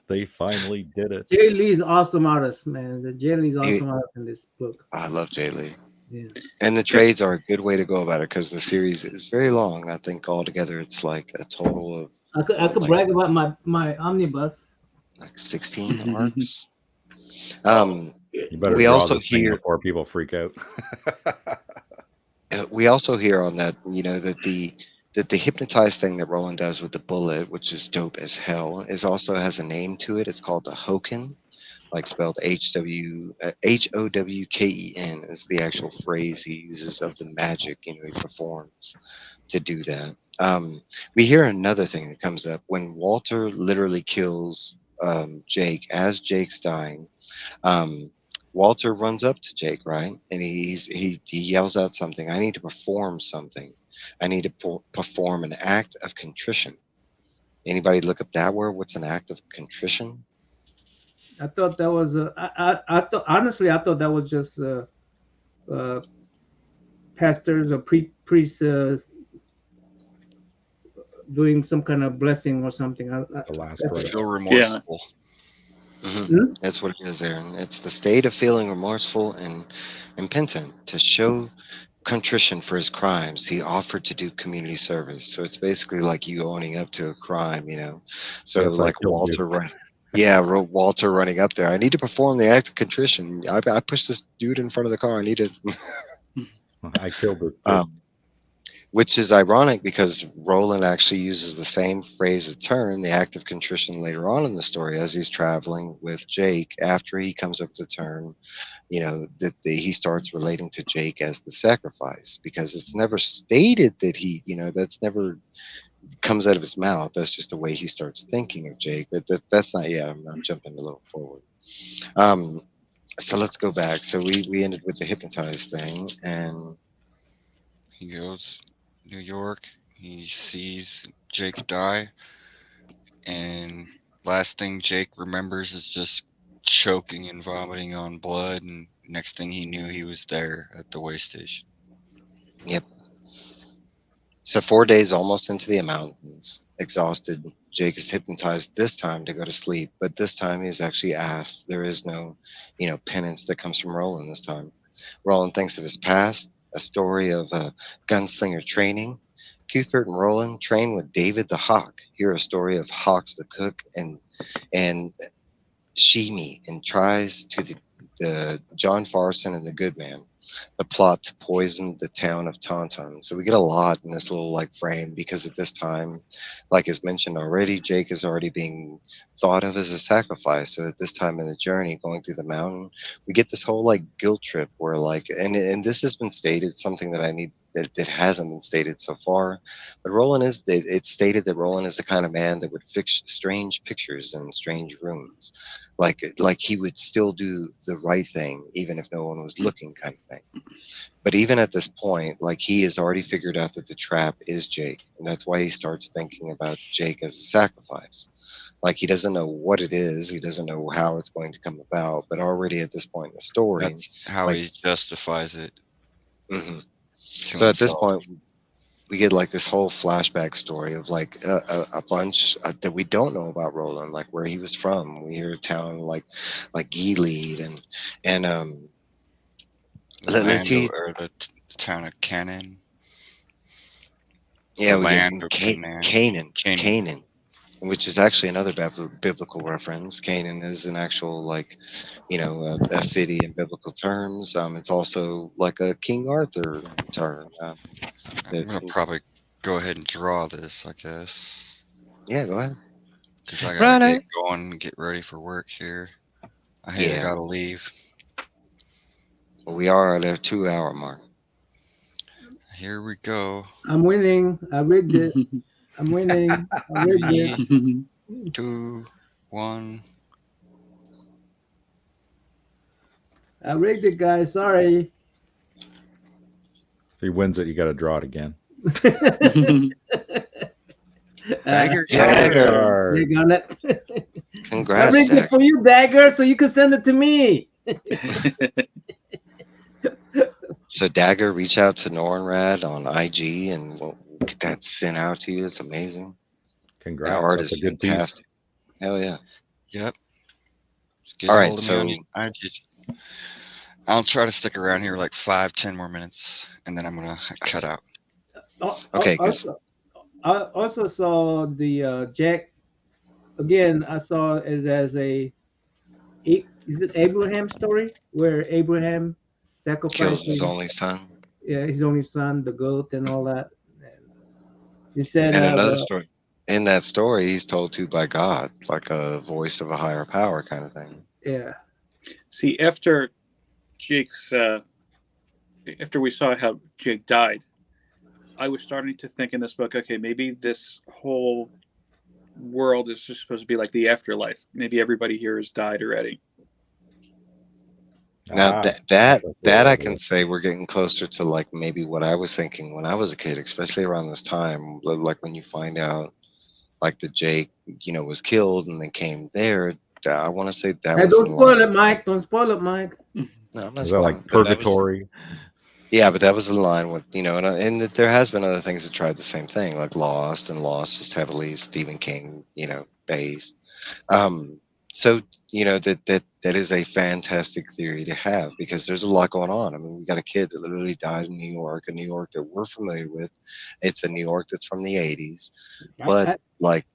They finally did it. Jay Lee's awesome artist, man. The Jay Lee's awesome artist in this book. I love Jay Lee, Yeah. and the trades are a good way to go about it because the series is very long. I think altogether it's like a total of I could brag about my Omnibus. like 16 arcs. You better We draw also this thing hear- before people freak out. We also hear on that, that the hypnotized thing that Roland does with the bullet, which is dope as hell, also has a name to it. It's called the Hoken, like spelled Howken is the actual phrase he uses of the magic he performs to do that. We hear another thing that comes up when Walter literally kills Jake as Jake's dying. Walter runs up to Jake, right? And he yells out something. I need to perform something. I need to perform an act of contrition. Anybody look up that word? What's an act of contrition? I thought that was I thought honestly I thought that was just pastors or priests doing some kind of blessing or something. The last that's- right. Feel remorseful. That's what it is, Aaron. It's the state of feeling remorseful and impenitent to show contrition for his crimes. He offered to do community service. So it's basically like you owning up to a crime, So That's like killed Walter you. Walter running up there. I need to perform the act of contrition. I pushed this dude in front of the car. I need to I killed it. which is ironic because Roland actually uses the same phrase of turn, the act of contrition, later on in the story as he's traveling with Jake. After he comes up with the turn, that he starts relating to Jake as the sacrifice because it's never stated that that's never comes out of his mouth. That's just the way he starts thinking of Jake. But that's not yet. I'm jumping a little forward. So let's go back. So we ended with the hypnotized thing, and He goes New York. He sees Jake die. and last thing Jake remembers is just choking and vomiting on blood, and next thing he knew, he was there at the way station. Yep. So 4 days almost into the mountains, exhausted, Jake is hypnotized this time to go to sleep, but this time he's actually asked. There is no, penance that comes from Roland this time. Roland thinks of his past, a story of gunslinger training. Cuthbert and Roland train with David the Hawk. Hear a story of Hawks the cook and Shimi and tries to the John Farson and the Good Man, the plot to poison the town of Tauntaun. So we get a lot in this little like frame because at this time, like as mentioned already, Jake is already being thought of as a sacrifice. So at this time in the journey, going through the mountain, we get this whole like guilt trip where like and this has been stated, something that I need that hasn't been stated so far. But Roland is it's stated that Roland is the kind of man that would fix strange pictures in strange rooms, like he would still do the right thing even if no one was looking, kind of thing. But even at this point, like he has already figured out that the trap is Jake, and that's why he starts thinking about Jake as a sacrifice. Like he doesn't know what it is, he doesn't know how it's going to come about, but already at this point in the story, That's how like, he justifies it mhm. to So at this himself. point, we get like this whole flashback story of like a bunch that we don't know about Roland, like where he was from. We hear a town like Gilead and The let's land see. or the town of Canaan, Yeah, or we get land of Canaan. Canaan, Canaan. Canaan, which is actually another biblical reference. Canaan is an actual like a city in biblical terms. It's also like a King Arthur term. I'm gonna probably go ahead and draw this, I guess, Yeah, go ahead. because I gotta Right. get going and get ready for work here. I hate I Yeah. gotta leave. Well, we are at our 2 hour mark. Here we go. I'm winning. I rigged it. I'm winning. I rigged it. 3, 2, 1. I rigged it, guys. Sorry. If he wins it, you got to draw it again. Dagger Dagger. card. You got it. I Congrats, rigged it Zach. for you, Dagger, so you can send it to me. So Dagger, reach out to Nornrad on IG and we'll get that sent out to you. It's amazing. Congrats. That art That's is a good piece. fantastic. Hell yeah. Yep. Just get All a right, hold of so- me on IG. I'll try to stick around here like 5-10 more minutes, and then I'm gonna cut out. Okay, 'cause- I also saw the Jack. Again, I saw it as is it Abraham story where Abraham Kills sacrificed his only son. his only son, the goat, and all that. Instead And of another story. In that story, he's told to by God, like a voice of a higher power kind of thing. yeah, See, after Jake's, after we saw how Jake died, I was starting to think in this book, okay, maybe this whole world is just supposed to be like the afterlife. Maybe everybody here has died already. Now Ah, that I can say we're getting closer to like maybe what I was thinking when I was a kid, especially around this time, like when you find out like that Jake, was killed and then came there. I want to say that hey, was don't in spoil line. it, Mike. Don't spoil it, Mike. No, I'm not Is that like spoiling, but that was- purgatory? Yeah, but that was in line with and there has been other things that tried the same thing, like Lost, and Lost is heavily Stephen King, based. So that is a fantastic theory to have because there's a lot going on. I mean, we got a kid that literally died in New York, a New York that we're familiar with. It's a New York that's from the '80s, but like,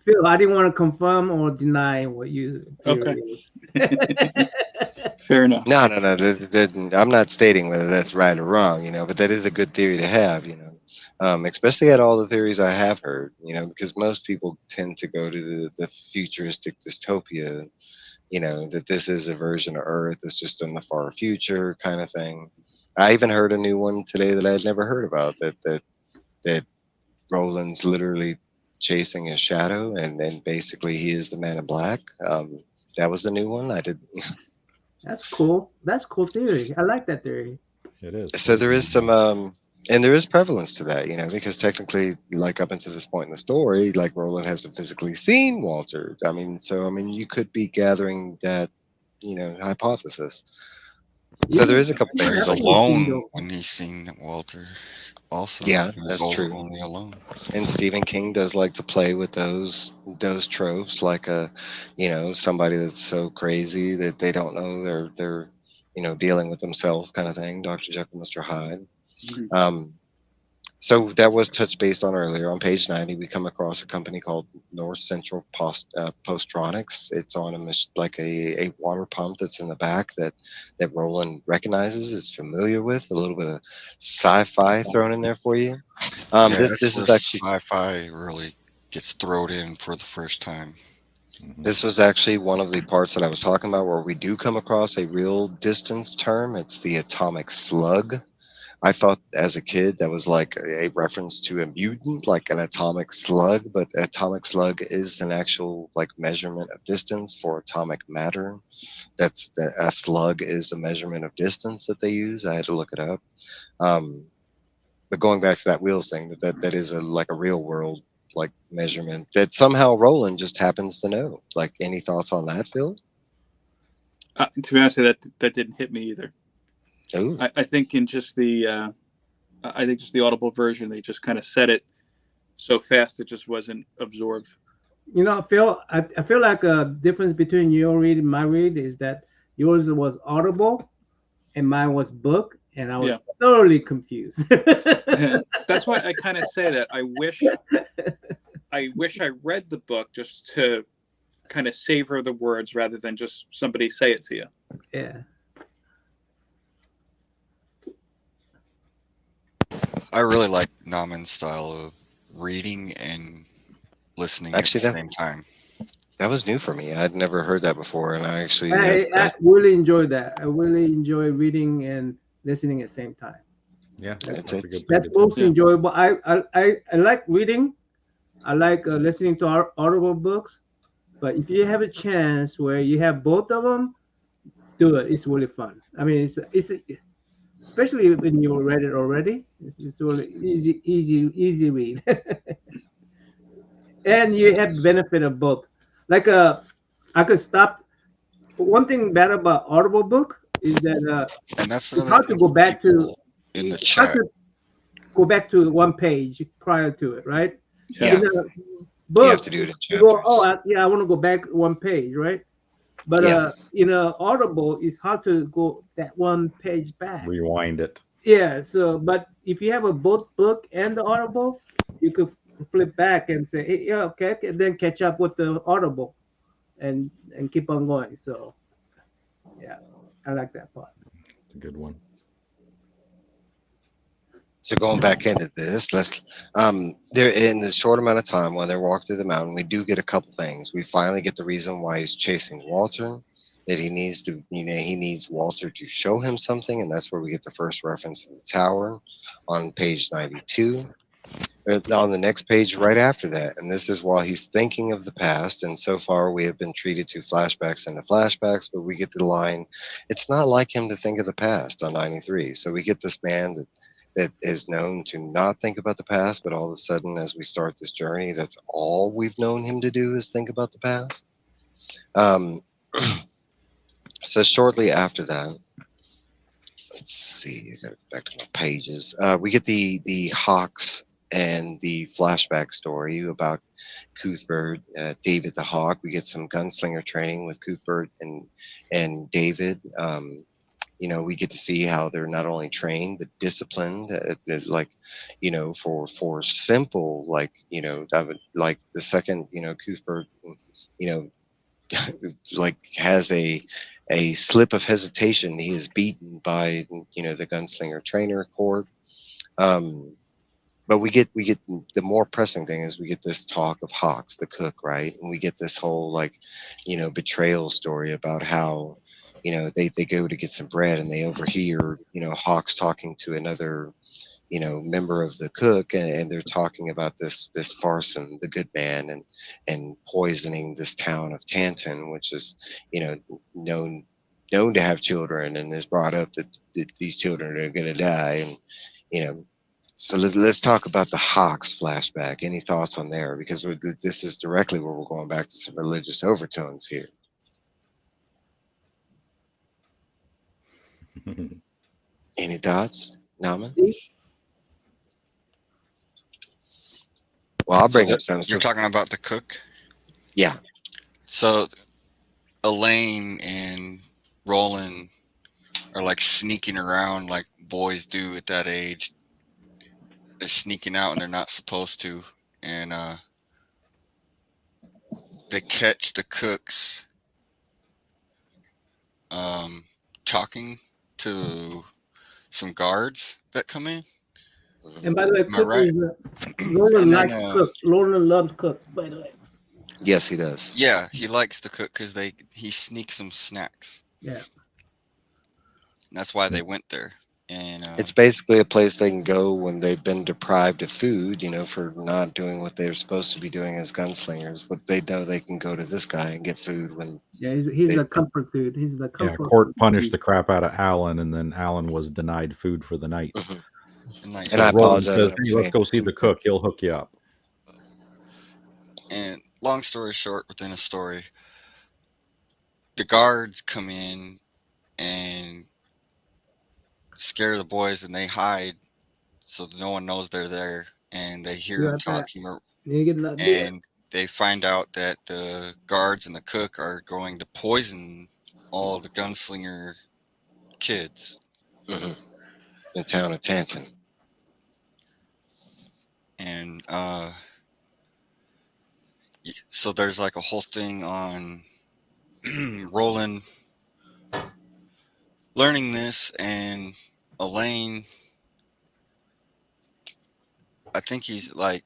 Phil, I didn't want to confirm or deny what you. Okay. Fair enough. no, I'm not stating whether that's right or wrong, but that is a good theory to have, especially at all the theories I have heard, because most people tend to go to the futuristic dystopia, that this is a version of Earth that's just in the far future kind of thing. I even heard a new one today that I'd never heard about that Roland's literally chasing his shadow and then basically he is the Man in Black. That was the new one. I did. That's cool. That's cool theory. I like that theory. It is. So there is some And there is prevalence to that, because technically, like up until this point in the story, like Roland hasn't physically seen Walter. I mean, you could be gathering that, hypothesis. So there Yeah, is a couple he's He was things. definitely seen alone though. when he seen Walter. Also, Yeah, he was that's true. only alone. And Stephen King does like to play with those tropes, like somebody that's so crazy that they don't know they're dealing with themselves, kind of thing. Dr. Jekyll, Mr. Hyde. Mhm. So that was touched based on earlier. On page 90, we come across a company called North Central Postronics. It's on like a water pump that's in the back that Roland recognizes, is familiar with. A little bit of sci-fi thrown in there for you. Yeah, This that's this where is actually sci-fi really gets thrown in for the first time. Mhm. this was actually one of the parts that I was talking about where we do come across a real distance term. It's the atomic slug. I thought as a kid that was like a reference to a mutant, like an atomic slug, but atomic slug is an actual like measurement of distance for atomic matter. A slug is a measurement of distance that they use. I had to look it up. Um, but going back to that wheels thing, that is a real world like measurement that somehow Roland just happens to know. Like, any thoughts on that, Phil? To be honest, that didn't hit me either. Oh, I think in just I think just the audible version, they just kind of said it so fast it just wasn't absorbed. Phil, I feel like a difference between your read and my read is that yours was audible and mine was book, and I was Yeah. thoroughly confused. And that's why I kind of say that I wish I read the book just to kind of savor the words rather than just somebody say it to you. Yeah. I really like Namman's style of reading and listening at the actually, same time. that was new for me. I'd never heard that before, and I actually have. I really enjoy that. I really enjoy reading and listening at the same time. Yeah, That's, that's a good thing that's to do. mostly Yeah. enjoyable. I like reading. I like listening to our audible books. But if you have a chance where you have both of them, do it. It's really fun. I mean, it's especially when you read it already. It's really easy read, and you have the benefit of both. Like I could stop. One thing bad about Audible book is that And that's it's another hard to thing go for back to. people in the It's hard chat. to go back to one page prior to it, right? Yeah. In Yeah, a you have book, to do it in you go, oh, chapters. yeah, I want to go back one page, right? But Yeah, Audible, it's hard to go that one page back. Rewind it. Yeah. So, but if you have a both book and the Audible, you could flip back and say, hey, yeah, okay, and then catch up with the Audible, and keep on going. So, yeah, I like that part. It's a good one. so going back into this, let's there in the short amount of time while they walk through the mountain, we do get a couple things. We finally get the reason why he's chasing Walter, that he needs Walter to show him something, and that's where we get the first reference of the tower on page 92. On the next page right after that, and this is while he's thinking of the past, and so far we have been treated to flashbacks and the flashbacks, but we get the line, it's not like him to think of the past on 93. So we get this man that is known to not think about the past, but all of a sudden as we start this journey, that's all we've known him to do is think about the past. um, so shortly after that, let's see, I got back to my pages. We get the Hawks and the flashback story about Cuthbert, David the Hawk. We get some gunslinger training with Cuthbert and David. We get to see how they're not only trained but disciplined. Like, for simple, like, that would, like, the second, Cuthbert, you know, like, has a slip of hesitation, he is beaten by the gunslinger trainer court. um but we get the more pressing thing is we get this talk of Hawks the cook, right? And we get this whole, like, betrayal story about how they go to get some bread and they overhear Hawks talking to another member of the cook, and they're talking about this Farson, the good man, and poisoning this town of Tanton, which is known known to have children, and is brought up that these children are going to die, and you know So let's talk about the Hawks flashback. Any thoughts on there? Because this is directly where we're going back to some religious overtones here. Any thoughts, Namman? Well, I'll bring up some. You're talking about the cook? Yeah. So Elaine and Roland are like sneaking around like boys do at that age. They're sneaking out and they're not supposed to. And they catch the cooks talking to some guards that come in. And by the way, Am I right? Roland And then, likes cook. Roland loves cook. By the way. Yes, he does. Yeah, he likes the cook because he sneaks some snacks. Yeah. And that's why they went there. And It's basically a place they can go when they've been deprived of food, for not doing what they're supposed to be doing as gunslingers. But they know they can go to this guy and get food when. Yeah, he's a comfort dude. He's the comfort. Yeah, Court punished the crap out of Alan, and then Alan was denied food for the night. Mm-hmm. like, And I Roland apologize. says, "Hey, let's go see the cook. He'll hook you up." And long story short, within a story, the guards come in and scare the boys, and they hide so that no one knows they're there. And they hear them talking, and they find out that the guards and the cook are going to poison all the gunslinger kids. Mm-hmm. The town of Tanton. And so there's like a whole thing on Roland learning this, and Elaine, I think he's like,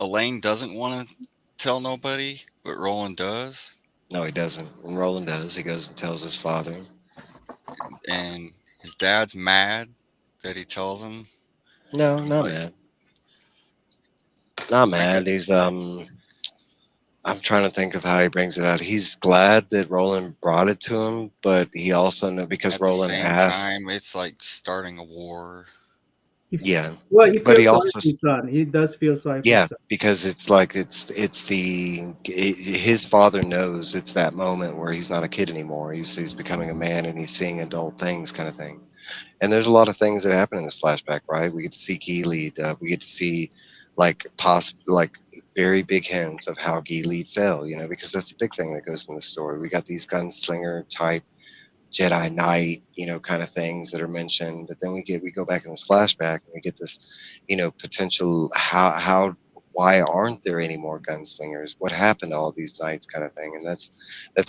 Elaine doesn't want to tell nobody, but Roland does. No, he doesn't. And Roland does. He goes and tells his father. And his dad's mad that he tells him. No, not mad. Not mad. He's I'm trying to think of how he brings it out. He's glad that Roland brought it to him, but he also knows because Roland asked. Time, it's like starting a war. Yeah. Well, he but he feels also sorry for his son. He does feel sorry for his son. because it's like his father knows it's that moment where he's not a kid anymore. He's becoming a man and he's seeing adult things, kind of thing. And there's a lot of things that happen in this flashback, right? We get to see Gilead. We get to see like very big hints of how Gilead fell, because that's a big thing that goes in the story. We got these gunslinger type Jedi Knight, kind of things that are mentioned, but then we go back in this flashback and we get this, potential why aren't there any more gunslingers? What happened to all these knights, kind of thing, and that's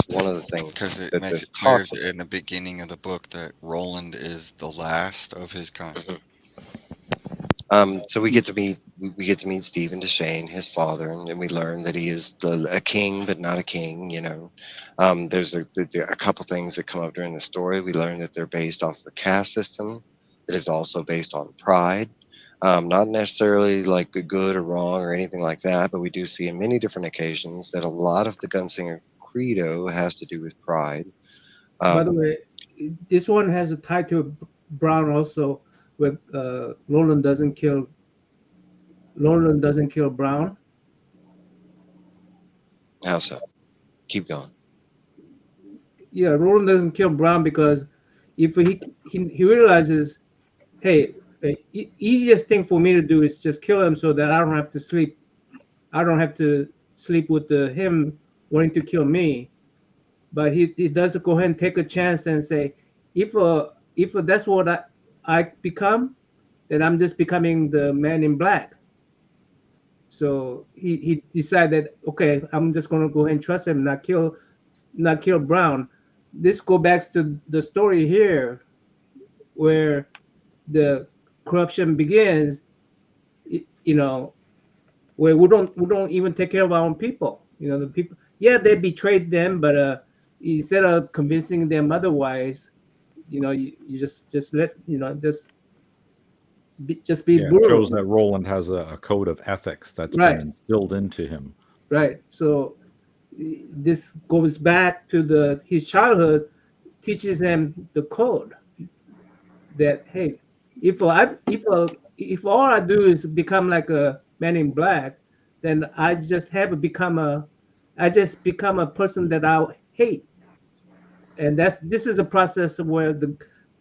one of the things because it that makes this it clear talks about. in the beginning of the book that Roland is the last of his kind. Mm-hmm. So we get to meet Stephen Deshane, his father, and we learn that he is a king, but not a king. There's a couple things that come up during the story. We learn that they're based off of a caste system that is also based on pride. Not necessarily like good or wrong or anything like that, but we do see in many different occasions that a lot of the Gunslinger credo has to do with pride. By the way, this one has a tie to Brown also, where Roland doesn't kill Brown. How so? Keep going. Yeah, Roland doesn't kill Brown because if he realizes, hey, the easiest thing for me to do is just kill him so that I don't have to sleep. I don't have to sleep with him wanting to kill me. But he does go ahead and take a chance and say, if that's what I become, then I'm just becoming the man in black. So he decided, okay, I'm just going to go ahead and trust him, not kill Brown. This goes back to the story here, where the corruption begins. Where we don't even take care of our own people. The people. Yeah, they betrayed them, but instead of convincing them otherwise, you just let just be brutal. It shows that Roland has a code of ethics that's been instilled into him. Right. So this goes back to his childhood, teaches him the code that, hey, if if all I do is become like a man in black, then I just become a person that I hate. And this is a process where the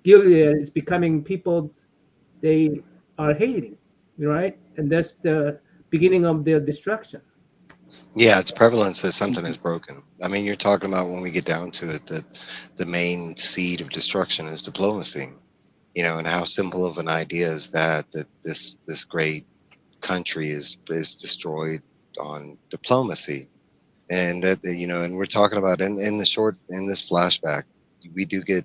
Gilead is becoming people they are hating, right? And that's the beginning of their destruction. Yeah, its prevalence as something is broken. I mean, you're talking about when we get down to it that the main seed of destruction is diplomacy. And how simple of an idea is that this great country is destroyed on diplomacy. And that and we're talking about in this flashback, we do get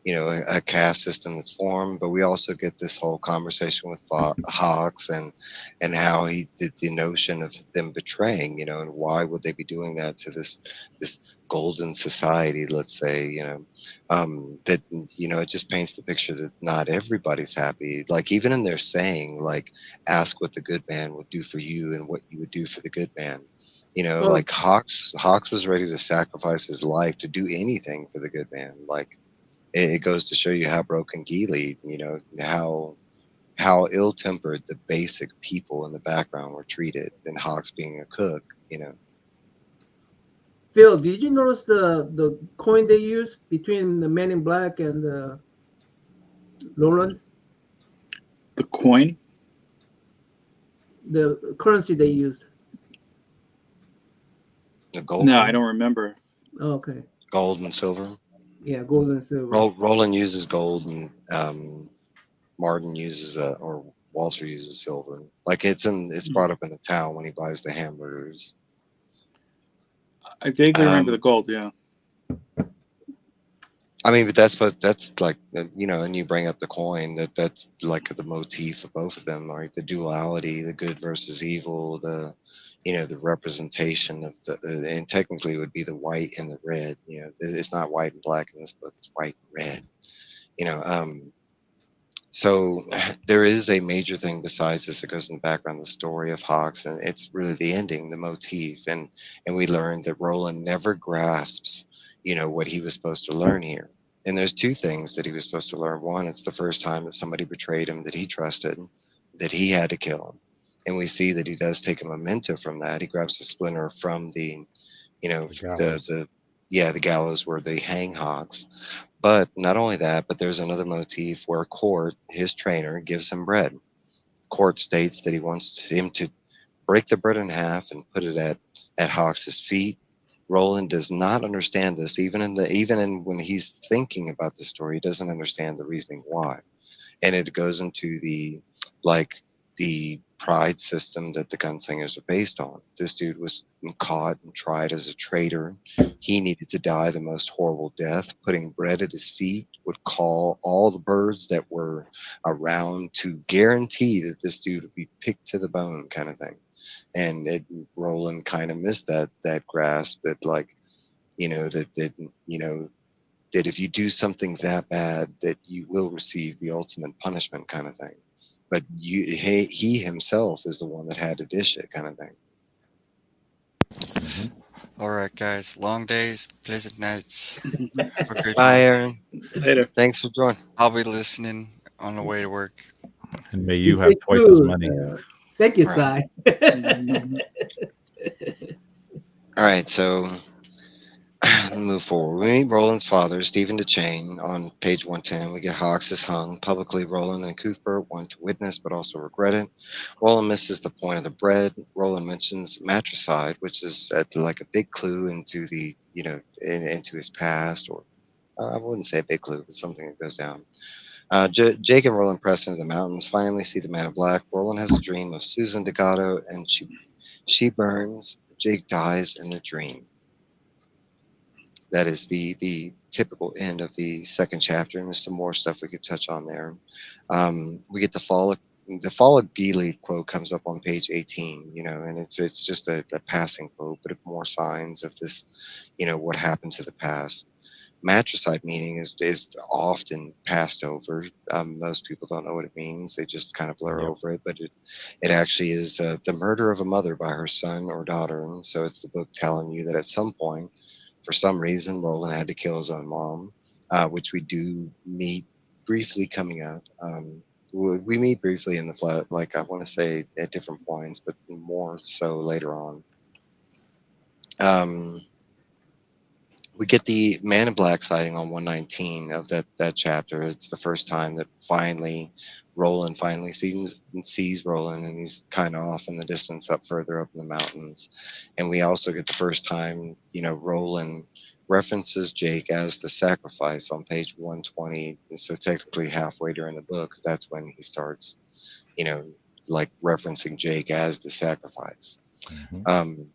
a caste system that's formed, but we also get this whole conversation with Hawks and how he did the notion of them betraying, and why would they be doing that to this golden society, let's say, that it just paints the picture that not everybody's happy. Like even in their saying, like ask what the good man would do for you and what you would do for the good man. Well, Like Hawks was ready to sacrifice his life to do anything for the good man. Like it goes to show you how broken Geely, how ill-tempered the basic people in the background were treated, and Hawks being a cook. Phil, did you notice the coin they use between the Men in Black and Roland? The coin? The currency they used. The gold, No, I coin, don't remember. Oh, okay. gold and silver. Yeah, gold and silver. Roland uses gold, and Martin uses or Walter uses silver. Like it's brought up in the town when he buys the hamburgers. I vaguely remember the Um, gold. Yeah. I mean, but that's like and you bring up the coin that's like the motif of both of them, right? The duality, the good versus evil, the representation of and technically it would be the white and the red. It's not white and black in this book; it's white and red. You know, um, so there is a major thing besides this that goes in the background, the story of Hawks, and it's really the ending, the motif, and we learned that Roland never grasps, what he was supposed to learn here. And there's two things that he was supposed to learn. One, it's the first time that somebody betrayed him that he trusted, that he had to kill him. And we see that he does take a memento from that. He grabs the splinter from The the gallows. the yeah, the gallows where they hang Hawks. But not only that, but there's another motif where Court, his trainer, gives him bread. Court states that he wants him to break the bread in half and put it at Hawks's feet. Roland does not understand this, even in when he's thinking about the story, he doesn't understand the reasoning why. And it goes into like the pride system that the gunslingers are based on. This dude was caught and tried as a traitor. He needed to die the most horrible death. Putting bread at his feet would call all the birds that were around to guarantee that this dude would be picked to the bone, kind of thing. And Roland kind of missed that grasp that, like, that if you do something that bad, that you will receive the ultimate punishment, kind of thing. But he himself is the one that had to dish it, kind of thing. Hmm. All right, guys. Long days, pleasant nights. Have a great Bye, one. Aaron. Later. Thanks for joining. I'll be listening on the way to work. And may You you have did twice as good. many. Thank you, Right. Sai. All right, so move forward. We meet Roland's father, Stephen DeChain, on page 110. We get Hawks is hung. Publicly, Roland and Cuthbert want to witness but also regret it. Roland misses the point of the bread. Roland mentions matricide, which is like a big clue into into his past, or I wouldn't say a big clue, but something that goes down. Jake and Roland press into the mountains, finally see the man in black. Roland has a dream of Susan D'Agato, and she burns. Jake dies in the dream. That is the typical end of the second chapter, and there's some more stuff we could touch on there. We get the fall of Geely quote comes up on page 18, and it's just a passing quote, but more signs of this, what happened to the past. Matricide meaning is often passed over. Most people don't know what it means; they just kind of blur Yep. over it. But it actually is the murder of a mother by her son or daughter, and so it's the book telling you that at some point, for some reason, Roland had to kill his own mom, which we do meet briefly coming up. we meet briefly in the flat, like I want to say at different points, but more so later on. Um, we get the Man in Black sighting on 119 of that chapter. It's the first time that Roland finally sees Roland, and he's kind of off in the distance, up further up in the mountains. And we also get the first time, Roland references Jake as the sacrifice on page 120. And so technically halfway during the book, that's when he starts, you know, like referencing Jake as the sacrifice. Mhm.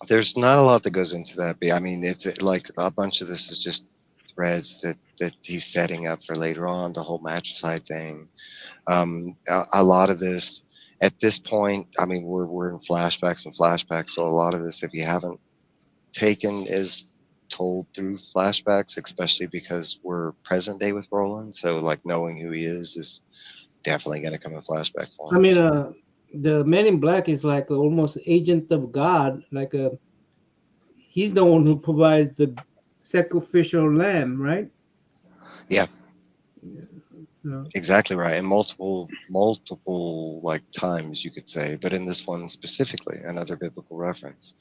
There's not a lot that goes into that, but I mean, it's like a bunch of this is just threads that he's setting up for later on, the whole matricide thing. A lot of this at this point, I mean, we're in flashbacks and flashbacks, so a lot of this, if you haven't taken, is told through flashbacks, especially because we're present day with Roland. So like knowing who he is definitely going to come in flashback I form. mean, the Man in Black is like almost agent of God. Like he's the one who provides the sacrificial lamb, right? Yeah. No. Exactly right, and multiple like times you could say, but in this one specifically, another biblical reference,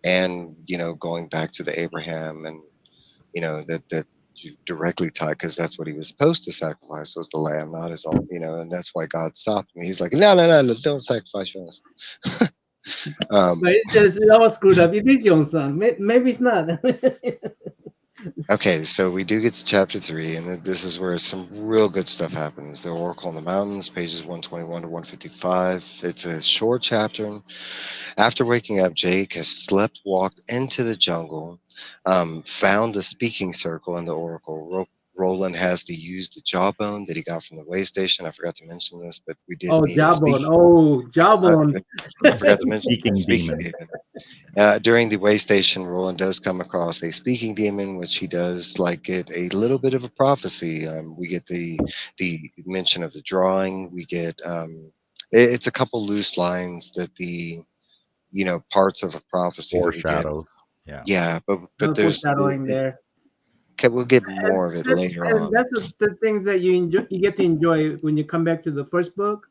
and going back to the Abraham, and that you directly tied, because that's what he was supposed to sacrifice, was the lamb, not his own, and that's why God stopped him. He's like, no, no, no, no, don't sacrifice yours. But it's just all screwed up. It is your own son. Maybe it's not. Okay, so we do get to chapter 3, and this is where some real good stuff happens. The Oracle in the Mountains, pages 121 to 155. It's a short chapter. After waking up, Jake has slept, walked into the jungle, found the speaking circle in the Oracle. Roland has to use the jawbone that he got from the way station. I forgot to mention this, but we did Oh, meet a jawbone. speaking. Oh, I jawbone. forgot to mention the Speaking speaking demon. demon. During the way station, Roland does come across a speaking demon, which he does like get a little bit of a prophecy. We get the mention of the drawing. We get it's a couple loose lines that the parts of a prophecy that we get. Foreshadows. Yeah. Yeah, but No there's foreshadowing there. okay, we'll get And, more of it that, later and on. that's the things that you enjoy. You get to enjoy when you come back to the first book.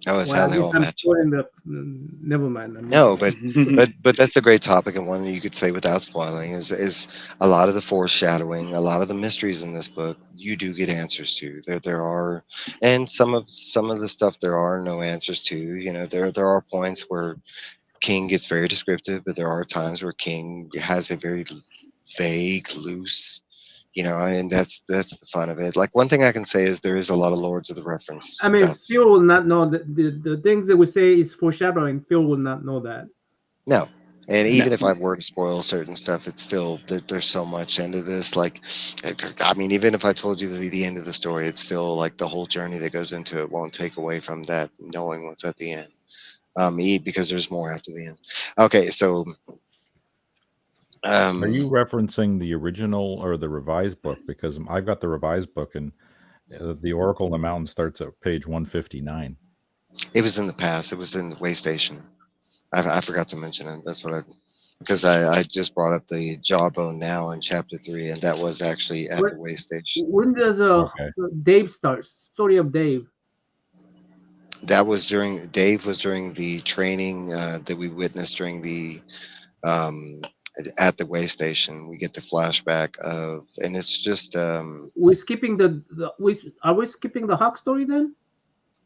Oh, it's Well, how at they least all I'm match. spoiling the. Never mind. No, but that's a great topic, and one that you could say without spoiling is a lot of the foreshadowing, a lot of the mysteries in this book. You do get answers to. There are, and some of the stuff there are no answers to. There are points where King gets very descriptive, but there are times where King has a very vague, loose. And that's the fun of it. Like, one thing I can say is there is a lot of Lords of the Reference I mean, stuff. Phil will not know the things that we say is foreshadowing. Phil will not know that. No. And even No. if I were to spoil certain stuff, it's still there's so much into this. Like, I mean, even if I told you the end of the story, it's still like the whole journey that goes into it won't take away from that knowing what's at the end. Because there's more after the end. Okay, so Are you referencing the original or the revised book? Because I've got the revised book, and the Oracle in the Mountain starts at page 159. it was in the past. It was in the way station. I forgot to mention it. That's what because I just brought up the jawbone now in chapter 3, and that was actually at What, the way station. when does Okay. Dave starts? Story of Dave. That was during the training that we witnessed during the um, at the way station. We get the flashback of, and it's just We're skipping are we skipping the Hawk story then?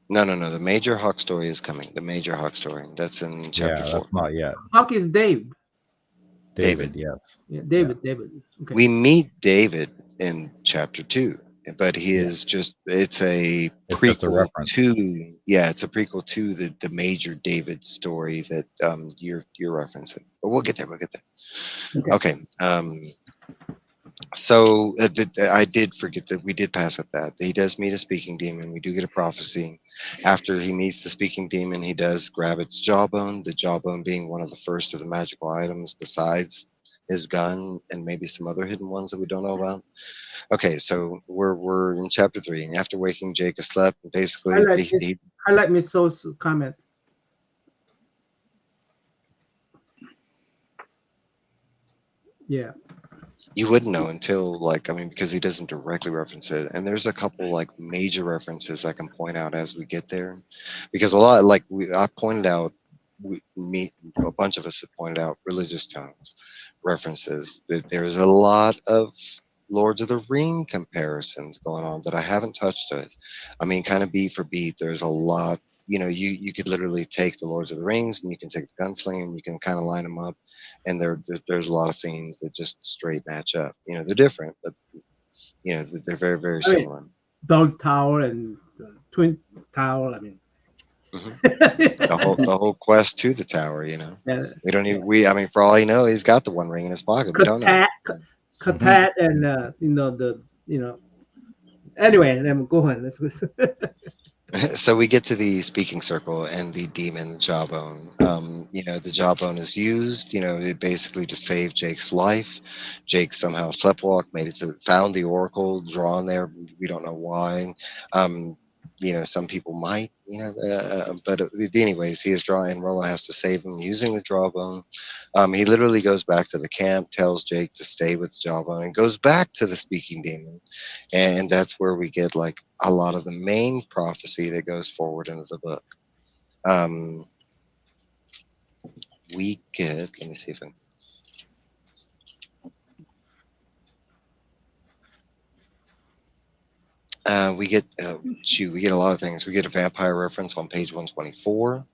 no. The major Hawk story is coming. The major Hawk story, that's in chapter Yeah, 4. that's not yet. Hawk is Dave. David, David. yes. Yeah, David. Okay. We meet David in chapter 2, but he Yeah. is just, it's a It's just a prequel reference. to, yeah, it's a prequel to the major David story that you're referencing. But we'll get there. Okay. So I did forget that we did pass up that. He does meet a speaking demon. We do get a prophecy. After he meets the speaking demon, he does grab its jawbone, the jawbone being one of the first of the magical items besides his gun and maybe some other hidden ones that we don't know about. Okay, so we're in chapter 3. And after waking, Jake has slept. And basically, Highlight Miss So's comment. Yeah. You wouldn't know until like, I mean, because he doesn't directly reference it. And there's a couple like major references I can point out as we get there, because a lot like I pointed out, a bunch of us have pointed out religious tones references. That there's a lot of Lords of the Ring comparisons going on that I haven't touched with. I mean, kind of beat for beat, there's a lot. You know, you could literally take the Lords of the Rings and you can take the Gunslinger and you can kind of line them up, and there's a lot of scenes that just straight match up. You know, they're different, but you know they're very very I mean, similar. Dog Tower and Twin Tower. I mean, Hmm. The whole quest to the tower. You know, yeah, we don't even I mean, for all you know, he's got the One Ring in his pocket. We don't know. Katat, and Anyway, then go on. Let's. So we get to the speaking circle and the demon jawbone. You know, the jawbone is used, you know, basically to save Jake's life. Jake somehow sleptwalked, made it to, found the oracle drawn there. We don't know why. You know, some people might, you know, but anyways, he is drawn, and Rolla has to save him using the jawbone. He literally goes back to the camp, tells Jake to stay with the jawbone, and goes back to the speaking demon. And that's where we get like a lot of the main prophecy that goes forward into the book. We get, let me see if we get we get a lot of things. We get a vampire reference on page 124.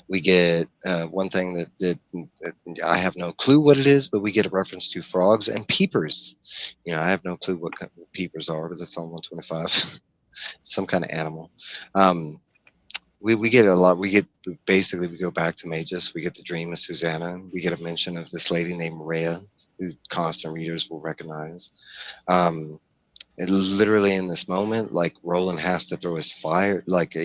We get one thing that I have no clue what it is, but we get a reference to frogs and peepers. You know, I have no clue what kind of peepers are, but that's on 125. Some kind of animal. We get a lot. We get basically, we go back to Magus. We get the dream of Susanna. We get a mention of this lady named Rhea, who constant readers will recognize. And literally in this moment, like Roland has to throw his fire. Like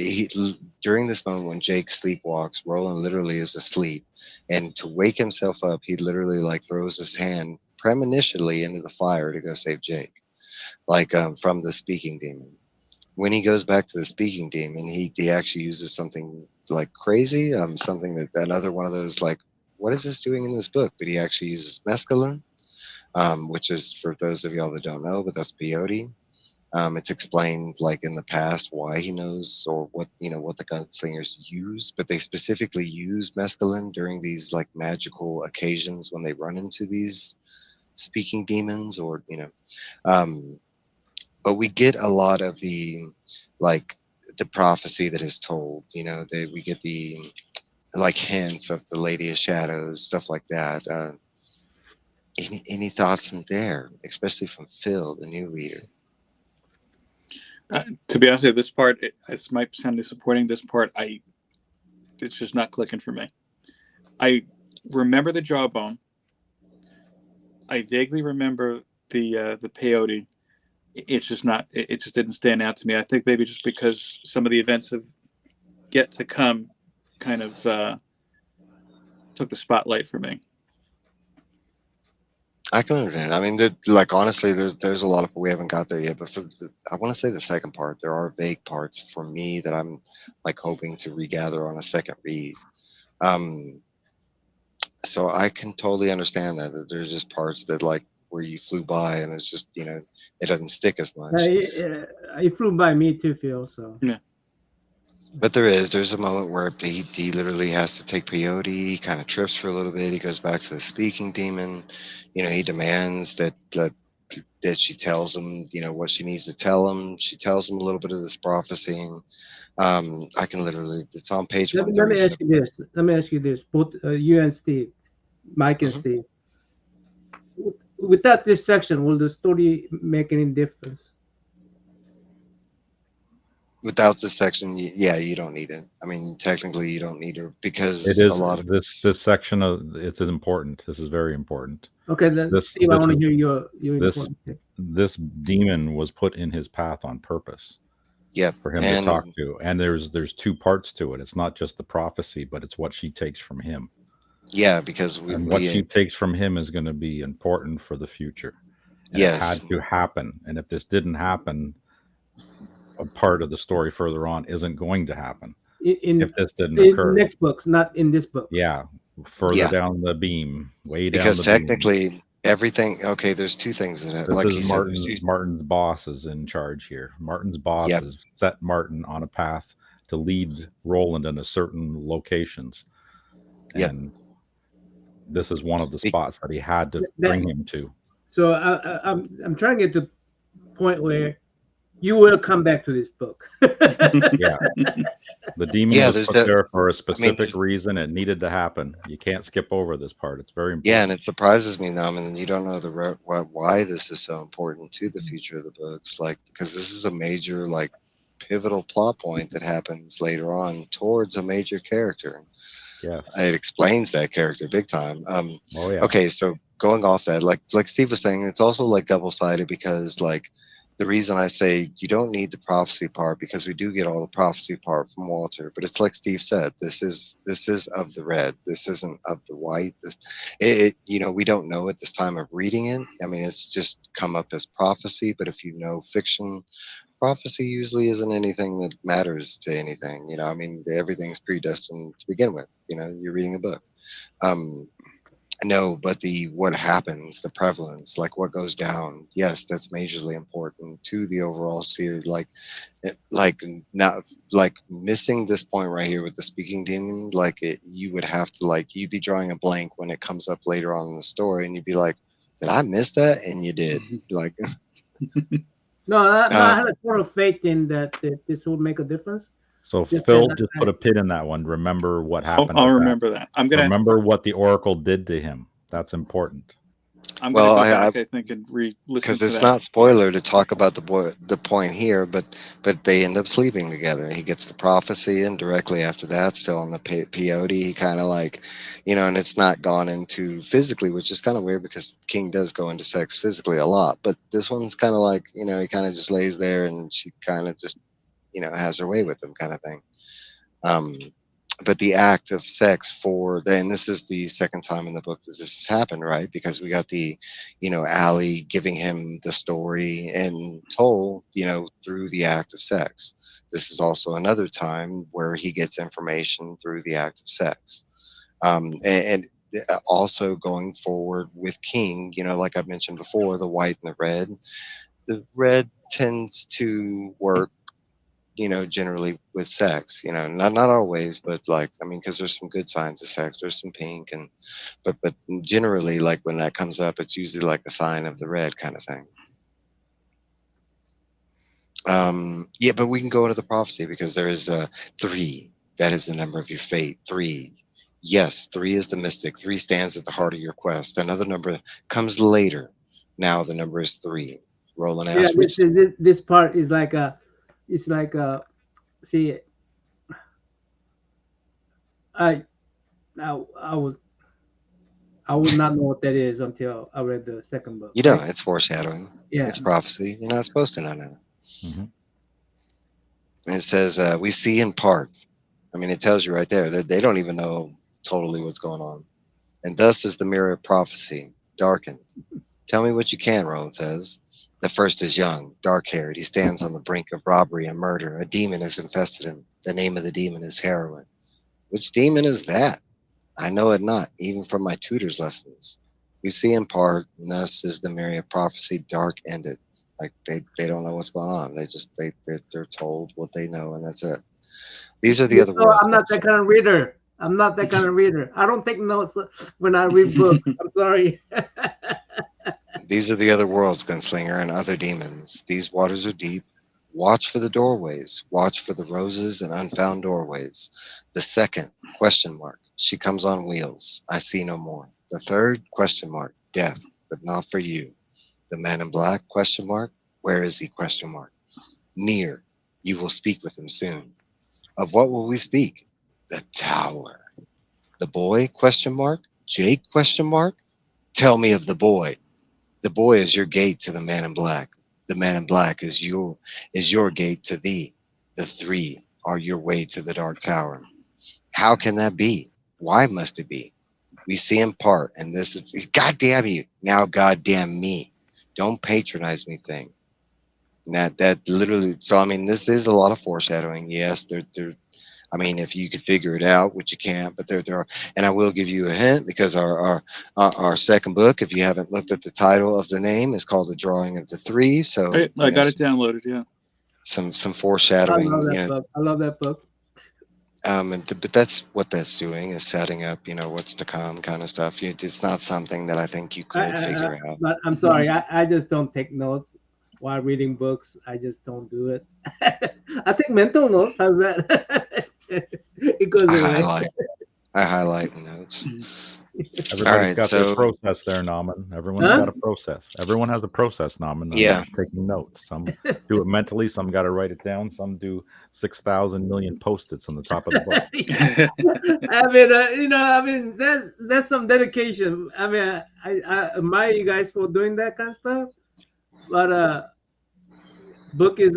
during this moment when Jake sleepwalks, Roland literally is asleep, and to wake himself up, he literally like throws his hand premonitionally into the fire to go save Jake, like from the speaking demon. When he goes back to the speaking demon, he actually uses something like crazy, something that another one of those like, what is this doing in this book? But he actually uses mescaline, which is, for those of y'all that don't know, but that's peyote. It's explained like in the past why he knows, or what, you know, what the gunslingers use, but they specifically use mescaline during these like magical occasions when they run into these speaking demons, or you know. But we get a lot of the like the prophecy that is told. You know, that we get the like hints of the Lady of Shadows, stuff like that. Any thoughts in there, especially from Phil, the new reader? To be honest with you, this part, it might sound disappointing. This part, it's just not clicking for me. I remember the jawbone. I vaguely remember the peyote. It's just not. It just didn't stand out to me. I think maybe just because some of the events have yet to come, kind of took the spotlight for me. I can understand. I mean, like honestly, there's a lot of, we haven't got there yet. But for I want to say the second part, there are vague parts for me that I'm like hoping to regather on a second read. So I can totally understand that there's just parts that like where you flew by and it's just, you know, it doesn't stick as much. It flew by me too, Phil. So yeah. But there's a moment where he literally has to take peyote. He kind of trips for a little bit. He goes back to the speaking demon. You know, he demands that she tells him, you know, what she needs to tell him. She tells him a little bit of this prophecy. I can literally, it's on page let 137. me ask you this. Both you and Steve, Mike and Steve. Without this section, will the story make any difference? Without this section, yeah, you don't need it. I mean, technically, you don't need it because It is a lot of this section of it's important. This is very important. Okay, then Steve, I want to hear your important thing. This demon was put in his path on purpose. Yeah, for him to talk to, and there's two parts to it. It's not just the prophecy, but it's what she takes from him. Yeah, because what she takes from him is going to be important for the future. And yes, it had to happen, and if this didn't happen, a part of the story further on isn't going to happen. If this didn't occur, next books, not in this book. Yeah, further down the beam, way down. Because the technically, beam. everything. Okay, there's two things in it. This Like is he said, there's two. Martin's boss is in charge here. Martin's boss Yep. has set Martin on a path to lead Roland into certain locations, Yep. and this is one of the Be- spots that he had to That- bring him to. So I'm trying to get to the point where you will come back to this book. Yeah, the demon Yeah, was there's put that. there for a specific there's- reason. It needed to happen. You can't skip over this part. It's very important. Yeah, and it surprises me, Namman, you don't know why this is so important to the future of the books. Like, because this is a major, like, pivotal plot point that happens later on towards a major character. Yes. It explains that character big time. Oh yeah. Okay, so going off that, like Steve was saying, it's also like double-sided because like the reason I say you don't need the prophecy part, because we do get all the prophecy part from Walter, but it's like Steve said, this is of the red, this isn't of the white. This we don't know at this time of reading it. I mean, it's just come up as prophecy, but if you know fiction, prophecy usually isn't anything that matters to anything. I mean, everything's predestined to begin with. You're reading a book. No, but what happens, the prevalence, like what goes down, yes, that's majorly important to the overall series. Not like missing this point right here with the speaking demon. You would have to you'd be drawing a blank when it comes up later on in the story, and you'd be like, "Did I miss that?" And you did. Like, No, I had a total faith in that this would make a difference. So Just Phil, that- just put a pin in that one. Remember what happened. I'll with remember that. I'm gonna remember what the Oracle did to him. That's important. I'm gonna Well, go back, I think, and listen because to it's that. not spoiler to talk about the point here, but they end up sleeping together. He gets the prophecy, and directly after that, still on the peyote, he kind of and it's not gone into physically, which is kind of weird because King does go into sex physically a lot, but this one's kind of he kind of just lays there, and she kind of just has her way with him, kind of thing. But the act of sex and this is the second time in the book that this has happened, right? Because we got the, Allie giving him the story and told, through the act of sex. This is also another time where he gets information through the act of sex. And also going forward with King, like I've mentioned before, the white and the red. The red tends to work generally with sex, not always, but because there's some good signs of sex, there's some pink, but generally, when that comes up, it's usually like a sign of the red kind of thing. Yeah, but we can go into the prophecy because there is 3. That is the number of your fate. 3. Yes, 3 is the mystic. 3 stands at the heart of your quest. Another number comes later. Now the number is 3. Roland asks, this part is it's like see, I would not know what that is until I read the second book. it's foreshadowing. Yeah, It's prophecy. You're not supposed to know that. Mm-hmm. And it says, we see in part. I mean, it tells you right there that they don't even know totally what's going on. And thus is the mirror of prophecy, darkened. Tell me what you can, Roland says. The first is young, dark-haired. He stands on the brink of robbery and murder. A demon has infested him. The name of the demon is heroin. Which demon is that? I know it not, even from my tutor's lessons. We see in part, and thus is the mirror of prophecy dark-ended. Like they don't know what's going on. They're told what they know, and that's it. These are the other worlds. I'm not that kind of reader. I'm not that kind of reader. I don't take notes when I read books. I'm sorry. These are the other worlds, Gunslinger, and other demons. These waters are deep. Watch for the doorways. Watch for the roses and unfound doorways. The second, question mark. She comes on wheels. I see no more. The third, question mark. Death, but not for you. The man in black, question mark. Where is he, question mark. Near. You will speak with him soon. Of what will we speak? The tower. The boy, question mark. Jake, question mark. Tell me of the boy. The boy is your gate to the man in black. The man in black is your gate to thee. The 3 are your way to the dark tower. How can that be? Why must it be? We see in part, and this is, God damn you, now God damn me. Don't patronize me thing. And that literally, so I mean, this is a lot of foreshadowing. Yes, I mean, if you could figure it out, which you can't, but there are, and I will give you a hint because our second book, if you haven't looked at the title of the name, is called The Drawing of the Three. So I got it downloaded. Yeah. some I foreshadowing, love that book. I love that book. but that's what that's doing is setting up, what's to come, kind of stuff. It's not something that I think you could figure out. But I'm sorry, I just don't take notes while reading books. I just don't do it. I take mental notes. How's that? It goes away. I highlight notes. Everybody's right, got so- their process there, Namman. Everyone's Huh? got a process. Everyone has a process, Namman. Yeah. Taking notes. Some do it mentally. Some got to write it down. Some do 6,000 million post-its on the top of the book. I mean, that's some dedication. I mean, I admire you guys for doing that kind of stuff. But book is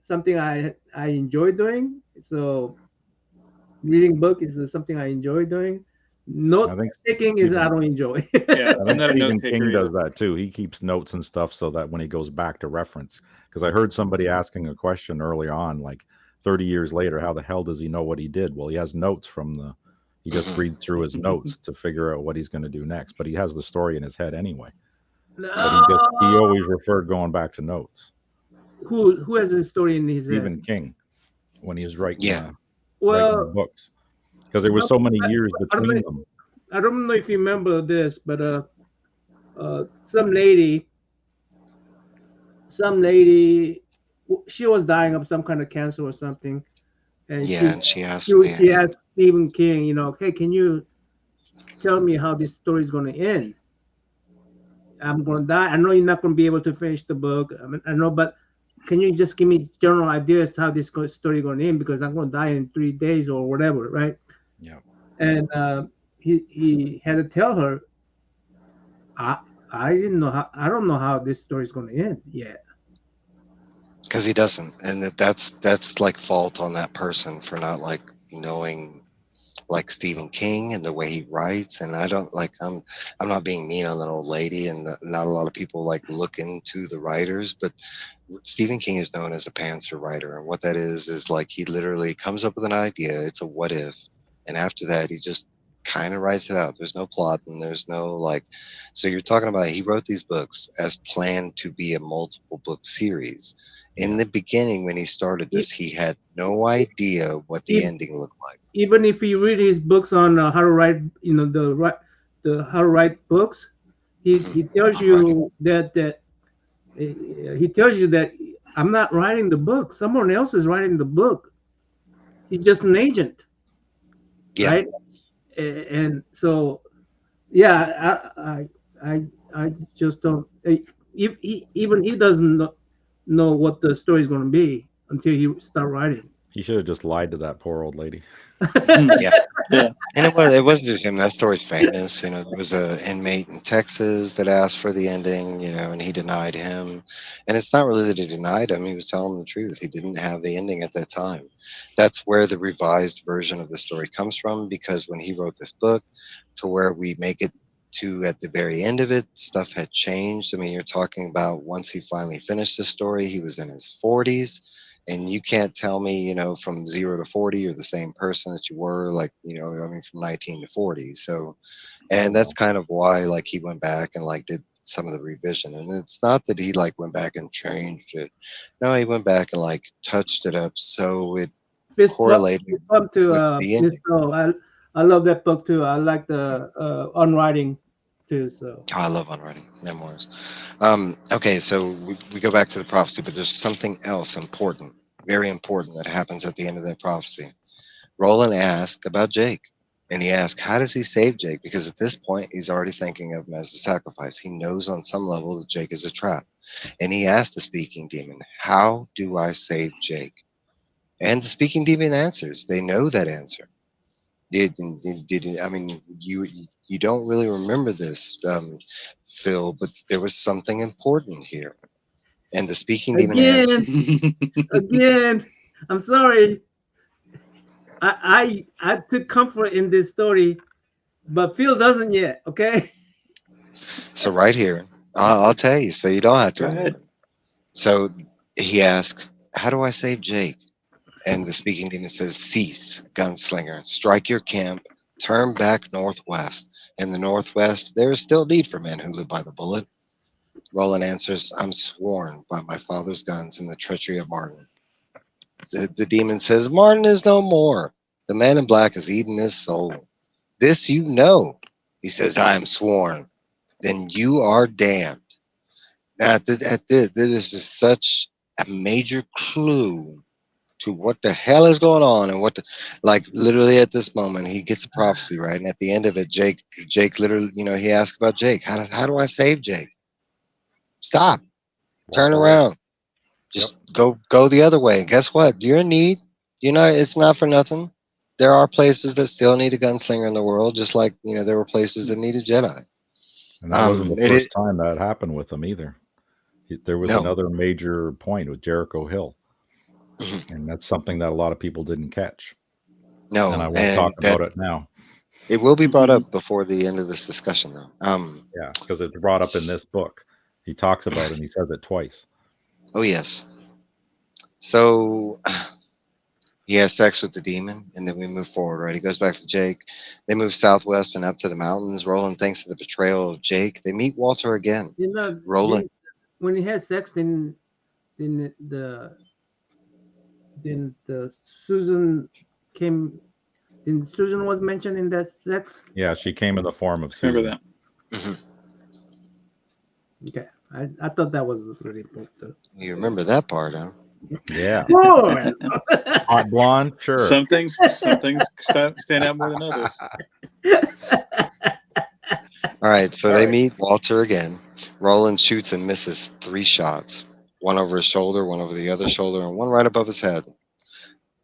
something I enjoy doing. So reading book is something I enjoy doing. Note I think taking is I don't enjoy. Yeah, I I'm think not a Stephen note King taker. does that too. He keeps notes and stuff so that when he goes back to reference, because I heard somebody asking a question early on, like 30 years later, how the hell does he know what he did? Well, he has notes he just reads through his notes to figure out what he's going to do next. But he has the story in his head anyway. But he always referred going back to notes. Who has a story in his Stephen head? King, when he was writing, Yeah. writing Well, the books, because there was so many years between them. I don't know if you remember this, but some lady, she was dying of some kind of cancer or something, and And she asked for she the asked Stephen King, hey, can you tell me how this story is going to end? I'm going to die. I know you're not going to be able to finish the book. I know, but can you just give me general ideas how this story is going to end? Because I'm going to die in 3 days or whatever, right? Yeah. And he had to tell her, I don't know how this story is going to end yet. because he doesn't, and that's like fault on that person for not like knowing like Stephen King and the way he writes. And I don't like I'm not being mean on that old lady, and not a lot of people like look into the writers, but Stephen King is known as a pantser writer, and what that is like he literally comes up with an idea. It's a what if, and after that he just kind of writes it out. There's no plot and there's no like. So you're talking about he wrote these books as planned to be a multiple book series. In the beginning, when he started this, he had no idea what the ending looked like. Even if you read his books on how to write, the how to write books, he tells you that he tells you that I'm not writing the book. Someone else is writing the book. He's just an agent, right? And so, yeah, I just don't. Even he doesn't know what the story is going to be until he start writing. He should have just lied to that poor old lady. Yeah. And it wasn't just him. That story's famous. There was an inmate in Texas that asked for the ending, and he denied him. And it's not really that he denied him. He was telling him the truth. He didn't have the ending at that time. That's where the revised version of the story comes from, because when he wrote this book to where we make it to at the very end of it, stuff had changed. I mean, you're talking about once he finally finished the story, he was in his 40s. And you can't tell me, from 0 to 40, you're the same person that you were, like, from 19 to 40. So, and that's kind of why, like, he went back and, like, did some of the revision. And it's not that he, like, went back and changed it. No, he went back and, like, touched it up so it correlated with the ending. I love that book, too. I like the on writing, too. So I love on writing memoirs. Okay, so we go back to the prophecy, but there's something else important, very important, that happens at the end of that prophecy. Roland asks about Jake, and he asks, how does he save Jake? Because at this point, he's already thinking of him as a sacrifice. He knows on some level that Jake is a trap. And he asked the speaking demon, how do I save Jake? And the speaking demon answers. They know that answer. I mean, you don't really remember this, Phil, but there was something important here. And the speaking demon answered. Again, I'm sorry. I took comfort in this story, but Phil doesn't yet. Okay. So right here, I'll tell you, so you don't have to. Go ahead. So he asked, how do I save Jake? And the speaking demon says, "Cease, gunslinger. Strike your camp. Turn back northwest. In the northwest, there is still need for men who live by the bullet." Roland answers, "I'm sworn by my father's guns and the treachery of Martin." The demon says, "Martin is no more. The man in black has eaten his soul. This you know." He says, "I am sworn. Then you are damned." Now, this is such a major clue to what the hell is going on, and what the, like, literally at this moment he gets a prophecy, right? And at the end of it, Jake literally, he asks about Jake. How do I save Jake? Stop. Turn Walk away. around. Just go the other way. Guess what? You're in need. It's not for nothing. There are places that still need a gunslinger in the world, just like there were places that needed Jedi. And that wasn't the It is first time that happened with him either. There was no. another major point with Jericho Hill, and that's something that a lot of people didn't catch. No, And I won't and talk that about it now. it will be brought up before the end of this discussion, though. Yeah, because it's brought up in this book. He talks about it, and he says it twice. Oh yes. So he has sex with the demon, and then we move forward, right? He goes back to Jake. They move southwest and up to the mountains. Roland thinks of the betrayal of Jake. They meet Walter again. Roland. When he had sex, then the Susan came. Then Susan was mentioned in that sex. Yeah, she came in the form of Susan. Remember that? Mhm. Okay, I thought that was really important. You remember that part, huh? Yeah. Oh, Hot blonde, sure. Some things stand out more than others. All right, so they meet Walter again. Roland shoots and misses 3 shots, one over his shoulder, one over the other shoulder, and one right above his head.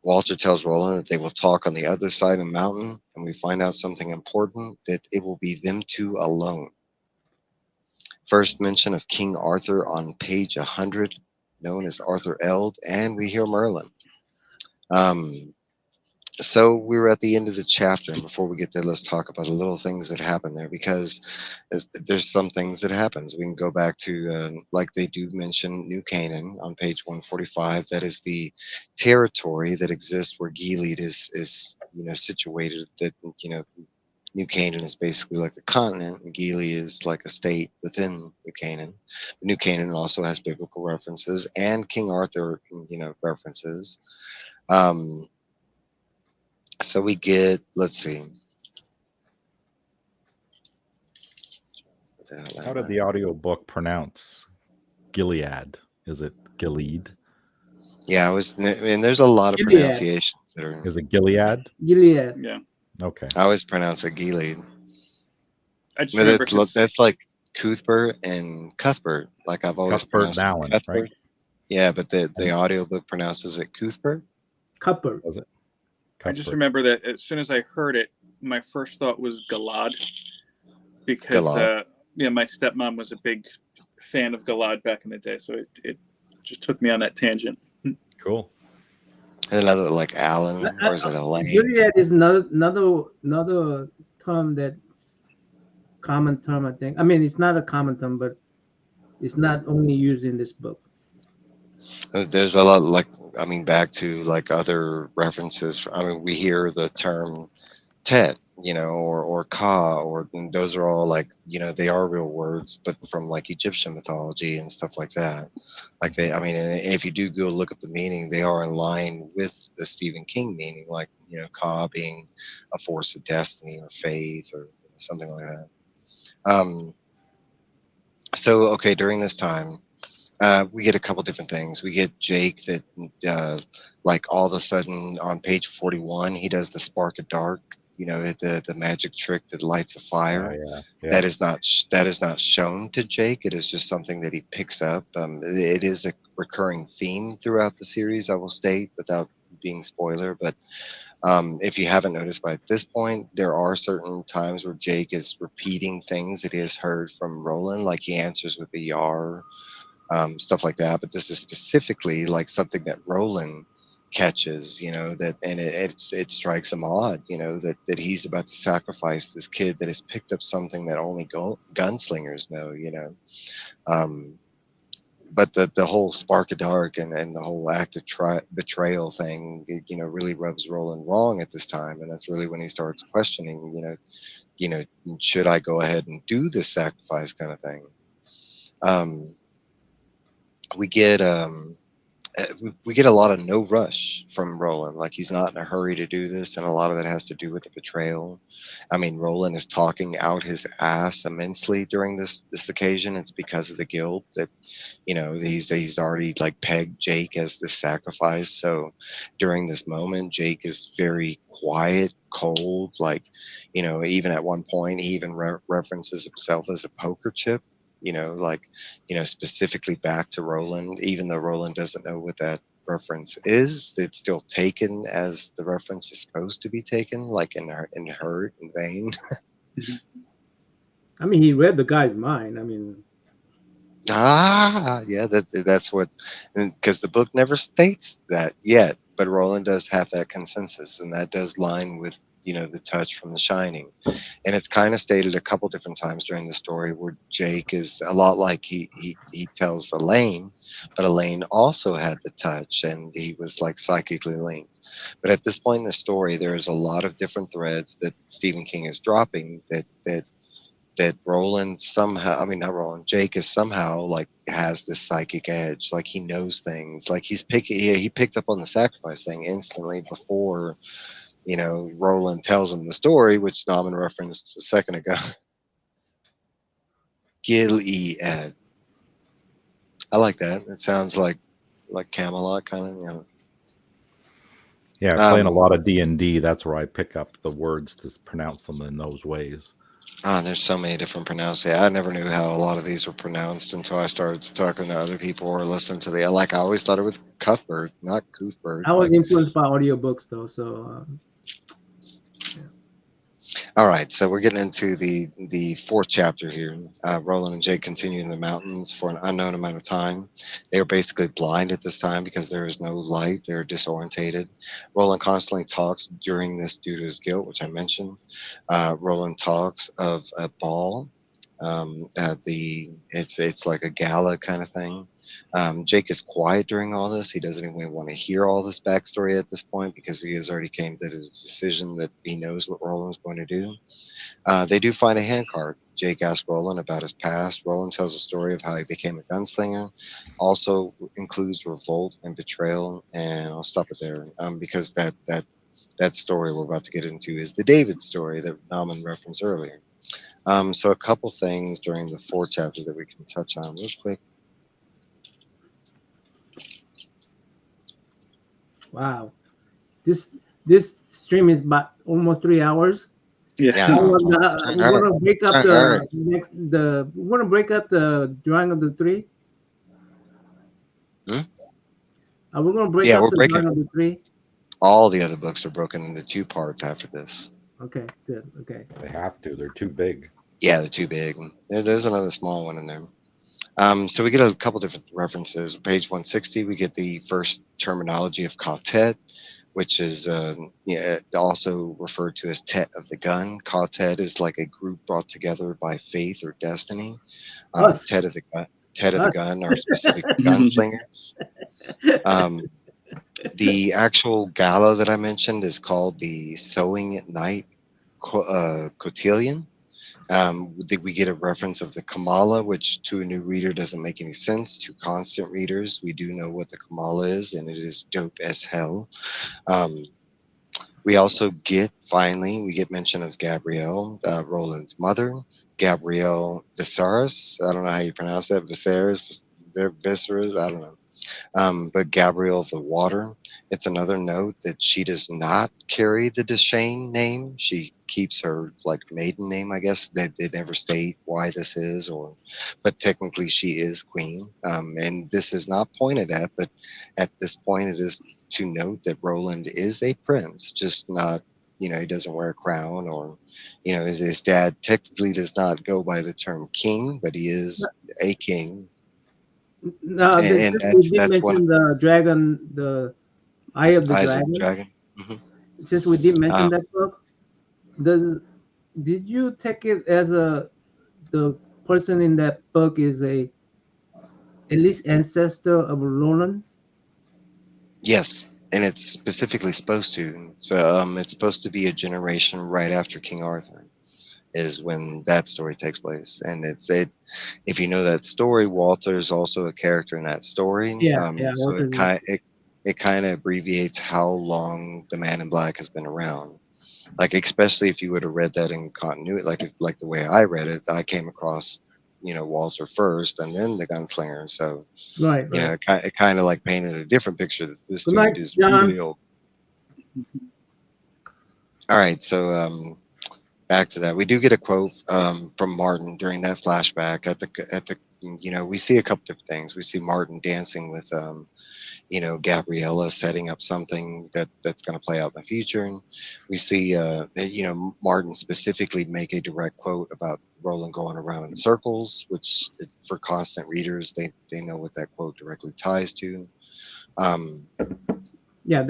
Walter tells Roland that they will talk on the other side of the mountain, and we find out something important, that it will be them two alone. First mention of King Arthur on page 100, known as Arthur Eld, and we hear Merlin. So we were at the end of the chapter, and before we get there, let's talk about the little things that happen there, because there's some things that happens. We can go back to, like they do mention, New Canaan on page 145. That is the territory that exists where Gilead is situated. That New Canaan is basically like the continent, and Gilead is like a state within New Canaan. New Canaan also has biblical references and King Arthur, references. So we get, let's see. How did the audiobook pronounce Gilead? Is it Gilead? Yeah, there's a lot of Gilead. pronunciations that are. Is it Gilead? Gilead. Yeah. Okay. I always pronounce it Gilead. I just remember That's like Cuthbert and Cuthbert. Like I've always Cuthbert pronounced and Allen, Cuthbert. right? Yeah, but the audiobook pronounces it Cuthbert. Cupper. Was it? I just Cuthbert. remember that as soon as I heard it, my first thought was Galad, because Galad. my stepmom was a big fan of Galad back in the day, so it just took me on that tangent. Cool. Another like Allen, or is it Elaine? Gilead is another term that's common term, I think. I mean, it's not a common term, but it's not only used in this book. There's a lot, back to like other references. We hear the term Tet, or Ka, and those are all they are real words, but from like Egyptian mythology and stuff like that. And if you do go look up the meaning, they are in line with the Stephen King meaning, Ka being a force of destiny or faith or something like that. So, okay, during this time, we get a couple different things. We get Jake that, all of a sudden on page 41, he does the spark of dark. The magic trick that lights a fire. Yeah. That is not shown to Jake. It is just something that he picks up. It is a recurring theme throughout the series, I will state, without being spoiler. But if you haven't noticed by this point, there are certain times where Jake is repeating things that he has heard from Roland, like he answers with a Yar. Stuff like that, but this is specifically like something that Roland catches, that, and it strikes him odd, that he's about to sacrifice this kid that has picked up something that only gunslingers know, but the whole spark of dark and the whole act of betrayal thing, really rubs Roland wrong at this time, and that's really when he starts questioning, should I go ahead and do this sacrifice kind of thing. Um, we get we get a lot of no rush from Roland. Like he's not in a hurry to do this, and a lot of that has to do with the betrayal. I mean, Roland is talking out his ass immensely during this occasion. It's because of the guilt that he's already like pegged Jake as the sacrifice. So during this moment, Jake is very quiet, cold. Like even at one point, he even references himself as a poker chip. Like specifically back to Roland, even though Roland doesn't know what that reference is, it's still taken as the reference is supposed to be taken, like in vain. I mean, he read the guy's mind. I mean, Yeah, that's what, because the book never states that yet, but Roland does have that consensus, and that does line with the touch from The Shining, and it's kind of stated a couple different times during the story where Jake is a lot like he tells Elaine, but Elaine also had the touch, and he was like psychically linked. But at this point in the story, there's a lot of different threads that Stephen King is dropping that Roland somehow, I mean, not Roland, Jake is somehow like has this psychic edge, like he knows things, like he picked up on the sacrifice thing instantly before Roland tells him the story, which Namman referenced a second ago. Gilead. I like that. It sounds like Camelot kind of. Yeah, playing a lot of D&D, that's where I pick up the words to pronounce them in those ways. There's so many different pronunciations. I never knew how a lot of these were pronounced until I started talking to other people or listening to I always thought it was Cuthbert, not Cuthbert. I was influenced by audiobooks though, so All right, so we're getting into the fourth chapter here. Roland and Jake continue in the mountains for an unknown amount of time. They are basically blind at this time because there is no light. They're disorientated. Roland constantly talks during this due to his guilt, which I mentioned. Roland talks of a ball. It's like a gala kind of thing. Jake is quiet during all this. He doesn't even want to hear all this backstory at this point because he has already came to his decision that he knows what Roland's going to do. They do find a handcart. Jake asks Roland about his past. Roland tells a story of how he became a gunslinger. Also includes revolt and betrayal. And I'll stop it there because that story we're about to get into is the David story that Nauman referenced earlier. So a couple things during the fourth chapter that we can touch on real quick. wow. This stream is about almost 3 hours. Yeah. We want to break up Alright. we want to break up the drawing of the three. Are we going to break Yeah, up we're the breaking- drawing of the three? All the other books are broken into two parts after this. Okay, good. Okay. They have to. They're too big. Yeah, they're too big. There's another small one in there. So we get a couple different references. Page 160, we get the first terminology of quartet, which is also referred to as Tet of the Gun. Quartet is like a group brought together by faith or destiny. Us. Tet of the Gun are specific Us. gunslingers. The actual gala that I mentioned is called the Sowing Night Cotillion. We get a reference of the Kamala, which to a new reader doesn't make any sense. To constant readers, we do know what the Kamala is, and it is dope as hell. We also get mention of Gabrielle, Roland's mother, Gabrielle Viserys. I don't know how you pronounce that. Viserys, I don't know. But Gabrielle of the Water, it's another note that she does not carry the Deshane name. She keeps her like maiden name, I guess. They never state why this is, but technically she is queen. And this is not pointed at, but at this point it is to note that Roland is a prince, just not, he doesn't wear a crown, or, his dad technically does not go by the term king, but he is a king. No, And we did that's one mention the dragon, the Eye of the Eyes Dragon. of the Dragon. Mhm. Since we did mention that book, did you take it as the person in that book is at least ancestor of Roland? Yes, and it's specifically supposed to. So it's supposed to be a generation right after King Arthur is when that story takes place, and if you know that story, Walter is also a character in that story. Yeah, yeah. So Walter is it kind of abbreviates how long the Man in Black has been around. Like especially if you would have read that in continuity, like the way I read it, I came across Walter first and then the Gunslinger. So right, right. it kind of like painted a different picture that this Good dude night, is John. really old. All right, so back to that, we do get a quote from Martin during that flashback at the we see a couple different things. We see Martin dancing with Gabriella, setting up something that's going to play out in the future, and we see Martin specifically make a direct quote about Roland going around in circles, which for constant readers they know what that quote directly ties to. um, Yeah,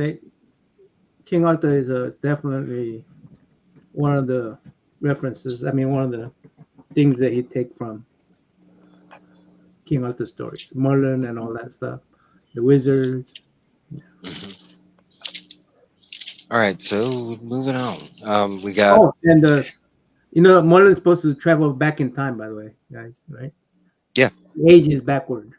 King Arthur is definitely one of the references. I mean, one of the things that he take from King Arthur stories, Merlin and all that stuff, the wizards. mhm. All right, so moving on, we got Oh, and Merlin's supposed to travel back in time, by the way, guys. Right? yeah. Age is backward.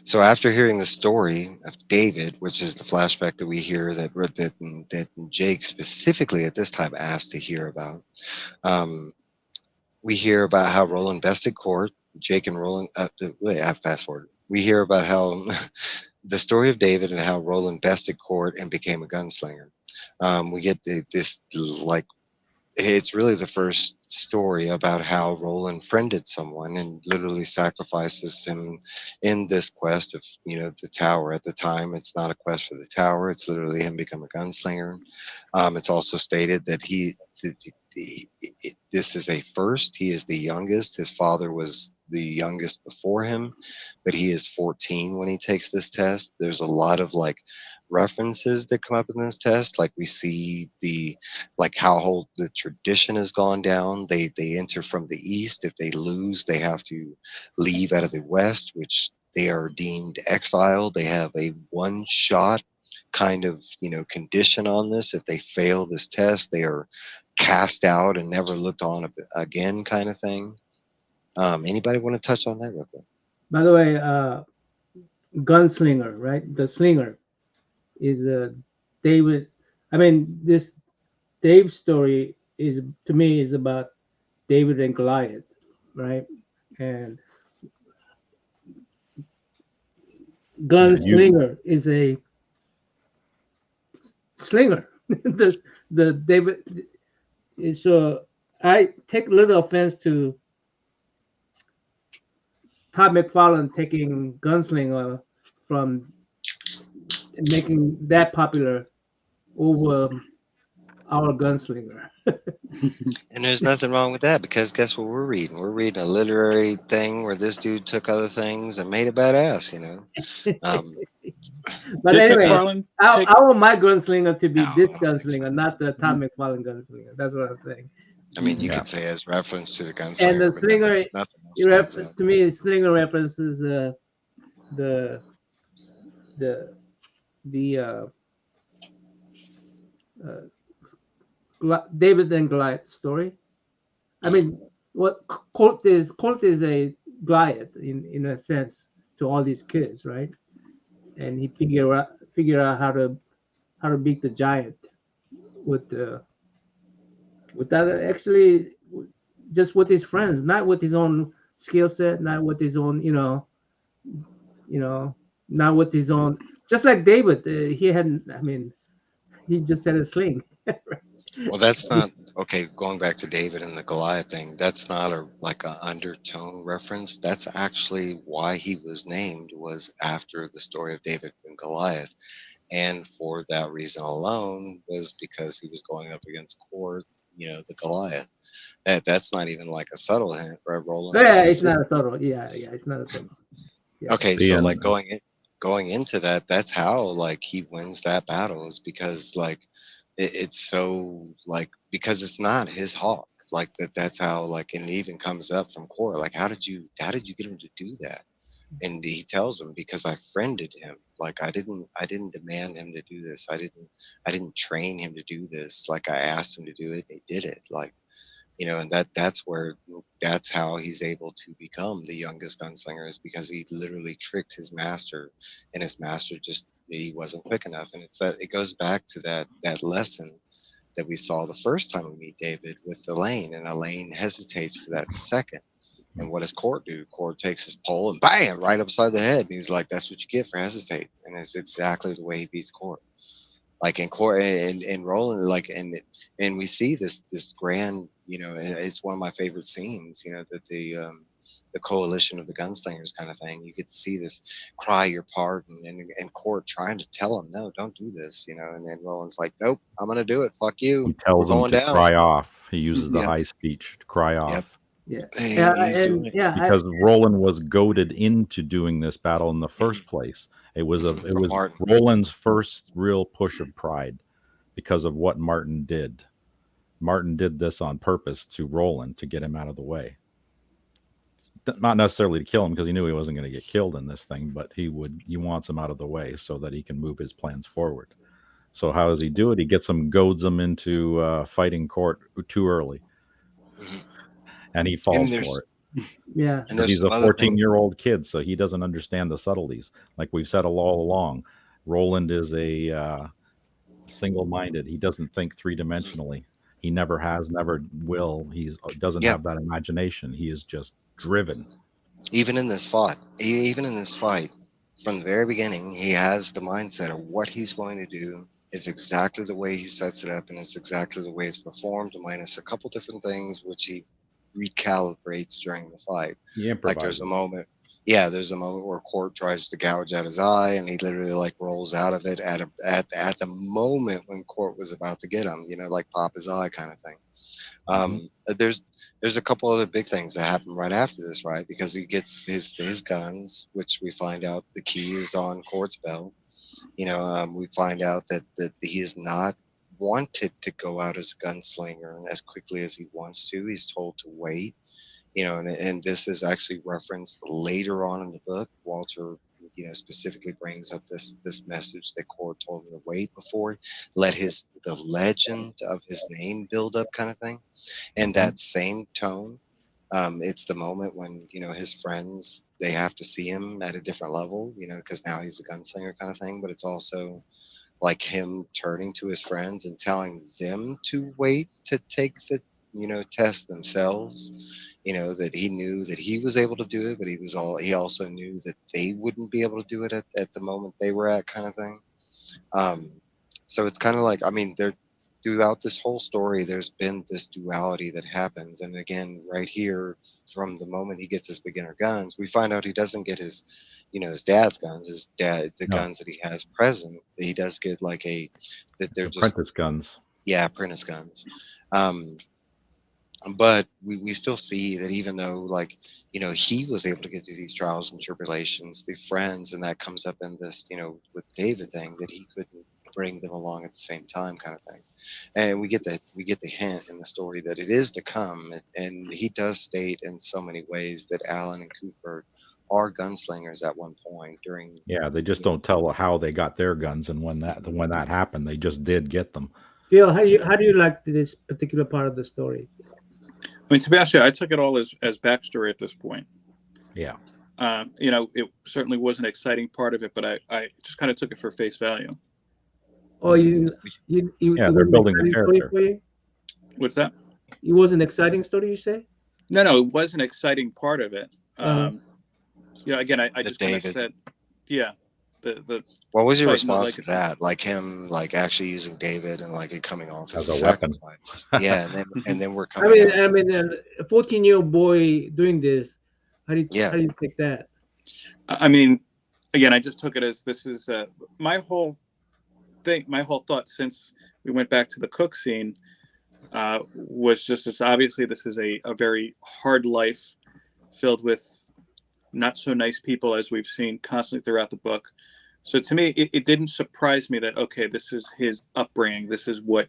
So after hearing the story of David, which is the flashback that we hear that Jake specifically at this time asked to hear about, we hear about how Roland bested court. Jake and Roland. Wait, I fast forward. We hear about how the story of David and how Roland bested court and became a gunslinger. We get this like it's really the first story about how Roland friended someone and literally sacrifices him in this quest of the tower. At the time, it's not a quest for the tower; it's literally him become a gunslinger. It's also stated that this is a first. He is the youngest. His father was the youngest before him, but he is 14 when he takes this test. There's a lot of like references that come up in this test. Like we see how whole the tradition has gone down. They enter from the east. If they lose, they have to leave out of the west, which they are deemed exiled. They have a one shot kind of condition on this. If they fail this test, they are cast out and never looked on again, kind of thing. Anybody want to touch on that real quick? By the way, Gunslinger, right? The slinger is David. I mean, this Dave story is to me is about David and Goliath, right? And Gunslinger is a slinger. The David. So I take little offense to Todd McFarlane taking Gunslinger from making that popular over our Gunslinger. And there's nothing wrong with that, because guess what we're reading? We're reading a literary thing where this dude took other things and made it badass, Um, But Did anyway, McFarlane I take? want my Gunslinger to be No, this I don't think so. Gunslinger, not the Todd McFarlane Gunslinger. That's what I'm saying. I mean, you Yeah. could say as reference to the And gunslinger, the but slinger, nothing else stands out. to me, slinger references the the David and Goliath story. I mean, what Colt is a Goliath in a sense to all these kids, right? And he figure out how to beat the giant with that actually just with his friends, not with his own skill set, not with his own not with his own. Just like David, he hadn't. I mean, he just had a sling. Well, that's not okay. Going back to David and the Goliath thing, that's not a undertone reference. That's actually why he was named, was after the story of David and Goliath, and for that reason alone was because he was going up against the Goliath. That's not even like a subtle hint, right, Roland? Yeah, it's not a subtle. Yeah, it's not a subtle. Yeah. Okay, The so end. like going into that, that's how like he wins that battle, is because like it's so like because it's not his hawk. Like that's how, like, and it even comes up from Cora, like, how did you get him to do that? And he tells him, because I friended him. Like, I didn't demand him to do this. I didn't train him to do this. Like, I asked him to do it, and he did it. Like, and that's how he's able to become the youngest gunslinger, is because he literally tricked his master, and his master just, he wasn't quick enough. And it goes back to that lesson that we saw the first time we meet David with Elaine, and Elaine hesitates for that second. And what does Court do? Court takes his pole and bam, right upside the head. And he's like, that's what you get for hesitate. And it's exactly the way he beats Court. Like in Court and Roland, like, and we see this grand, and it's one of my favorite scenes, that the coalition of the gunslingers kind of thing. You get to see this cry your pardon, and Court trying to tell him, no, don't do this, and then Roland's like, nope, I'm gonna do it. Fuck you. He tells We're him going to down. cry off. He uses the Yep. high speech to cry off. Yep. Yeah, He's doing it. Because Roland was goaded into doing this battle in the first place. It was Martin. Roland's first real push of pride because of what Martin did. Martin did this on purpose to Roland to get him out of the way. Not necessarily to kill him, because he knew he wasn't going to get killed in this thing, but he wants him out of the way so that he can move his plans forward. So how does he do it? He goads him into fighting Court too early. And he falls for it. Yeah. And He's a 14-year-old kid, so he doesn't understand the subtleties. Like we've said all along, Roland is a single-minded. He doesn't think three-dimensionally. He never has, never will. He doesn't have that imagination. He is just driven. Even in this fight, from the very beginning, he has the mindset of what he's going to do. It's exactly the way he sets it up, and it's exactly the way it's performed, minus a couple different things which he recalibrates during the fight. Like there's a moment where Court tries to gouge out his eye, and he literally like rolls out of it at the moment when Court was about to get him, like pop his eye kind of thing. There's a couple other big things that happen right after this, right? Because he gets his guns, which we find out the key is on Court's belt. We find out that he is not wanted to go out as a gunslinger as quickly as he wants to. He's told to wait, and this is actually referenced later on in the book. Walter, specifically brings up this message that Court told him to wait before, let the legend of his name build up, kind of thing. And that same tone, it's the moment when his friends, they have to see him at a different level, because now he's a gunslinger kind of thing. But it's also like him turning to his friends and telling them to wait to take the test themselves, that he knew that he was able to do it, but he also knew that they wouldn't be able to do it at the moment they were at, kind of thing. So it's kind of like, throughout this whole story, there's been this duality that happens. And again, right here, from the moment he gets his beginner guns, we find out he doesn't get his dad's guns, guns that he has present. He does get like they're just apprentice guns. Yeah, apprentice guns. But we still see that even though, like, he was able to get through these trials and tribulations, the friends, and that comes up in this, with the David thing, that he couldn't bring them along at the same time, kind of thing. And we get the hint in the story that it is to come. And he does state in so many ways that Alan and Cuthbert are gunslingers at one point during. Yeah, they just don't tell how they got their guns, and when that happened, they just did get them. Phil, how do you like this particular part of the story? I mean, to be honest, I took it all as backstory at this point. Yeah. It certainly was an exciting part of it, but I just kind of took it for face value. Oh, yeah, they're building the character. What's that? It was an exciting story, you say? No, it was an exciting part of it. Again, I just kind of said, yeah. What was your response to that? Like him, like actually using David and like it coming off as a weapon. Yeah, and then we're coming. I mean, a 14-year-old boy doing this. How do you take that? I mean, again, I just took it as this is my whole thing. My whole thought since we went back to the Cook scene was just it's obviously this is a very hard life filled with not so nice people, as we've seen constantly throughout the book. So to me, it didn't surprise me that, okay, this is his upbringing. This is what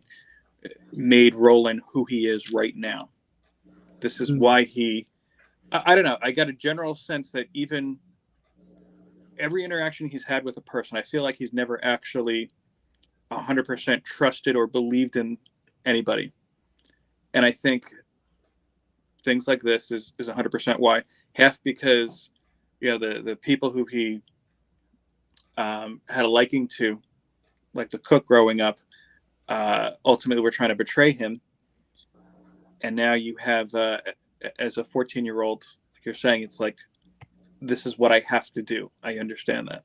made Roland who he is right now. This is why he. I don't know. I got a general sense that even every interaction he's had with a person, I feel like he's never actually 100% trusted or believed in anybody. And I think things like this is 100% why. Half because, the people who he had a liking to, like the cook growing up, ultimately were trying to betray him. And now you have, as a 14-year-old, like you're saying, it's like, this is what I have to do. I understand that.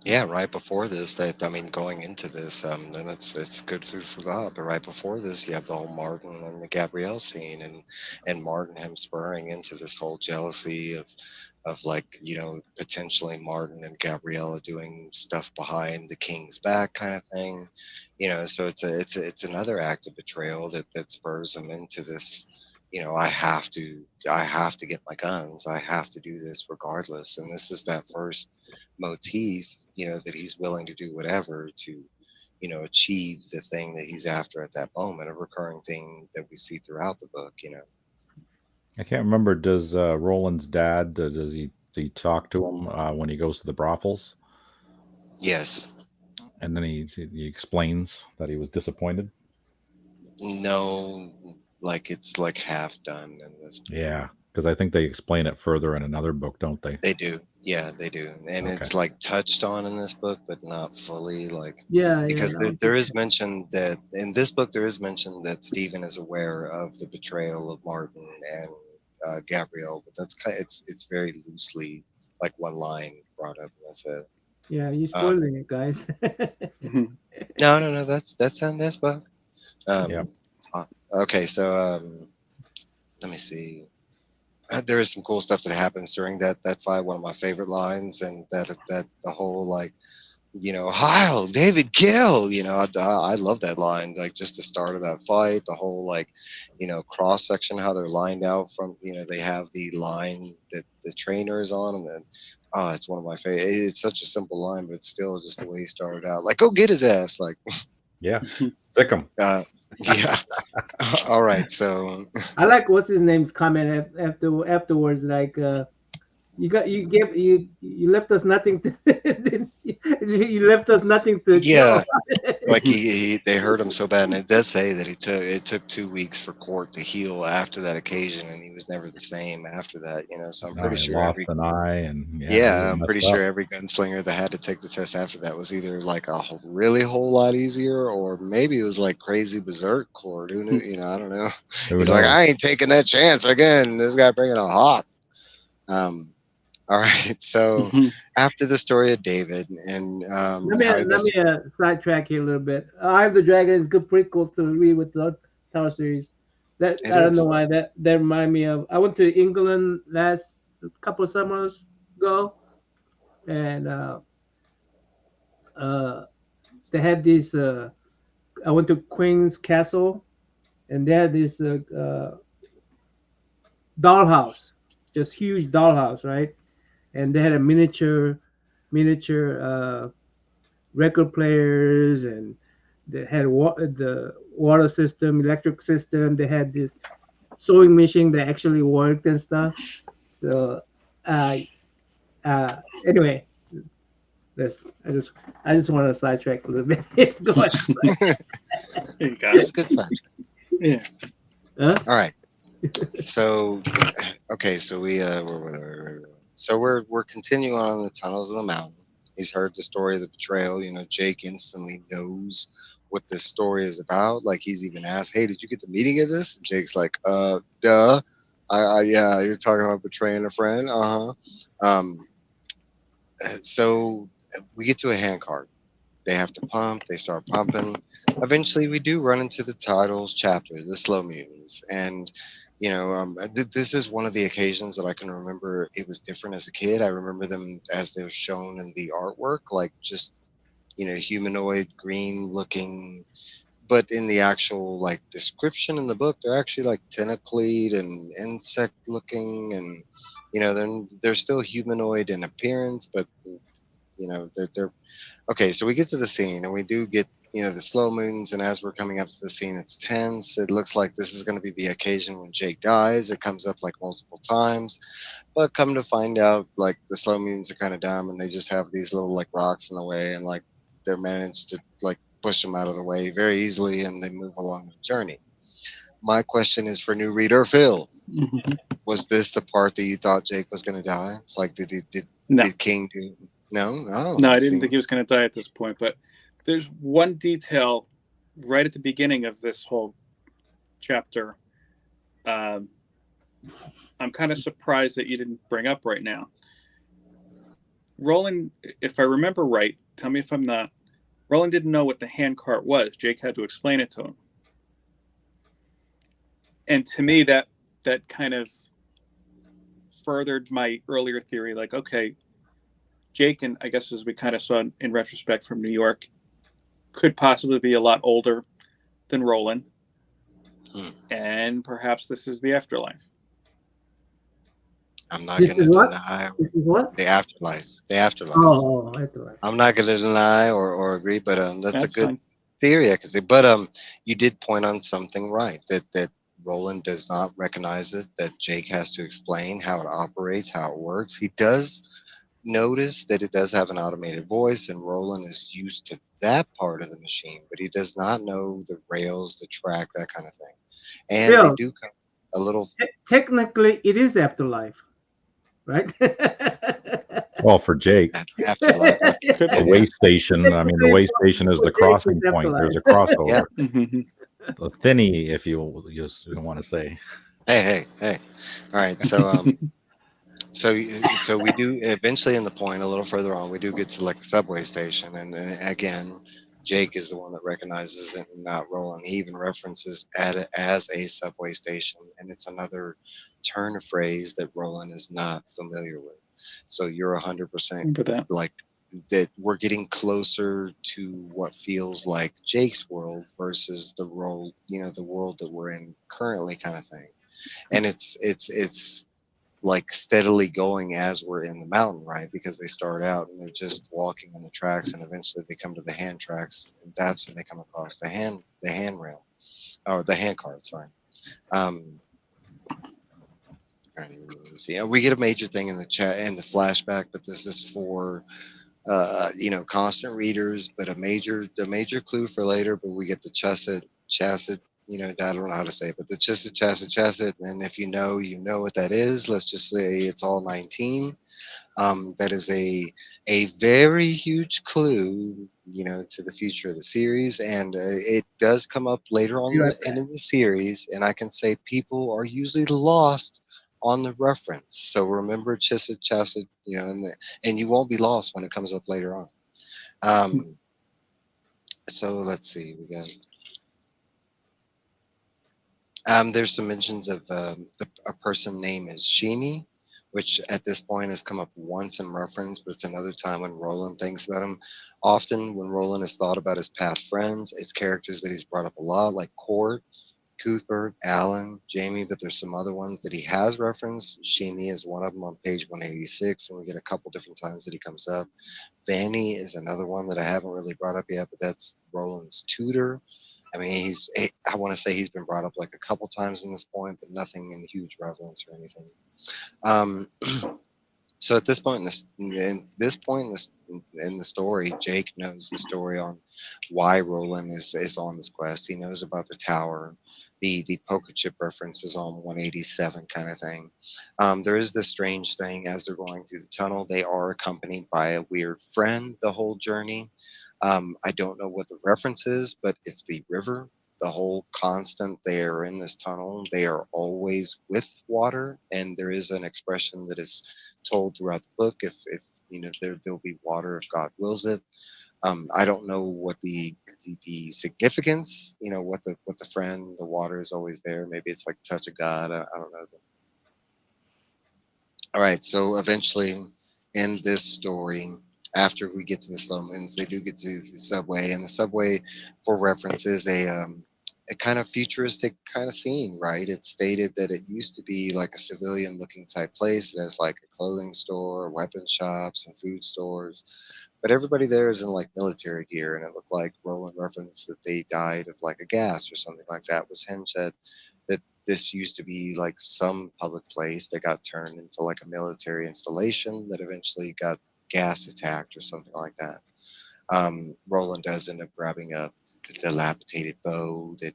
Yeah, right before this, going into this, and it's good food for thought. But right before this, you have the whole Martin and the Gabrielle scene, and Martin him spurring into this whole jealousy of like, potentially Martin and Gabriella doing stuff behind the king's back, kind of thing. So it's another act of betrayal that spurs him into this. I have to get my guns. I have to do this regardless. And this is that first motif, that he's willing to do whatever to, achieve the thing that he's after at that moment, a recurring thing that we see throughout the book. I can't remember. Does Roland's dad, does he talk to him when he goes to the brothels? Yes. And then he explains that he was disappointed. No, like it's like half done in this. Yeah, because I think they explain it further in another book, don't they? They do. Yeah, they do. And Okay. it's like touched on in this book, but not fully. Like, Yeah, because yeah. there is mention that in this book, there is mention that Stephen is aware of the betrayal of Martin and Gabrielle, but it's very loosely, like one line brought up, and that's it. Yeah, you're spoiling it, guys. No, that's in this book. Yeah. Okay, so let me see. There is some cool stuff that happens during that fight. One of my favorite lines, and that the whole like, Heil, David, kill. I love that line. Like just the start of that fight, the whole like, cross section, how they're lined out from. They have the line that the trainer is on, and then it's one of my favorite. It's such a simple line, but it's still just the way he started out. Like, go get his ass. Like, Yeah, sick him. Yeah. All right. So I like what's his name's comment afterwards. Like, you left us nothing to you left us nothing to yeah, kill. like they hurt him so bad, and it does say that it took 2 weeks for Court to heal after that occasion, and he was never the same after that. So I'm pretty He sure lost an eye, and yeah, I'm messed pretty up. sure every gunslinger that had to take the test after that was either like a really whole lot easier, or maybe it was like crazy berserk Court. Who knew? I don't know. Who He's like, knows? I ain't taking that chance again. This guy bringing a hawk. All right. So after the story of David and Let me sidetrack here a little bit. Eye of the Dragon is a good prequel to read with the Tower series. That It I don't is. know why that remind me of. I went to England last couple of summers ago, and they had this. I went to Queen's Castle, and they had this dollhouse, just huge dollhouse, right? And they had a miniature record players, and they had the water system, electric system. They had this sewing machine that actually worked and stuff. So, uh, anyway, this I just want to sidetrack a little bit. Go ahead. You got It's it. a good sign. Yeah. Huh? All right. So okay, so we're continuing on the tunnels of the mountain. He's heard the story of the betrayal. Jake instantly knows what this story is about. Like he's even asked, "Hey, did you get the meaning of this?" And Jake's like, duh. Yeah, you're talking about betraying a friend. So we get to a hand card. They have to pump. They start pumping. Eventually, we do run into the titles chapter, the Slow Mutants, and this is one of the occasions that I can remember. It was different as a kid. I remember them as they're shown in the artwork, like just humanoid, green-looking. But in the actual like description in the book, they're actually like tentacled and insect-looking, and they're still humanoid in appearance, but they're okay. So we get to the scene, and we do get the slow moons, and as we're coming up to the scene, it's tense. It looks like this is going to be the occasion when Jake dies. It comes up like multiple times, but come to find out, like the slow moons are kind of dumb, and they just have these little like rocks in the way, and like they're managed to like push them out of the way very easily, and they move along the journey. My question is for new reader Phil: Mhm. was this the part that you thought Jake was going to die? Like, No, did King do? No, oh, no, I didn't see, think he was going to die at this point. But there's one detail right at the beginning of this whole chapter. Um, I'm kind of surprised that you didn't bring up right now. Roland, if I remember right, tell me if I'm not. Roland didn't know what the handcart was. Jake had to explain it to him. And to me, that kind of furthered my earlier theory. Like, okay, Jake, and I guess as we kind of saw in retrospect from New York, could possibly be a lot older than Roland, Hmm. and perhaps this is the afterlife. I'm not This going to is what? deny This is what? the afterlife. The afterlife. Oh, I thought. I'm not going to deny or agree, but that's a That's good fine. theory, I could say. But you did point on something right, that Roland does not recognize it. That Jake has to explain how it operates, how it works. He does notice that it does have an automated voice, and Roland is used to that part of the machine, but he does not know the rails, the track, that kind of thing. And they Phil, do come a little. technically, it is afterlife, right? Well, for Jake, Afterlife. Could the be. Yeah, way station. I mean, the way station is the crossing point. There's a crossover. Mhm. The thinny, if you want to say. hey. All right, so we do eventually in the point a little further on. We do get to like a subway station, and then again, Jake is the one that recognizes it, and not Roland. He even references at it as a subway station, and it's another turn of phrase that Roland is not familiar with. So you're 100% Think of that. like that. We're getting closer to what feels like Jake's world versus the role, the world that we're in currently, kind of thing. And it's like steadily going as we're in the mountain, right? Because they start out and they're just walking on the tracks, and eventually they come to the hand tracks, and that's when they come across the handrail, or the hand cart. Sorry. Um, see, we get a major thing in the chat in the flashback, but this is for constant readers, but the major clue for later. But we get the chassid. I don't know how to say it, but the chassid. And if you know what that is. Let's just say it's all 19. That is a very huge clue, to the future of the series, and it does come up later on Be right in back. the series. And I can say people are usually lost on the reference, so remember chassid, and you won't be lost when it comes up later on. So let's see, we got. There's some mentions of a person named is Shimi, which at this point has come up once in reference, but it's another time when Roland thinks about him. Often, when Roland has thought about his past friends, it's characters that he's brought up a lot, like Court, Cuthbert, Alan, Jamie, but there's some other ones that he has referenced. Shimi is one of them on page 186, and we get a couple different times that he comes up. Vanny is another one that I haven't really brought up yet, but that's Roland's tutor. I mean, I want to say he's been brought up like a couple times in this point, but nothing in huge relevance or anything. Um, so at this point in the story, Jake knows the story on why Roland is on this quest. He knows about the tower. The poker chip reference is on 187, kind of thing. There is this strange thing as they're going through the tunnel. They are accompanied by a weird friend the whole journey. I don't know what the reference is, but it's the river. The whole constant they are in this tunnel, they are always with water, and there is an expression that is told throughout the book. If there'll be water if God wills it. I don't know what the significance. What the friend, the water is always there. Maybe it's like touch of God. I don't know. All right, so eventually in this story, after we get to the slow moons, they do get to the subway, and the subway, for reference, is a kind of futuristic kind of scene, right? It's stated that it used to be like a civilian looking type place. It has like a clothing store, weapon shops, and food stores. but everybody there is in like military gear, and it looked like Roland referenced that they died of like a gas or something like that. Was hinged at that this used to be like some public place that got turned into like a military installation that eventually got gas attacked or something like that. Roland does end up grabbing a dilapidated bow that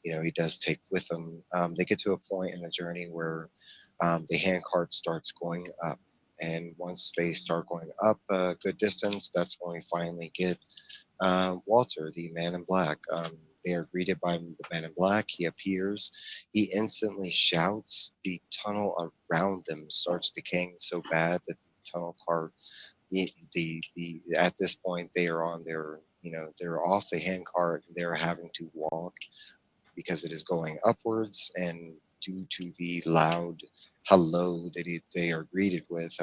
he does take with him. They get to a point in the journey where the handcart starts going up, and once they start going up a good distance, that's when we finally get Walter, the Man in Black. They are greeted by the Man in Black. He appears. He instantly shouts. The tunnel around them starts decaying so bad that the tunnel cart, the at this point they are on their, they're off the hand cart. They're having to walk because it is going upwards, and due to the loud hello that they are greeted with,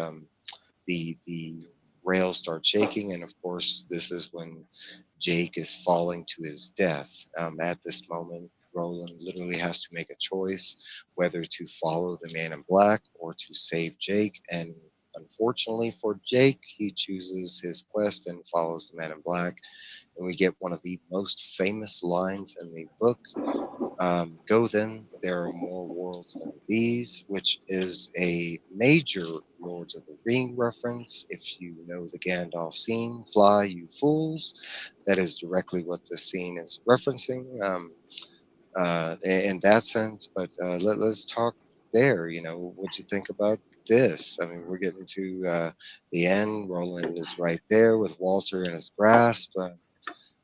the rails start shaking, and of course, this is when Jake is falling to his death. At this moment, Roland literally has to make a choice whether to follow the Man in Black or to save Jake. And unfortunately for Jake, he chooses his quest and follows the Man in Black. And we get one of the most famous lines in the book. Go then, there are more worlds than these, which is a major Lords of the Ring reference. If you know the Gandalf scene, fly, you fools, that is directly what this scene is referencing in that sense. But let's talk there. What you think about this? I mean, we're getting to the end. Roland is right there with Walter in his grasp.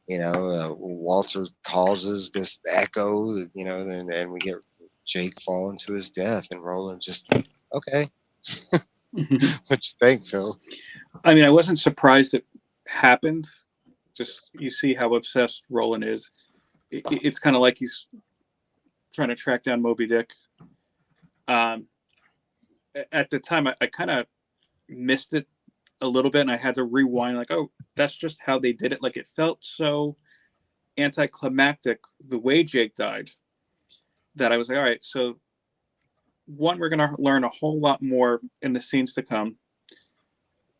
Walter causes this echo, and we get Jake falling to his death, and Roland just, okay. What you think, Phil? I mean, I wasn't surprised it happened. Just you see how obsessed Roland is. It's kind of like he's trying to track down Moby Dick. At the time, I kind of missed it a little bit, and I had to rewind. Like, oh, that's just how they did it. Like, it felt so anticlimactic the way Jake died that I was like, all right, so one, we're going to learn a whole lot more in the scenes to come,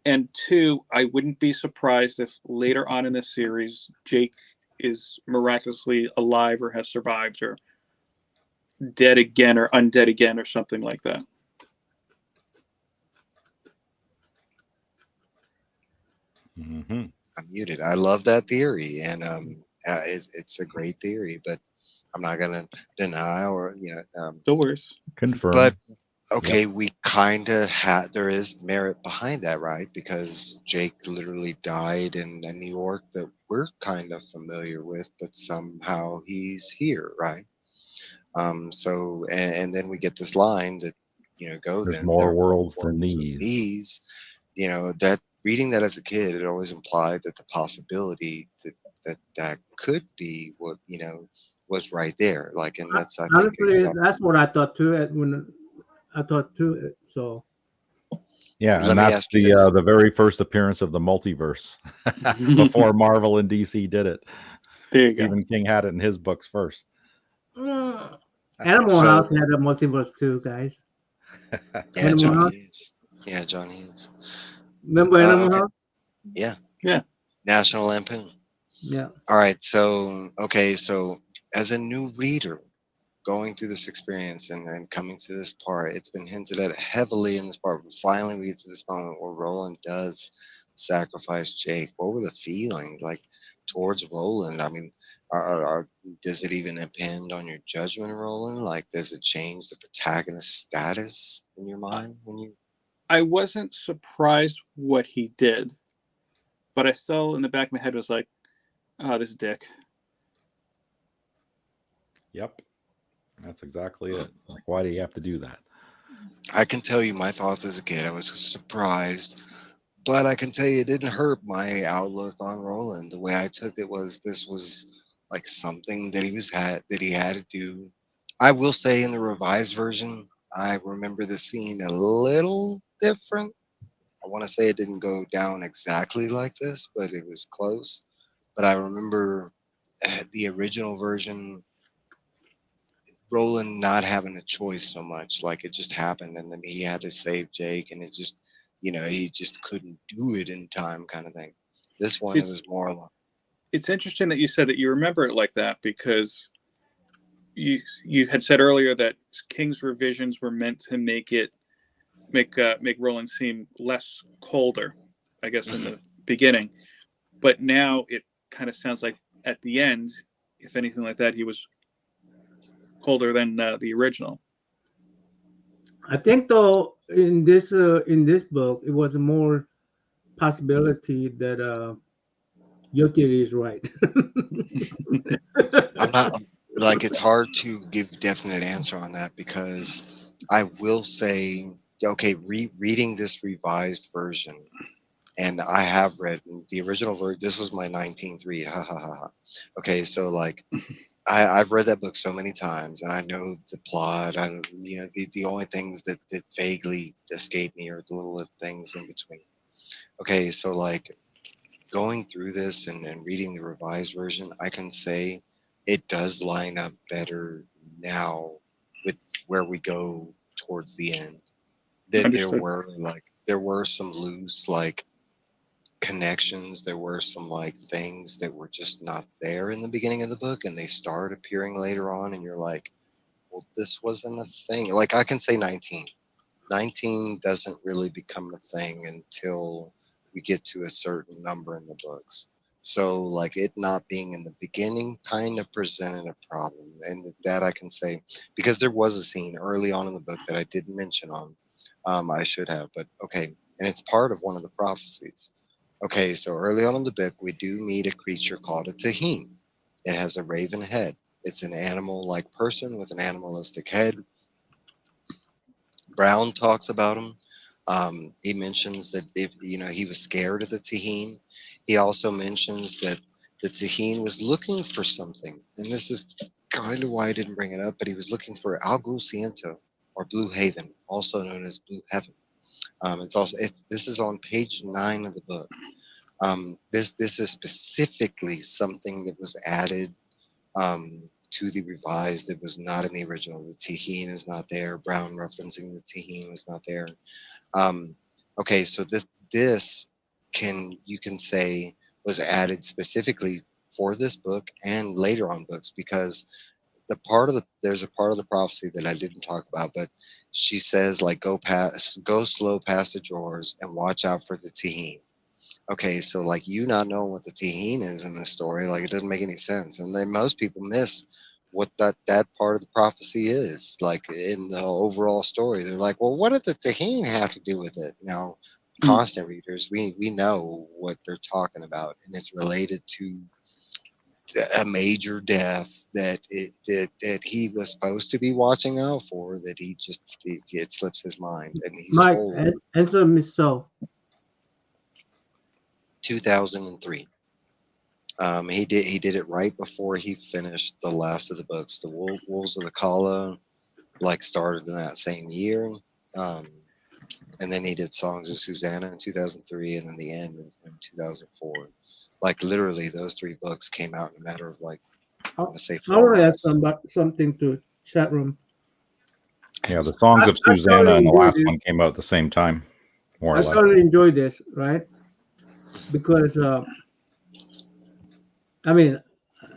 and two, I wouldn't be surprised if later on in the series Jake is miraculously alive or has survived or dead again or undead again or something like that. Mm-hmm. I'm muted. I love that theory, and it's a great theory, but I'm not gonna deny or No worries. Confirm. But okay, we kind of had, there is merit behind that, right? Because Jake literally died in New York that we're kind of familiar with, but somehow he's here, right? So, and then we get this line that, go There's then. more there are worlds than worlds these. that reading that as a kid, it always implied that the possibility that could be what, was right there. Like, and that's, I think, Honestly, exactly. that's what I thought too. When I thought too. So Yeah, Let and me that's ask you this. the very first appearance of the multiverse before Marvel and DC did it. There you Stephen King had it in his books first. Animal So- House had a multiverse too, guys. Yeah, Animal John House? Hughes. Yeah, John Hughes. Remember Animal okay. House? Yeah. Yeah. National Lampoon. Yeah. All right. So, okay. So, as a new reader going through this experience and coming to this part, it's been hinted at heavily in this part, but finally we get to this moment where Roland does sacrifice Jake. What were the feelings like towards Roland? I mean, does it even depend on your judgment, Roland? Like, does it change the protagonist status in your mind when you? I wasn't surprised what he did, but I still in the back of my head was like, oh, this dick. Yep. That's exactly it. Like, why do you have to do that? I can tell you my thoughts as a kid. I was surprised, but I can tell you it didn't hurt my outlook on Roland. The way I took it was this was like something that he had to do. I will say in the revised version, I remember the scene a little different. I want to say it didn't go down exactly like this, but it was close. But I remember the original version, Roland not having a choice so much. Like, it just happened, and then he had to save Jake, and it just, he just couldn't do it in time, kind of thing. This one, it was more like, it's interesting that you said that you remember it like that, because you had said earlier that King's revisions were meant to make Roland seem less colder, I guess, in the beginning. But now it kind of sounds like at the end, if anything like that, he was colder than the original. I think though in this book, it was more possibility that your theory is right. I'm not like, it's hard to give a definite answer on that, because I will say, okay, reading this revised version, and I have read the original version. This was my 19th read. Ha ha ha ha. Okay, so like, I've read that book so many times, and I know the plot. I don't, the only things that vaguely escape me are the little things in between. Okay, so like, going through this and reading the revised version, I can say it does line up better now with where we go towards the end. There Understood. were some loose like connections. There were some like things that were just not there in the beginning of the book, and they start appearing later on, and you're like, well, this wasn't a thing. Like, I can say 19 doesn't really become a thing until we get to a certain number in the books. So like, it not being in the beginning kind of presented a problem, and that I can say, because there was a scene early on in the book that I didn't mention on. I should have, but okay, and it's part of one of the prophecies. Okay, so early on in the book, we do meet a creature called a Taheen. It has a raven head. It's an animal-like person with an animalistic head. Brown talks about him. He mentions that if he was scared of the Taheen. He also mentions that the Taheen was looking for something, and this is kind of why I didn't bring it up. But he was looking for Algo Ciento, or Blue Haven, also known as Blue Heaven. This is on page 9 of the book. This is specifically something that was added to the revised that was not in the original. The Taheen is not there. Brown referencing the Taheen was not there. Okay, so this you can say was added specifically for this book and later on books, because there's a part of the prophecy that I didn't talk about, but she says like, go slow past the drawers and watch out for the Taheen. Okay, so like, you not knowing what the Taheen is in this story, like, it doesn't make any sense, and then most people miss what that part of the prophecy is like in the overall story. They're like, well, what did the Taheen have to do with it? Now, constant readers, we know what they're talking about, and it's related to a major death that he was supposed to be watching out for, that it slips his mind, and he's Mike, told answer me so. 2003. He did it right before he finished the last of the books. The Wolves of the Kala like started in that same year, and then he did Songs of Susanna in 2003, and then the end in 2004. Like, literally, those 3 books came out in a matter of like, I want to say 4 I want to months. ask something to chat room. Yeah, the Songs of I Susanna totally and the enjoyed last it. one came out at the same time, more or I less. totally enjoyed this, right? Because I mean,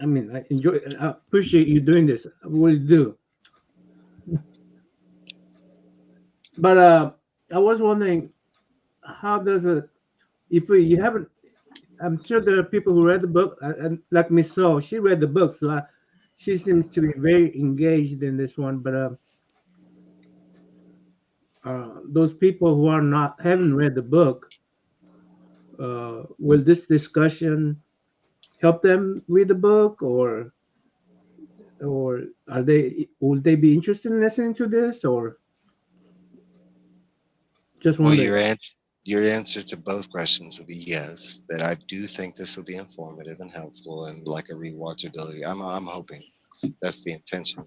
I enjoy. I appreciate you doing this. I really do. But I was wondering, how does it? If you haven't, I'm sure there are people who read the book, and like Miss So, she read the book, so she seems to be very engaged in this one. But those people who haven't read the book, will this discussion help them read the book, or will they be interested in listening to this, or just Well, wondering? your answer to both questions would be yes. That I do think this will be informative and helpful, and like a rewatchability. I'm hoping that's the intention,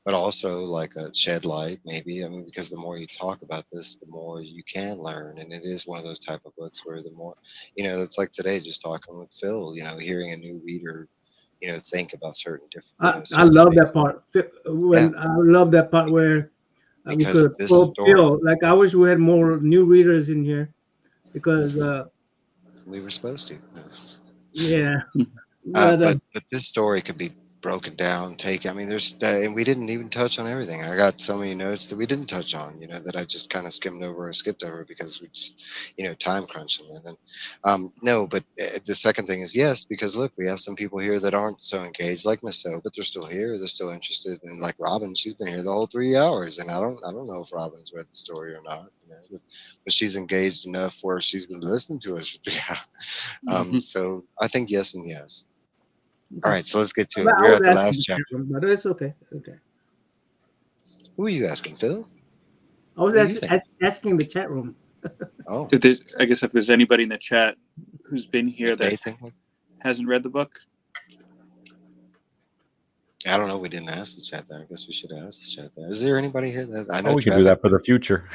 but also like a shed light, maybe. I mean, because the more you talk about this, the more you can learn, and it is one of those type of books where the more, it's like today, just talking with Phil. Hearing a new reader, think about certain different, I certain love that things. part. Yeah, I love that part where we because could this probe story. Phil. Like, I wish we had more new readers in here, because we were supposed to. Yeah. But this story could be broken down, I mean, there's and we didn't even touch on everything. I got so many notes that we didn't touch on, that I just kind of skimmed over or skipped over because we just, time crunching. And then, no, but the second thing is yes, because look, we have some people here that aren't so engaged, like Miss So, but they're still here. They're still interested. And like Robin, she's been here the whole 3 hours, and I don't know if Robin's read the story or not, but she's engaged enough where she's been listening to us for 3 hours. So I think yes and yes. All right, so let's get to it. I We're was at the asking last the chapter. chat room, but it's okay. Okay. Who are you asking, Phil? I was What do you think? asking the chat room. Oh, I guess if there's anybody in the chat who's been here if they that think hasn't read the book. I don't know. We didn't ask the chat that. I guess we should ask the chat that. Is there anybody here that I know? Oh, we can Trev, do that for the future.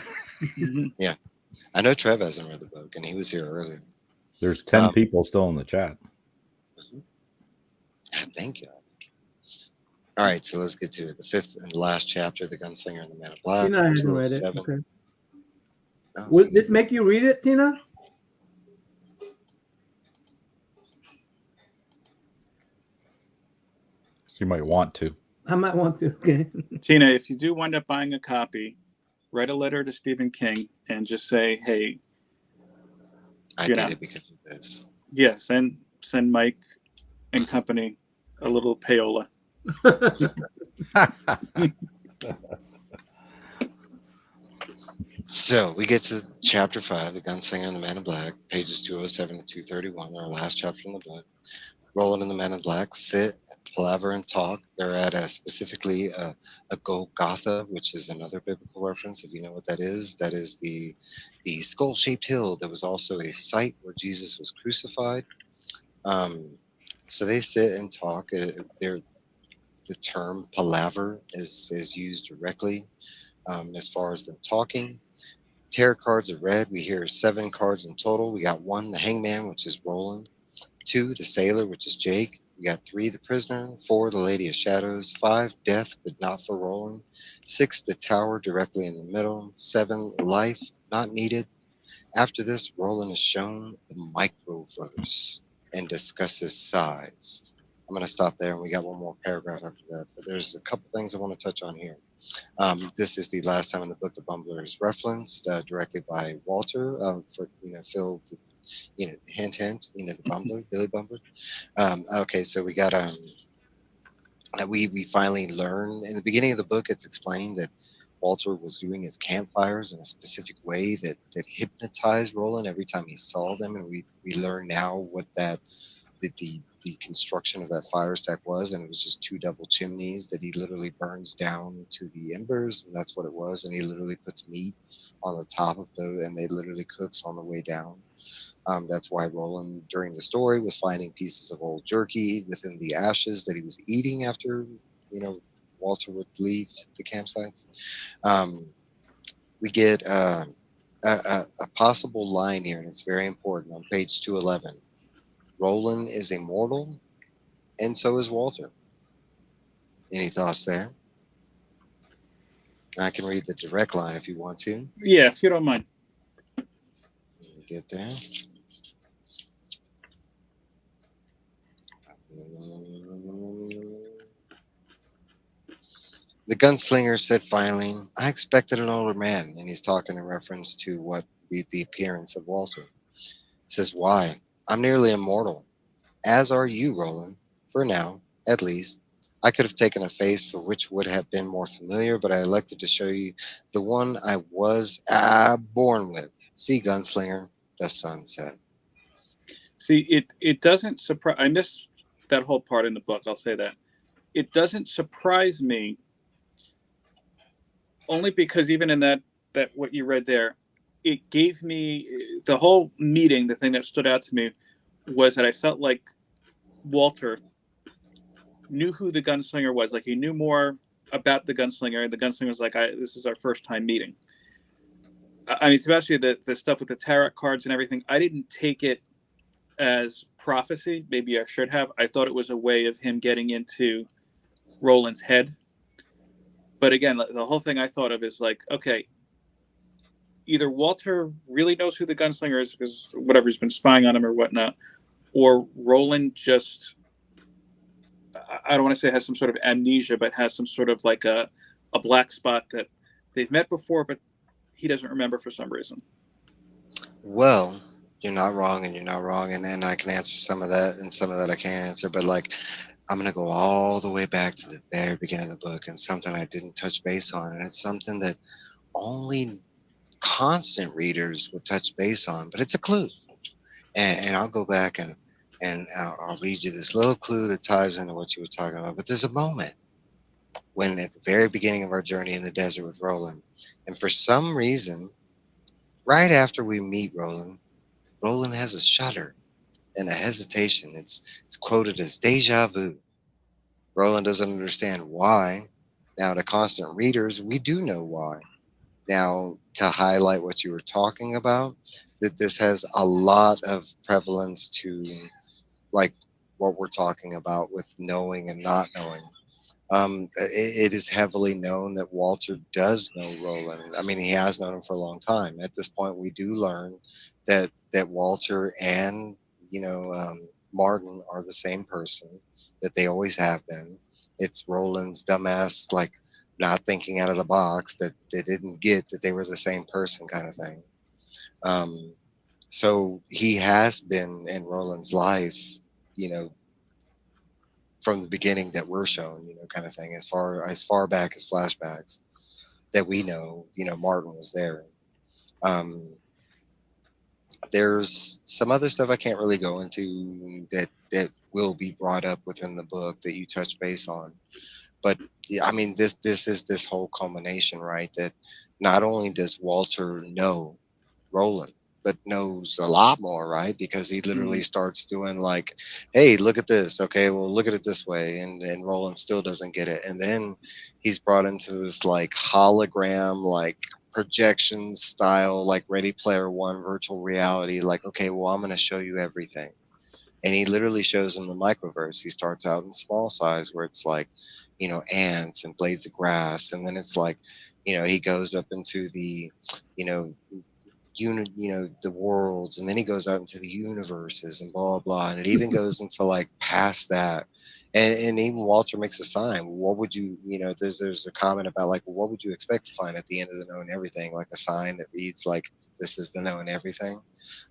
I know Trev hasn't read the book, and he was here earlier. There's 10 people still in the chat. Thank you. All right, so let's get to it. The fifth and last chapter, The Gunslinger and the Man in Black. Tina hasn't read it. 207. Okay. Oh, Would this make you read it, Tina? You might want to. I might want to. Okay. Tina, if you do wind up buying a copy, write a letter to Stephen King and just say, hey, I did it because of this. Yeah, send Mike and company a little payola. So we get to chapter 5, The Gunslinger and the Man in Black, pages 207 to 231, our last chapter in the book. Roland and the Man in Black sit, palaver, and talk. They're at specifically a Golgotha, which is another biblical reference. If you know what that is the skull-shaped hill that was also a site where Jesus was crucified. So they sit and talk. The term palaver is used directly as far as them talking. Tarot cards are read. We hear 7 cards in total. We got 1, the Hangman, which is Roland. 2, the Sailor, which is Jake. We got 3, the Prisoner. 4, the Lady of Shadows. 5, Death, but not for Roland. 6, the Tower, directly in the middle. 7, Life, not needed. After this, Roland is shown the microverse and discusses size. I'm going to stop there, and we got one more paragraph after that. But there's a couple things I want to touch on here. This is the last time in the book the Bumbler is referenced directly by Walter for Phil. Hint, the Bumbler, Billy Bumbler. Okay, so we got we finally learn in the beginning of the book. It's explained that Walter was doing his campfires in a specific way that hypnotized Roland every time he saw them, and we learn now what the construction of that fire stack was, and it was just 2 double chimneys that he literally burns down to the embers, and that's what it was. And he literally puts meat on the top of those, and they literally cooks on the way down. That's why Roland, during the story, was finding pieces of old jerky within the ashes that he was eating after, Walter would leave the campsites. We get a possible line here, and it's very important on page 211. Roland is immortal, and so is Walter. Any thoughts there? I can read the direct line if you want to. Yeah, if you don't mind. Get there. The gunslinger said finally, I expected an older man, and he's talking in reference to what the appearance of Walter. He says, why? I'm nearly immortal, as are you, Roland, for now, at least. I could have taken a face for which would have been more familiar, but I elected to show you the one I was born with. See, gunslinger, the sun said. See, it doesn't surprise. I missed that whole part in the book. I'll say that. It doesn't surprise me, only because even in that what you read there, it gave me the whole meeting. The thing that stood out to me was that I felt like Walter knew who the gunslinger was. Like he knew more about the gunslinger, and the gunslinger was like, "This is our first time meeting." I mean, especially the stuff with the tarot cards and everything. I didn't take it as prophecy. Maybe I should have. I thought it was a way of him getting into Roland's head. But again, the whole thing I thought of is like, okay, either Walter really knows who the gunslinger is because whatever, he's been spying on him or whatnot, or Roland just, I don't want to say has some sort of amnesia, but has some sort of like a black spot that they've met before, but he doesn't remember for some reason. Well, you're not wrong, and you're not wrong, and then I can answer some of that, and some of that I can't answer. But like, I'm gonna go all the way back to the very beginning of the book, and something I didn't touch base on, and it's something that only constant readers would touch base on, but it's a clue. And I'll go back and I'll read you this little clue that ties into what you were talking about. But there's a moment when, at the very beginning of our journey in the desert with Roland, and for some reason, right after we meet Roland, Roland has a shudder and a hesitation. It's quoted as deja vu. Roland doesn't understand why. Now, to constant readers, we do know why. Now, to highlight what you were talking about, that this has a lot of prevalence to like what we're talking about with knowing and not knowing. It is heavily known that Walter does know Roland. I mean, he has known him for a long time. At this point, we do learn that Walter and Martin are the same person, that they always have been. It's Roland's dumbass, like not thinking out of the box, that they didn't get that they were the same person, kind of thing. Um, so he has been in Roland's life, you know, from the beginning that we're shown, kind of thing, as far back as flashbacks that we know, Martin was there. Um, there's some other stuff I can't really go into that will be brought up within the book that you touch base on. But yeah, I mean, this is this whole culmination, right? That not only does Walter know Roland, but knows a lot more, right? Because he literally starts doing like, hey, look at this. Okay, well, look at it this way. And Roland still doesn't get it. And then he's brought into this like hologram, like projection style, like Ready Player One virtual reality. Like, okay, well, I'm going to show you everything. And he literally shows him the microverse. He starts out in small size where it's like, ants and blades of grass. And then it's like, he goes up into the, you know, the worlds, and then he goes out into the universes and blah blah, and it even goes into like past that. And even Walter makes a sign. What would there's a comment about like, well, what would you expect to find at the end of the known everything, like a sign that reads like, this is the known everything.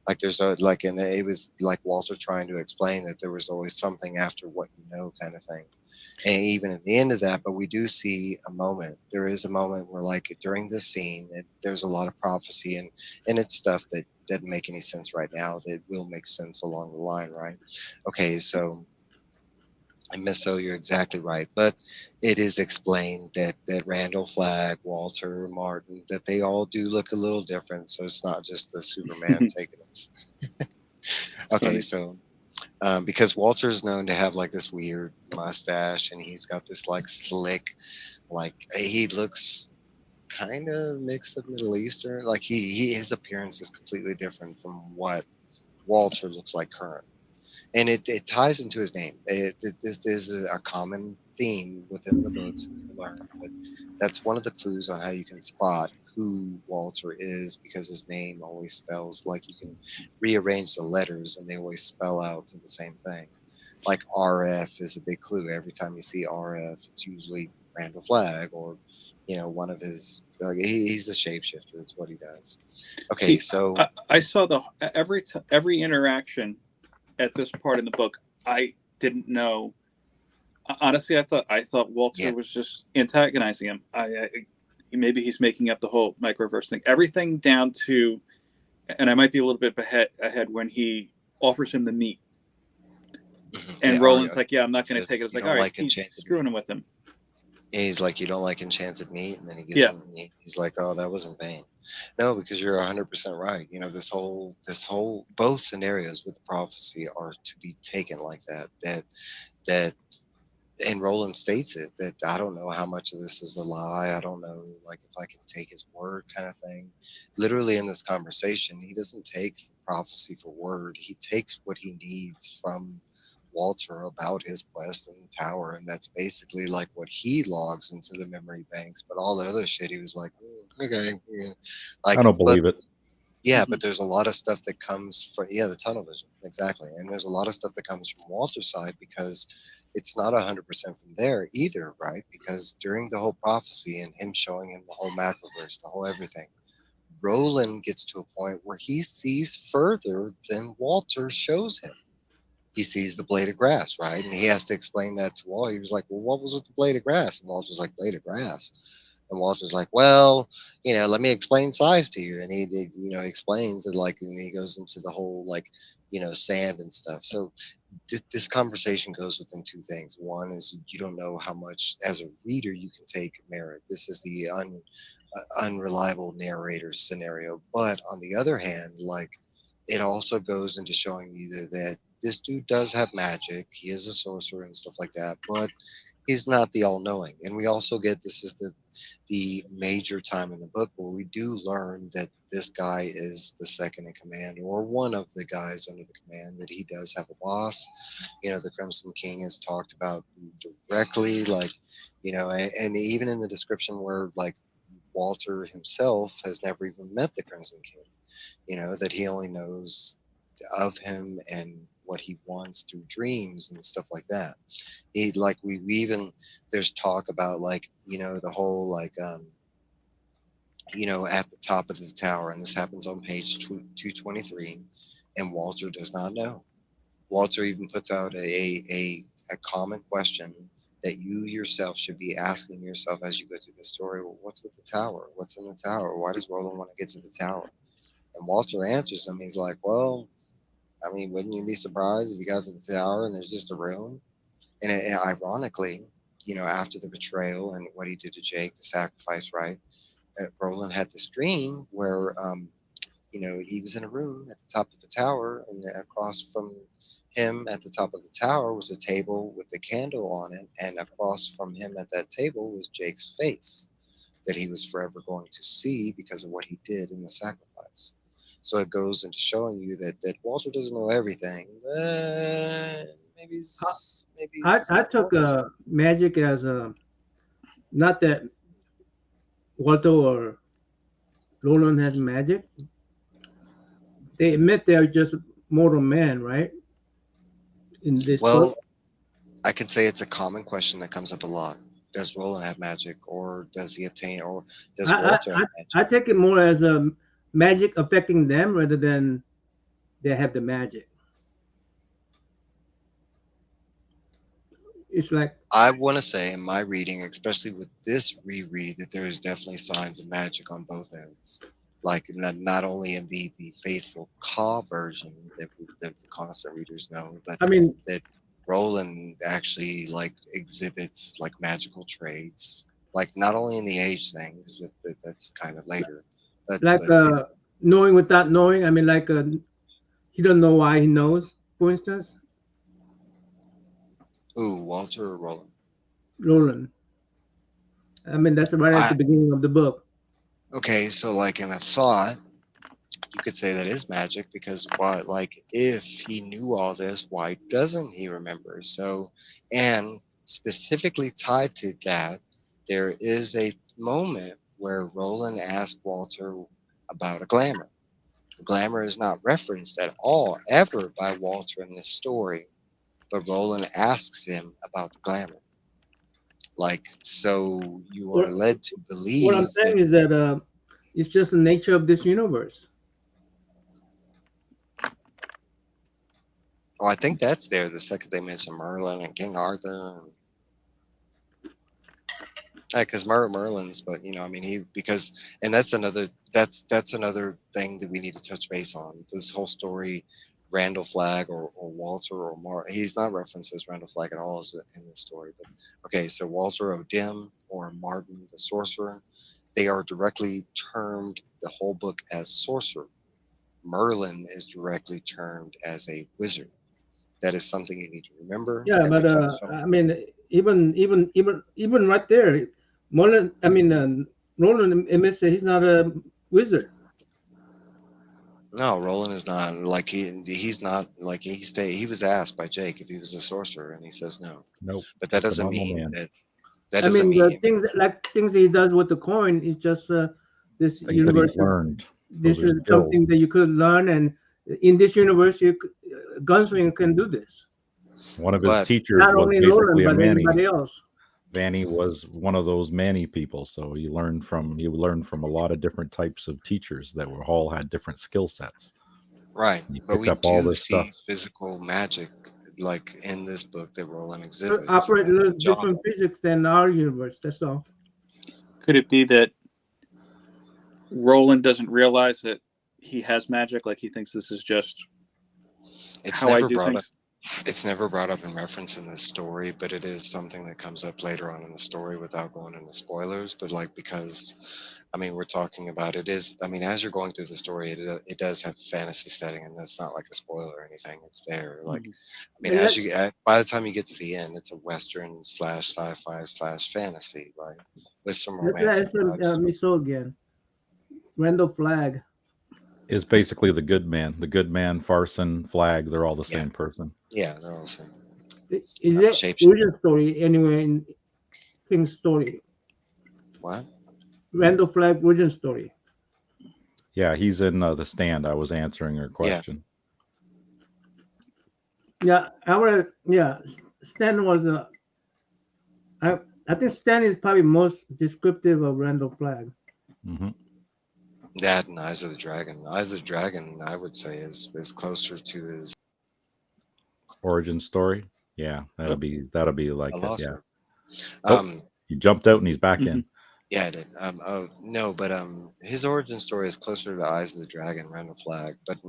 Like there's a like, and it was like Walter trying to explain that there was always something after what kind of thing. And even at the end of that, but we do see a moment. There is a moment where, like, during this scene, there's a lot of prophecy, and it's stuff that doesn't make any sense right now that will make sense along the line, right? Okay, so, and Miss O, you're exactly right, but it is explained that Randall Flagg, Walter, Martin, that they all do look a little different, so it's not just the Superman taking us. Okay, funny. so because Walter's known to have like this weird mustache, and he's got this like slick, like he looks kind of mix of Middle Eastern. Like his appearance is completely different from what Walter looks like current, and it ties into his name. This is a common theme within the books that you learn, but that's one of the clues on how you can spot who Walter is, because his name always spells like, you can rearrange the letters and they always spell out to the same thing. Like RF is a big clue. Every time you see RF, it's usually Randall Flagg, or one of his. Like, he's a shapeshifter. It's what he does. Okay, See, so I saw every interaction at this part in the book. I didn't know. Honestly, I thought Walter yeah, was just antagonizing him. Maybe he's making up the whole microverse thing. Everything down to, and I might be a little bit ahead when he offers him the meat, yeah, and Roland's like, "Yeah, I'm not going to take says it." It's you like, don't all right, like he's enchanted screwing meat. him with him. He's like, you don't like enchanted meat, and then he gives Yeah. him meat. He's like, oh, that was in vain. No, because you're 100% right. This whole both scenarios with the prophecy are to be taken like that. That and Roland states it, that I don't know how much of this is a lie. I don't know, like, if I can take his word, kind of thing. Literally in this conversation, he doesn't take the prophecy for word. He takes what he needs from Walter about his quest in the tower, and that's basically like what he logs into the memory banks. But all the other shit, he was like, okay, yeah. I Like, don't but believe it. yeah, Mhm. but there's a lot of stuff that comes from, yeah, the tunnel vision, exactly, and there's a lot of stuff that comes from Walter's side because it's not 100% from there either, right? Because during the whole prophecy and him showing him the whole macroverse, the whole everything, Roland gets to a point where he sees further than Walter shows him. He sees the blade of grass, right? And he has to explain that to Walt. He was like, well, what was with the blade of grass? And Walter's like, blade of grass. And Walter's like, well, let me explain size to you. And he explains that, like, and he goes into the whole, like, sand and stuff. So this conversation goes within two things. One is you don't know how much, as a reader, you can take merit. This is the unreliable narrator scenario. But on the other hand, like, it also goes into showing you that this dude does have magic. He is a sorcerer and stuff like that, but he's not the all-knowing. And we also get, this is the major time in the book where we do learn that this guy is the second in command, or one of the guys under the command, that he does have a boss. The Crimson King is talked about directly, like, and even in the description where, like, Walter himself has never even met the Crimson King, that he only knows of him and what he wants through dreams and stuff like that. He, like, we even, there's talk about, like, the whole, like, at the top of the tower, and this happens on page 223, and Walter does not know. Walter even puts out a common question that you yourself should be asking yourself as you go through the story. Well, what's with the tower? What's in the tower? Why does Roland want to get to the tower? And Walter answers him. He's like, well, I mean, wouldn't you be surprised if you got to the tower and there's just a room? And ironically, after the betrayal and what he did to Jake, the sacrifice, right? Roland had this dream where, he was in a room at the top of the tower, and across from him at the top of the tower was a table with a candle on it, and across from him at that table was Jake's face that he was forever going to see because of what he did in the sacrifice. So it goes into showing you that Walter doesn't know everything, but maybe he's I not took wrong. magic as not that Walter or Roland has magic. They admit they're just mortal men, right? In this book. Well, I can say it's a common question that comes up a lot. Does Roland have magic, or does he obtain, or does I, Walter I, have I magic? take it more as magic affecting them rather than they have the magic. It's like I want to say, in my reading, especially with this reread, that there is definitely signs of magic on both ends. Like, not only in the faithful Ka version that the constant readers know, but I mean, that Roland actually, like, exhibits, like, magical traits. Like, not only in the age thing, because that's kind of later, but like knowing without knowing. I mean, like he don't know why he knows. For instance, ooh, Walter or Roland. Roland. I mean, that's right at I the beginning of the book. Okay, so, like, in a thought, you could say that is magic, because why, like, if he knew all this, why doesn't he remember? So, and specifically tied to that, there is a moment where Roland asked Walter about a glamour. The glamour is not referenced at all ever by Walter in this story, but Roland asks him about the glamour. Like, so you are What, led to what I'm believe that. saying is that it's just the nature of this universe. Oh, I think that's there the second they mention Merlin and King Arthur. And, because Merlin's, but I mean, and that's another thing that we need to touch base on. This whole story, Randall Flagg or Walter or he's not referenced as Randall Flagg at all in this story. But okay, so Walter O'Dim or Martin the Sorcerer, they are directly termed the whole book as sorcerer. Merlin is directly termed as a wizard. That is something you need to remember Yeah, every but time I mean, even right there, Roland admits that he's not a wizard. No, Roland is not like he's not like he was asked by Jake if he was a sorcerer and he says no. Nope, But that just a doesn't normal mean man. that I doesn't mean, mean the things that, like things he does with the coin is just this Things that he's universe. learned. This Those are is skills. something that you could learn, and in this universe, Gunslinger can do this. One of his but teachers Not was only basically Roland, a but Manny. anybody else. Vanny was one of those Manny people, so you learned from a lot of different types of teachers that were all had different skill sets. right, You but picked we up all do this stuff. see physical magic like in this book that Roland But exhibits operate a as the little John. different physics than our universe. That's all. Could it be that Roland doesn't realize that he has magic? Like he thinks this is just It's how I never do brought up. things? It's never brought up in reference in this story, but it is something that comes up later on in the story without going into spoilers. But like because, I mean, we're talking about it is. I mean, as you're going through the story, it does have a fantasy setting, and that's not like a spoiler or anything. It's there. Like, Mhm. I mean, And as you by the time you get to the end, it's a western slash sci-fi slash fantasy, right, with some let's romantic answer vibes. Miso again. Randall Flagg. Is basically the good man. The good man, Farson, Flag, they're all the Yeah, same person. yeah, they're all the same. Is there Shapeshifter. origin story anywhere in King's story? What? Randall Flagg origin story. Yeah, he's in the stand. I was answering her Yeah. question. Yeah, yeah. Stan was I think Stan is probably most descriptive of Randall Flagg. Hmm. That and Eyes of the Dragon. Eyes of the Dragon, I would say, is closer to his. Origin story. Yeah, that'll be I like it. lost Yeah. her. Oh, he jumped out and he's back in. Yeah, I did. Oh no, but his origin story is closer to Eyes of the Dragon, Randall Flagg. But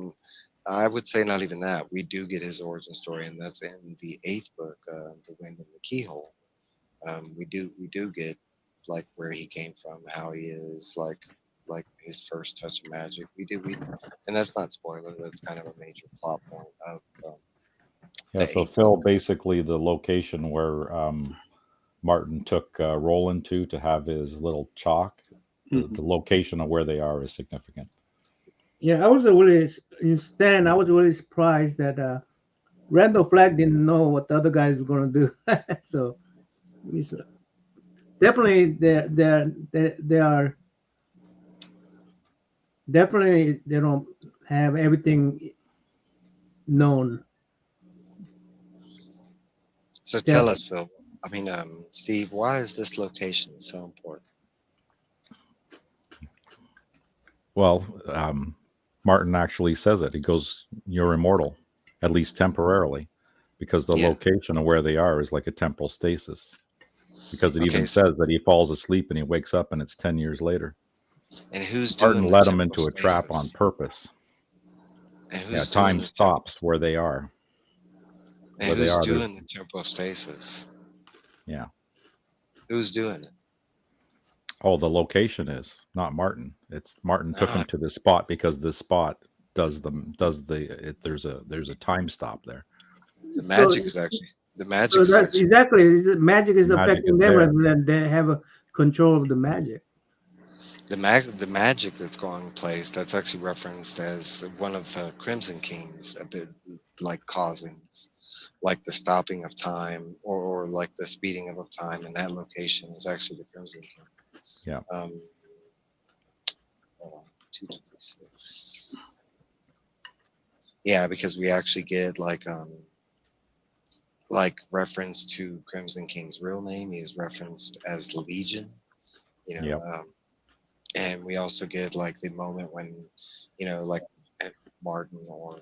I would say not even that. We do get his origin story, and that's in the eighth book, The Wind in the Keyhole. We do get like where he came from, how he is, like his first touch of magic. And that's not spoiler. That's kind of a major plot point of Yeah, the so eighth Phil, book. basically the location where Martin took Roland to have his little chalk, the location of where they are is significant. Yeah, I was really in Stan. I was really surprised that Randall Flagg didn't know what the other guys were going to do. So it's, definitely they are definitely they don't have everything known. So Def- tell us, Phil. I mean, Steve, why is this location so important? Well, Martin actually says it. He goes, "You're immortal, at least temporarily," because the Yeah. location of where they are is like a temporal stasis. Because it even Okay. So, says that he falls asleep and he wakes up and it's 10 years later. and who's Martin doing the led him temporal into a trap on stasis? purpose. And Yeah, who's doing time the temporal? stops where they are. And Where they who's are, there's doing the temporal stasis? yeah. Who's doing it? Oh, the location is not Martin. It's Martin took him Ah, to this spot because this spot there's a time stop there. the so magic is actually the magic so is that's actually exactly magic is Magic affecting is them there. rather than they have a control of the magic. the magic that's going place. That's actually referenced as one of Crimson King's a bit like causings, like the stopping of time or like the speeding of time in that location is actually the Crimson King. Yeah. Hold on, 226. Yeah, because we actually get like reference to Crimson King's real name. He is referenced as Legion, you know, Yep. and we also get like the moment when, like Martin or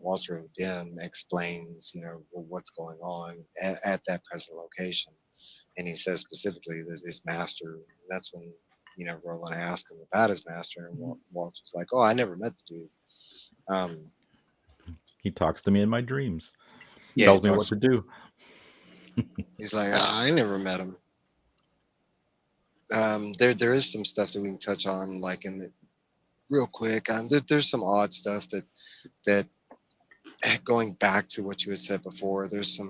Walter O'Dim explains, what's going on at that present location, and he says specifically that his master. That's when Roland asked him about his master, and Walter's like, "Oh, I never met the dude." Um, He talks to me in my dreams. yeah, he Tells me what talks. to do. He's like, "I never met him." There is some stuff that we can touch on, like in the real quick. There's some odd stuff that going back to what you had said before. There's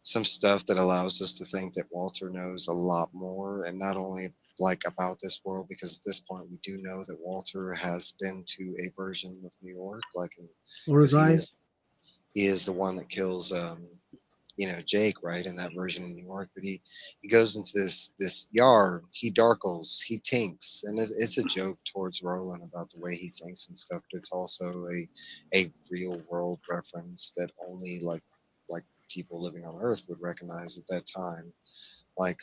some stuff that allows us to think that Walter knows a lot more, and not only like about this world, because at this point we do know that Walter has been to a version of New York, like, because Orzai. he is the one that kills Jake, right, in that version in New York. But he goes into this yard, he darkles, he tinks, and it's a joke towards Roland about the way he thinks and stuff. But it's also a real world reference that only like people living on Earth would recognize at that time. Like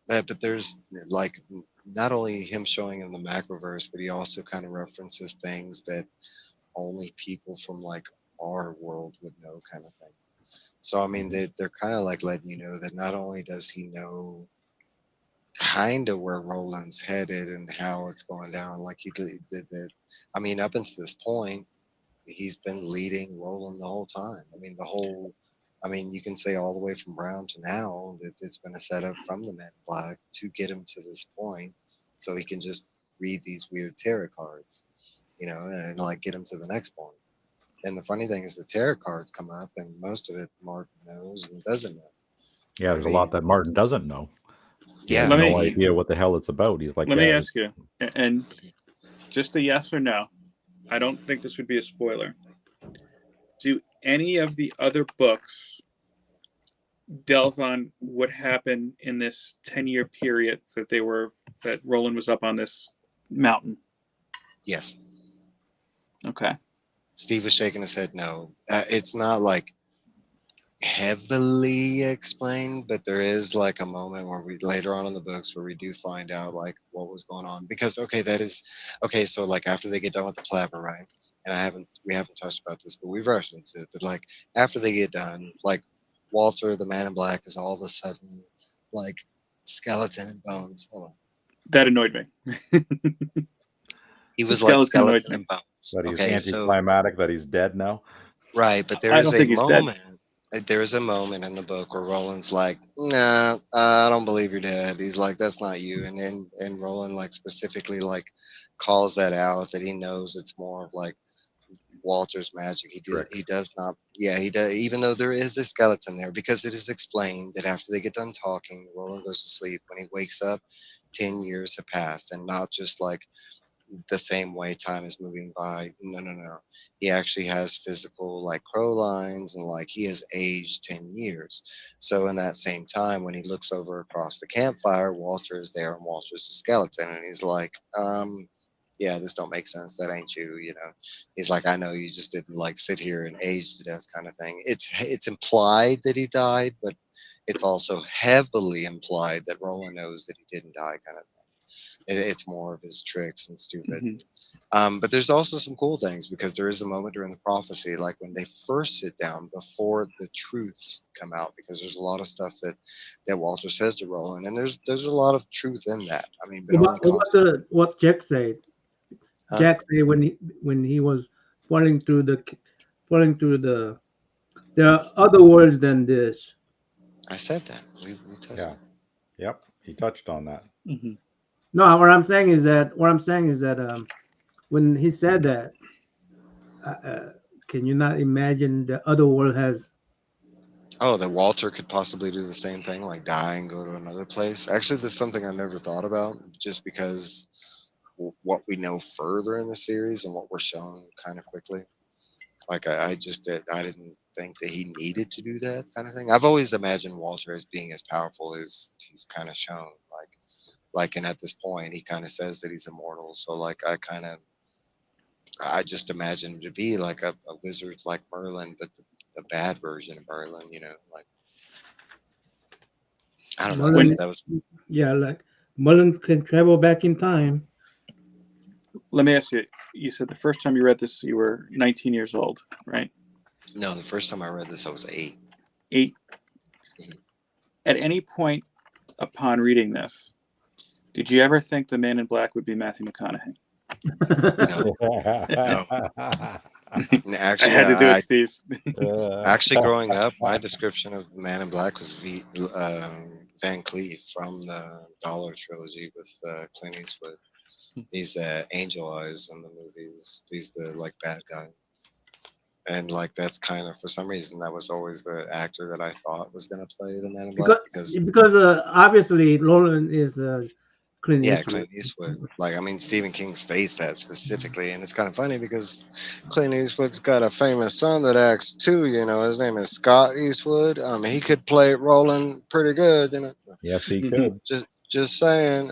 but there's like not only him showing in the macroverse, but he also kind of references things that only people from like our world would know, kind of thing. So I mean, they're kind of like letting you know that not only does he know kind of where Roland's headed and how it's going down, like he did that. I mean, up until this point, he's been leading Roland the whole time. I mean, you can say all the way from Brown to now that it's been a setup from the Man in Black to get him to this point, so he can just read these weird tarot cards, and like get him to the next point. And the funny thing is, the tarot cards come up, and most of it Martin knows and doesn't know. Yeah, I there's a lot mean, that Martin doesn't know. He yeah, has Let me- no idea what the hell it's about. He's like, Let me yeah, ask you, and just a yes or no. I don't think this would be a spoiler. Do any of the other books delve on what happened in this 10-year period that Roland was up on this mountain? yes. Okay. Steve was shaking his head. No, it's not like heavily explained, but there is like a moment where we later on in the books where we do find out like what was going on. Because that is okay. So like after they get done with the Clapper, right? And we haven't touched about this, but we've referenced it. But like after they get done, like Walter, the Man in Black, is all of a sudden like skeleton and bones. Hold on. That annoyed me. He was The like skeleton annoyed skeleton me. and bones. that he's Okay, so anticlimactic, that he's dead now. right, but there I is don't a think he's dead. moment. There is a moment in the book where Roland's like, "Nah, I don't believe you're dead." He's like, "That's not you," and then Roland like specifically like calls that out, that he knows it's more of like Walter's magic. Tricks. He does not. Yeah, he does. Even though there is a skeleton there, because it is explained that after they get done talking, Roland goes to sleep. When he wakes up, 10 years have passed, and not just like the same way time is moving by. No, no, no. He actually has physical like crow lines, and like he has aged 10 years. So in that same time, when he looks over across the campfire, Walter is there, and Walter's a skeleton, and he's like, yeah, this don't make sense. That ain't you. He's like, I know you just didn't like sit here and age to death, kind of thing. It's implied that he died, but it's also heavily implied that Roland knows that he didn't die, kind of thing. It's more of his tricks and stupid. But there's also some cool things, because there is a moment during the prophecy, like when they first sit down before the truths come out, because there's a lot of stuff that Walter says to Roland, and there's a lot of truth in that. I mean, but What Jack said? Huh? Jack said when he was falling through the there are other words than this. I said that. We touched Yeah. Yep. He touched on that. Mm-hmm. No, what I'm saying is that when he said that, can you not imagine the other world has? Oh, that Walter could possibly do the same thing, like die and go to another place. Actually, that's something I never thought about, just because what we know further in the series and what we're shown kind of quickly. Like I didn't think that he needed to do that kind of thing. I've always imagined Walter as being as powerful as he's kind of shown. And at this point, he kind of says that he's immortal. So like I just imagine him to be like a wizard like Merlin, but the bad version of Merlin. Like I don't know. Mullen, That was yeah, like Mullen can travel back in time. Let me ask you. You said the first time you read this, you were 19 years old, right? no. The first time I read this, I was 8. 8. At any point upon reading this, did you ever think the Man in Black would be Matthew McConaughey? No. Actually, I had to do it, Steve. Actually, growing up, my description of the Man in Black was Van Cleef from the Dollar trilogy with Clint Eastwood. He's angel eyes in the movies. He's the like bad guy. And like that's kind of for some reason that was always the actor that I thought was going to play the Man in because Black because obviously Roland is Clint yeah, Eastwood. Clint Eastwood. Like I mean, Stephen King states that specifically, and it's kind of funny because Clint Eastwood's got a famous son that acts too. You know, his name is Scott Eastwood. He could play Roland pretty good. You know, Yes, he Mhm. could. just saying.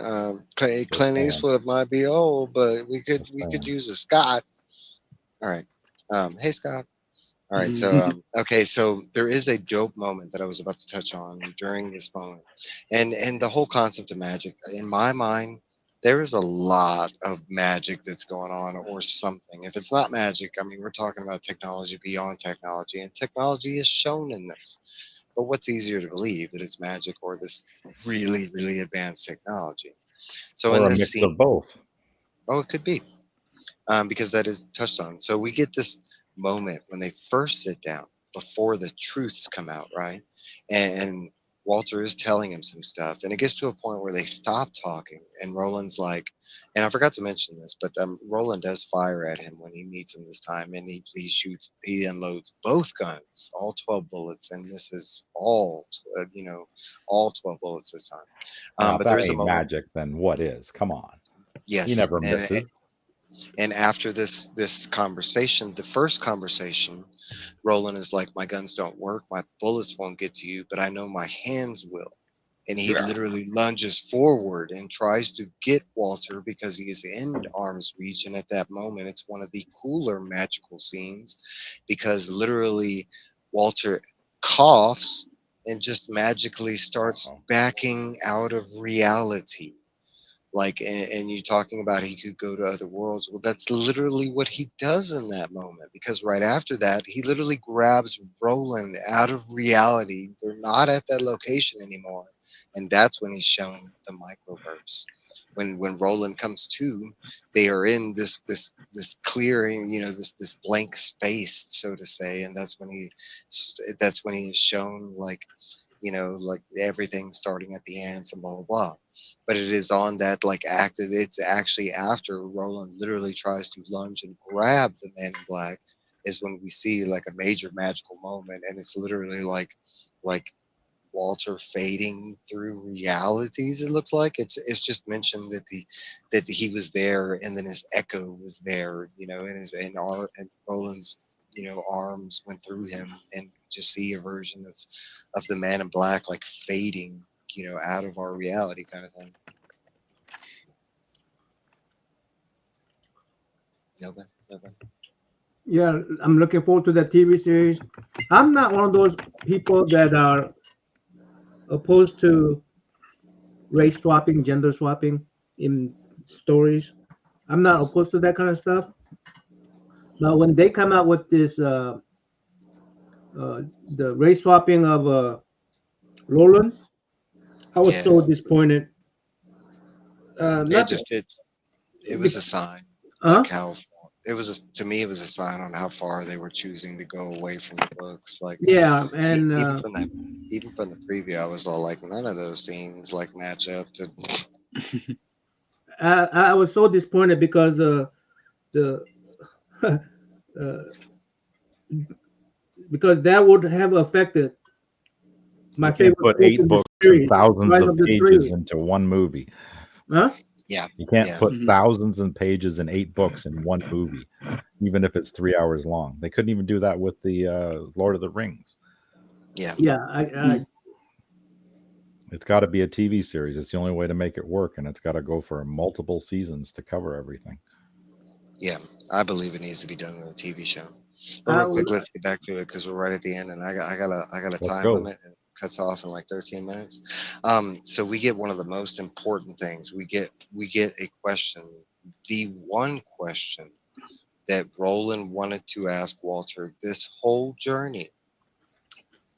Just Clint saying. Eastwood might be old, but Just we could saying. use a Scott. All right. Hey Scott. All right, so Mhm. okay, so there is a dope moment that I was about to touch on during this moment, and the whole concept of magic in my mind, there is a lot of magic that's going on or something. If it's not magic, I mean, we're talking about technology beyond technology, and technology is shown in this. But what's easier to believe that it's magic or this really really advanced technology? So in Or a this mix of scene, both. oh, it could be because that is touched on. So we get this moment when they first sit down before the truths come out, right? And Walter is telling him some stuff, and it gets to a point where they stop talking, and Roland's like, and I forgot to mention this, but Roland does fire at him when he meets him this time, and he unloads both guns, all 12 bullets, and misses all 12 bullets this time. Now, if But there that is a ain't moment, magic, then what is? Come on. He yes, never misses. and after this conversation, the first conversation, Roland is like, "My guns don't work. My bullets won't get to you, but I know my hands will." And he Yeah. literally lunges forward and tries to get Walter because he is in arm's reach. And at that moment, it's one of the cooler magical scenes because literally Walter coughs and just magically starts Uh-oh. backing out of reality, like and you're talking about he could go to other worlds. Well, that's literally what he does in that moment, because right after that he literally grabs Roland out of reality. They're not at that location anymore, and that's when he's shown the microverse. When Roland comes to, they are in this clearing, this blank space, so to say, and that's when he is shown, like, like everything starting at the ants and blah blah blah. But it is on that like act. It's actually after Roland literally tries to lunge and grab the Man in Black is when we see like a major magical moment, and it's literally like Walter fading through realities. It looks like it's just mentioned that he was there, and then his echo was there, and Roland's arms went through him, and just see a version of the Man in Black like fading, out of our reality, kind of thing. No. Yeah, I'm looking forward to that TV series. I'm not one of those people that are opposed to race swapping, gender swapping in stories. I'm not opposed to that kind of stuff. But when they come out with this, the race swapping of Roland, I was Yeah, so disappointed. it Not just it was because, a sign, huh? like how it was to me it was a sign on how far they were choosing to go away from the books. Like Yeah, and even from the preview, I was all like, none of those scenes like match up to. I was so disappointed because the uh, because that would have affected You my can't favorite put book 8 in the books and series, thousands Rise of of the pages Three. into one movie. Huh? Yeah, You can't yeah, put Mhm. thousands of pages and 8 books in one movie, even if it's 3 hours long. They couldn't even do that with the Lord of the Rings. yeah, Yeah, It's got to be a TV series. It's the only way to make it work, and it's got to go for multiple seasons to cover everything. yeah. I believe it needs to be done in a TV show. But I real would, quick, let's get back to it because we're right at the end, and I got a Let's time go. limit, and it cuts off in like 13 minutes. So we get one of the most important things. We get a question, the one question that Roland wanted to ask Walter this whole journey.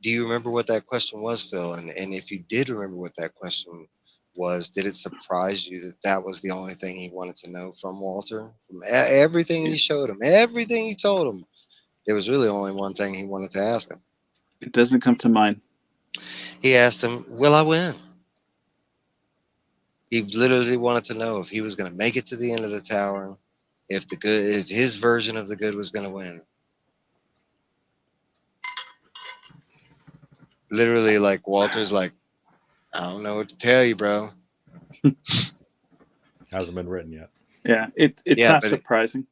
Do you remember what that question was, Phil? And if you did remember what that question was, did it surprise you that that was the only thing he wanted to know from Walter? From everything he It, showed him, everything he told him, there was really only one thing he wanted to ask him. it doesn't come to mind. He asked him, "Will I win?" He literally wanted to know if he was going to make it to the end of the tower, if his version of the good was going to win. literally, like Walter's like, I don't know what to tell you, bro. Hasn't been written yet. Yeah, it's Yeah, not surprising.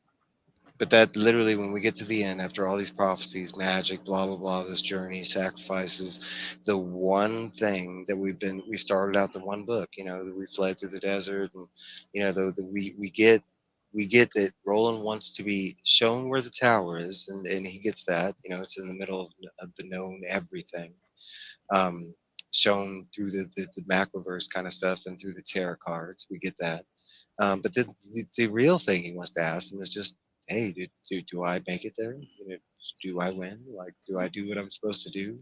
but that literally, when we get to the end, after all these prophecies, magic, blah blah blah, this journey, sacrifices, the one thing that we started out the one book, that we fled through the desert, and we get that Roland wants to be shown where the tower is, and he gets that. It's in the middle of the known everything, um, shown through the macroverse kind of stuff and through the tarot cards. We get that. But the real thing he wants to ask him is just, hey, do I make it there? Do I win? Like, do I do what I'm supposed to do?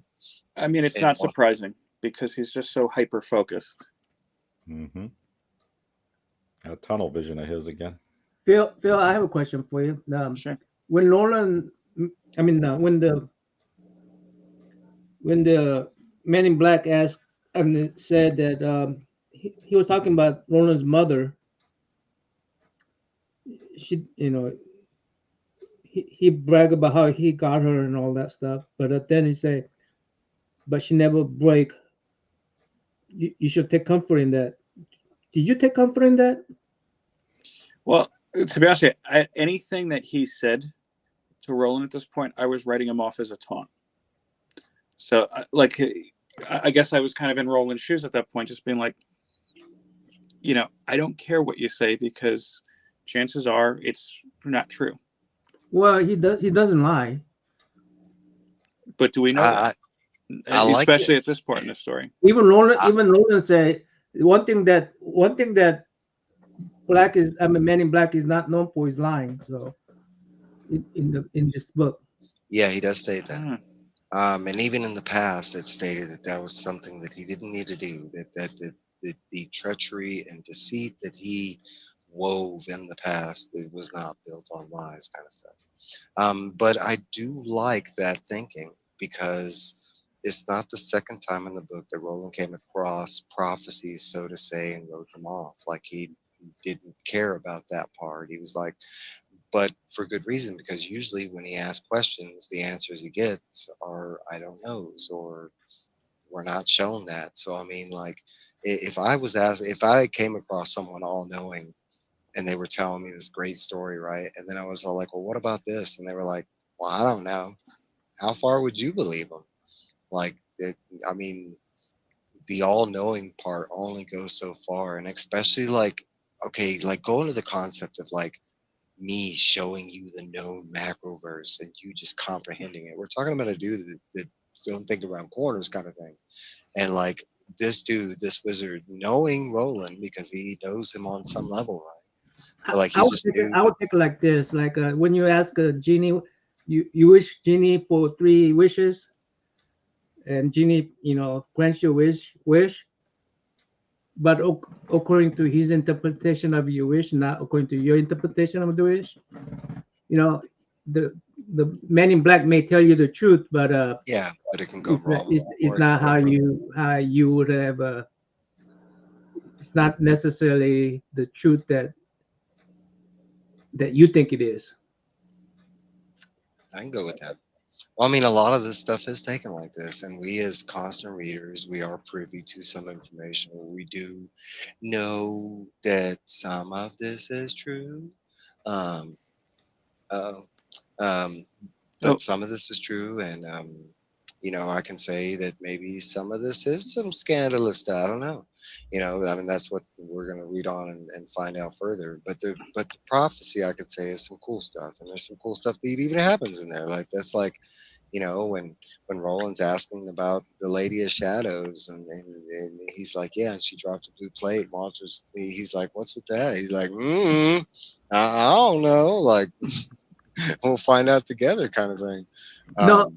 I mean, it's And not surprising because he's just so hyper focused. Mm-hmm. A tunnel vision of his again. Phil, I have a question for you. Sure. When Nolan, I mean, when the Man in Black asked, said that he was talking about Roland's mother. She, he bragged about how he got her and all that stuff, but then he said, but she never break. You should take comfort in that. Did you take comfort in that? Well, to be honest, anything that he said to Roland at this point, I was writing him off as a taunt. So, I guess I was kind of in Roland's shoes at that point, just being like, I don't care what you say because chances are it's not true. Well, he does. He doesn't lie. But do we know that? I like Especially this. at this point in the story. Even Roland said one thing that Man in Black is not known for is lying. So in this book, Yeah, he does state that. Mm. And even in the past, it stated that was something that he didn't need to do. That the treachery and deceit that he wove in the past, it was not built on lies, kind of stuff. But I do like that thinking, because it's not the second time in the book that Roland came across prophecies, so to say, and wrote them off. Like, he didn't care about that part. He was like, but for good reason, because usually when he asks questions, the answers he gets are I don't knows, or we're not shown that. So I mean, like, if I was asked, if I came across someone all knowing and they were telling me this great story, right, and then I was all like, well, what about this? And they were like, well, I don't know. How far would you believe them? Like, I mean, the all knowing part only goes so far, and especially like, okay, like going to the concept of like me showing you the known macroverse and you just comprehending it. We're talking about a dude that don't think around corners kind of thing. And like this dude, this wizard, knowing Roland because he knows him on some level, right? But like he just knew. I would take it like this: like when you ask a genie, you wish genie for 3 wishes, and genie, grants your wish, but according to his interpretation of your wish, not according to your interpretation of the wish. You know, the Man in Black may tell you the truth, but Yeah, but it can go wrong. it's not how you would have. It's not necessarily the truth that you think it is. I can go with that. Well, I mean, a lot of this stuff is taken like this, and we, as constant readers, we are privy to some information. We do know that some of this is true. Um, uh, um, but Oh, some of this is true, and I can say that maybe some of this is some scandalous stuff. I don't know. I mean, that's what we're going to read on and find out further. But the prophecy, I could say, is some cool stuff, and there's some cool stuff that even happens in there. Like, that's like, when Roland's asking about the Lady of Shadows, and he's like, yeah, and she dropped a blue plate. He's like, what's with that? He's like, I don't know. Like, we'll find out together, kind of thing. No,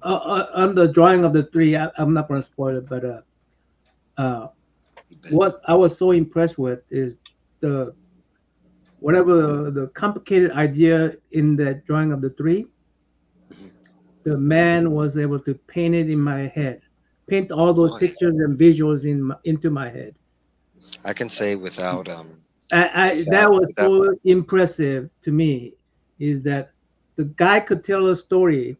on the drawing of the 3, I'm not going to spoil it, but what I was so impressed with is the whatever the complicated idea in that drawing of the 3, the man was able to paint it in my head, paint all those pictures and visuals into my head. I can say without That was so impressive to me, is that the guy could tell a story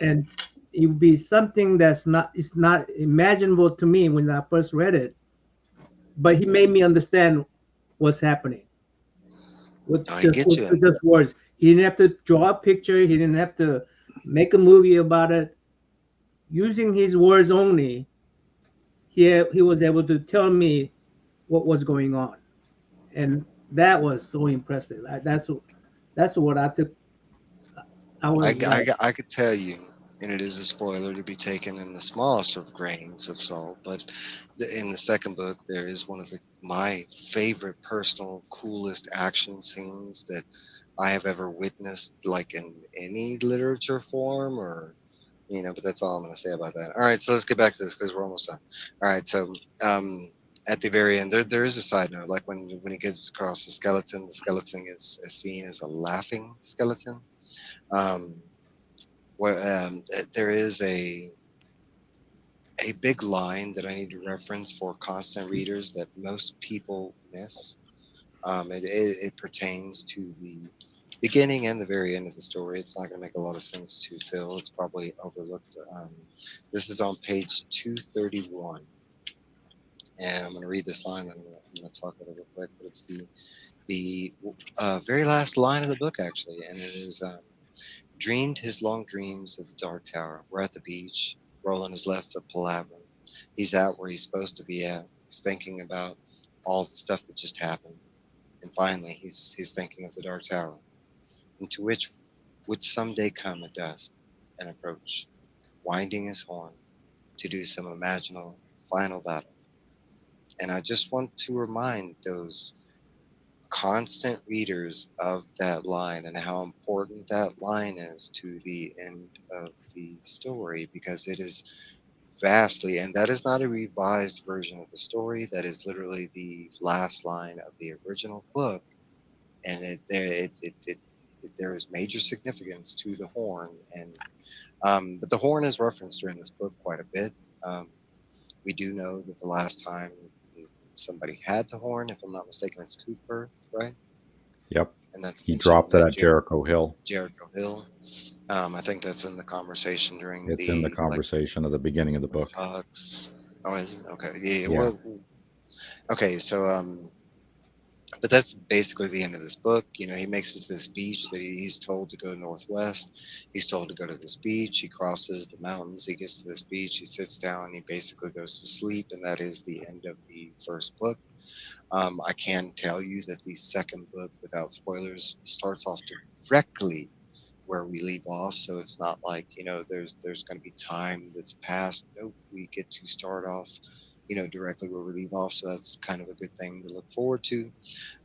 and it would be something that's not, it's not imaginable to me when I first read it, but he made me understand what's happening I get you. with just words. He didn't have to draw a picture. He didn't have to make a movie about it. Using his words only, he was able to tell me what was going on, and that was so impressive. That's what I took. I was like, I could tell you, and it is a spoiler to be taken in the smallest of grains of salt, but in the second book, there is one of my favorite personal, coolest action scenes that I have ever witnessed, like in any literature form, or but that's all I'm going to say about that. All right, so let's get back to this because we're almost done. All right, so at the very end, there is a side note, like when he gets across the skeleton is seen as a laughing skeleton. Um, there is a big line that I need to reference for constant readers that most people miss. It pertains to the beginning and the very end of the story. It's not going to make a lot of sense to Phil. It's probably overlooked. This is on page 231. And I'm going to read this line. I'm going to talk about it real quick. But it's the very last line of the book, actually. And it is dreamed his long dreams of the Dark Tower. We're at the beach. Roland has left the palaver. He's out where he's supposed to be at. He's thinking about all the stuff that just happened. And finally, he's thinking of the Dark Tower, into which would someday come at dusk and approach, winding his horn to do some imaginal final battle. And I just want to remind those constant readers of that line and how important that line is to the end of the story, because it is vastly, and that is not a revised version of the story. That is literally the last line of the original book, and there is major significance to the horn, and but the horn is referenced during this book quite a bit. We do know that the last time somebody had the horn, if I'm not mistaken, it's Cuthbert, right? Yep. And that's He mentioned dropped it at Jericho Hill. Jericho Hill. I think that's in the conversation during It's in the conversation of the beginning of the book. Talks. Oh, is it? Okay. Yeah. Yeah. Well, okay. So, but that's basically the end of this book. He makes it to this beach that he's told to go northwest. He's told to go to this beach. He crosses the mountains. He gets to this beach. He sits down. He basically goes to sleep, and that is the end of the first book. I can tell you that the second book, without spoilers, starts off directly where we leave off. So it's not like there's going to be time that's passed. Nope, we get to start off directly where we leave off. So that's kind of a good thing to look forward to.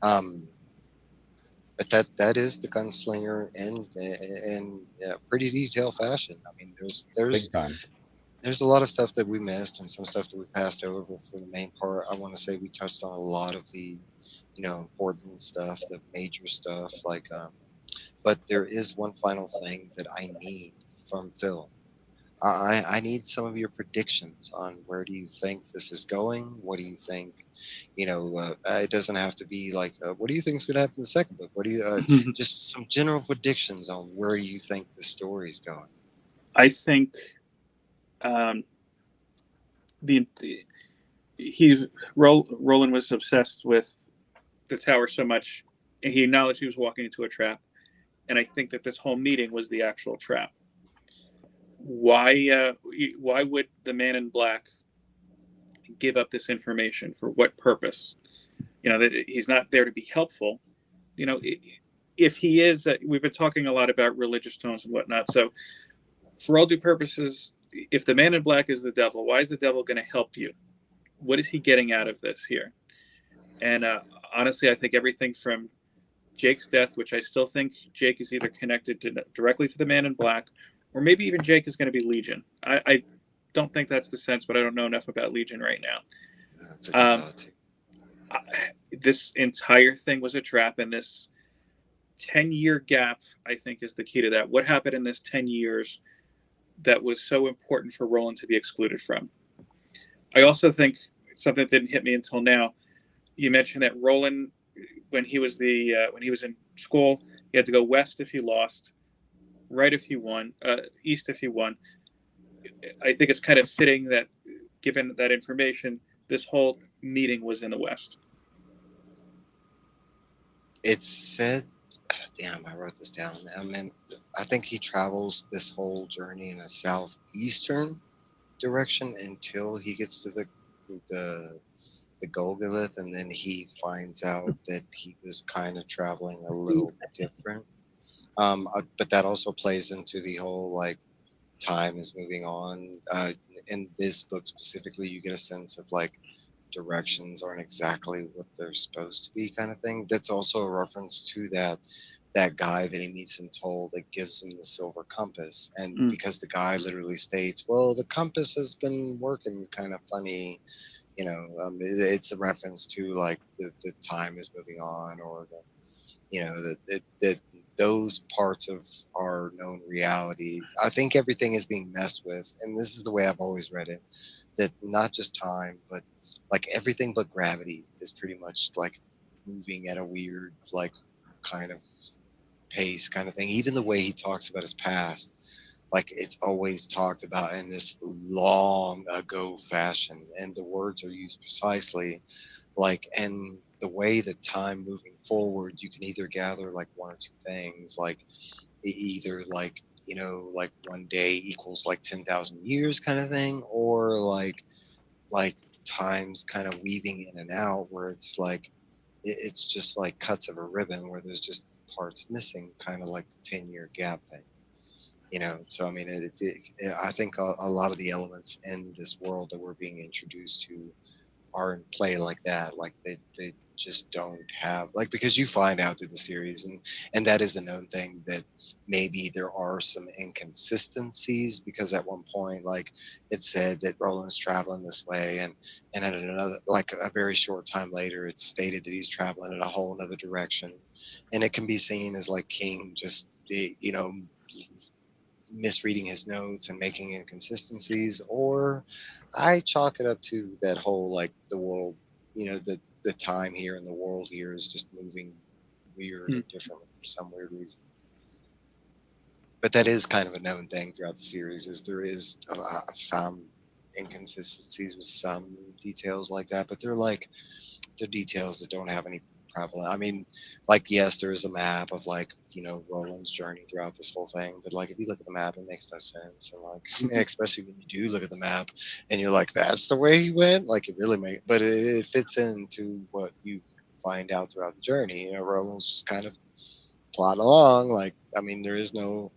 But that is the Gunslinger in pretty detailed fashion. I mean, Big time. there's a lot of stuff that we missed and some stuff that we passed over. But for the main part, I want to say we touched on a lot of the important stuff, the major stuff. But there is one final thing that I need from Phil. I need some of your predictions on where do you think this is going. What do you think? It doesn't have to be like what do you think is going to happen in the second book. What do you just some general predictions on where you think the story is going. I think Roland was obsessed with the tower so much, and he acknowledged he was walking into a trap. And I think that this whole meeting was the actual trap. Why would the man in black give up this information? For what purpose? That he's not there to be helpful. If he is, we've been talking a lot about religious tones and whatnot. So for all due purposes, if the man in black is the devil, why is the devil going to help you? What is he getting out of this here? And honestly, I think everything from Jake's death, which I still think Jake is either connected directly to the man in black, or maybe even Jake is going to be Legion. I don't think that's the sense, but I don't know enough about Legion right now. That's a good thought too. This entire thing was a trap, and this 10-year gap, I think, is the key to that. What happened in this 10 years that was so important for Roland to be excluded from? I also think something that didn't hit me until now. You mentioned that Roland, when he was in school, he had to go west if he lost, right if he won, east if he won. I think it's kind of fitting that, given that information, this whole meeting was in the West. It's said, damn, I wrote this down. I mean, I think he travels this whole journey in a southeastern direction until he gets to the the Golgolith, and then he finds out that he was kind of traveling a little different. But that also plays into the whole like time is moving on. In this book specifically, you get a sense of like directions aren't exactly what they're supposed to be, kind of thing. That's also a reference to that guy that he meets in Toll that gives him the silver compass, and because the guy literally states, "Well, the compass has been working kind of funny." It's a reference to like the time is moving on, or that those parts of our known reality. I think everything is being messed with, and this is the way I've always read it. That not just time, but like everything but gravity is pretty much like moving at a weird like kind of pace, kind of thing. Even the way he talks about his past, like it's always talked about in this long ago fashion, and the words are used precisely like, and the way that time moving forward, you can either gather like one or two things, like either like like one day equals like 10,000 years kind of thing, or like time's kind of weaving in and out where it's like it's just like cuts of a ribbon where there's just parts missing, kind of like the 10-year gap thing. So I mean I think a lot of the elements in this world that we're being introduced to are in play like that. Like they just don't have like, because you find out through the series, and that is a known thing, that maybe there are some inconsistencies, because at one point like it said that Roland's traveling this way, and at another like a very short time later it's stated that he's traveling in a whole another direction, and it can be seen as like King just misreading his notes and making inconsistencies, or I chalk it up to that whole like the world, the time here and the world here is just moving weird and differently for some weird reason. But that is kind of a known thing throughout the series, is there is some inconsistencies with some details like that, but they're details that don't have any prevalent. I mean, like, yes, there is a map of like Roland's journey throughout this whole thing, but like if you look at the map, it makes no sense. And like, especially when you do look at the map and you're like, that's the way he went. Like, it really but it fits into what you find out throughout the journey. Roland's just kind of plod along. Like, I mean, there is no,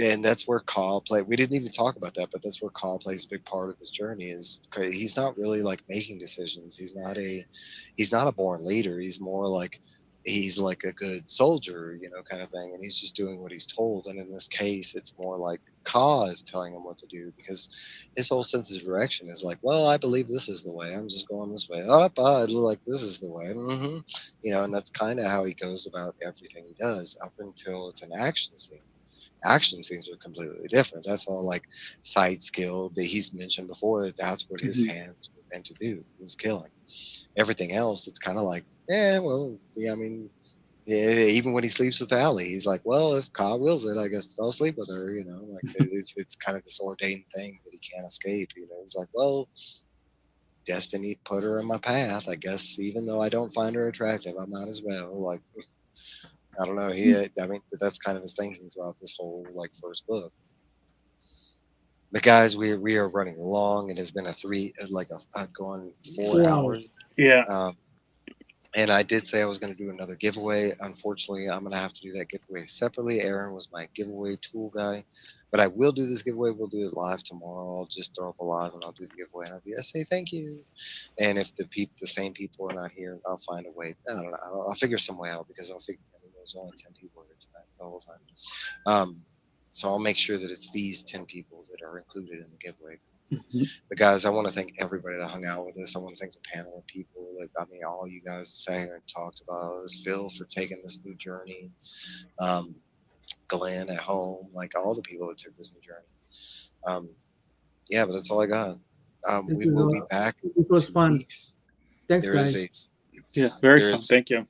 and that's where Carl play. We didn't even talk about that, but that's where Carl plays a big part of this journey. Is 'cause he's not really like making decisions. He's not a born leader. He's more like he's like a good soldier, kind of thing. And he's just doing what he's told. And in this case, it's more like Ka is telling him what to do, because his whole sense of direction is like, well, I believe this is the way. I'm just going this way. Up, like this is the way. And that's kind of how he goes about everything he does up until it's an action scene. Action scenes are completely different. That's all like side skill that he's mentioned before. That's what his hands were meant to do, was killing. Everything else, it's kind of like, well, yeah, I mean, yeah, even when he sleeps with Allie, he's like, well, if Ka wills it, I guess I'll sleep with her. Like it's kind of this ordained thing that he can't escape. He's like, well, destiny put her in my path, I guess. Even though I don't find her attractive, I might as well. Like, I don't know. I mean, but that's kind of his thinking throughout this whole like first book. But guys, we are running long. It has been going 4 hours. Yeah. And I did say I was going to do another giveaway. Unfortunately, I'm going to have to do that giveaway separately. Aaron was my giveaway tool guy, but I will do this giveaway. We'll do it live tomorrow. I'll just throw up a live and I'll do the giveaway. And I'll say thank you. And if the same people are not here, I'll find a way. I don't know. I'll figure some way out, because there's only 10 people here tonight the whole time. So I'll make sure that it's these 10 people that are included in the giveaway. But guys, I want to thank everybody that hung out with us. I want to thank the panel of people. All you guys sat here and talked about us. Phil for taking this new journey. Glenn at home, like all the people that took this new journey. Yeah, but that's all I got. We will be back. This was 2 fun. weeks. Thanks, There guys. is Yeah, very fun. Thank you.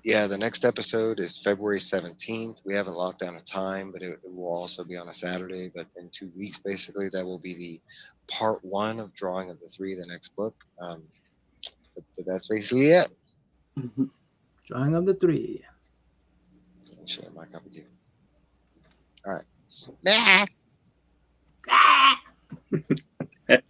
Yeah, the next episode is February 17th. We haven't locked down a time, but it will also be on a Saturday. But in 2 weeks, basically, that will be the part one of Drawing of the Three, the next book. But that's basically it. Drawing of the Three. Let me share my cup of tea. All right.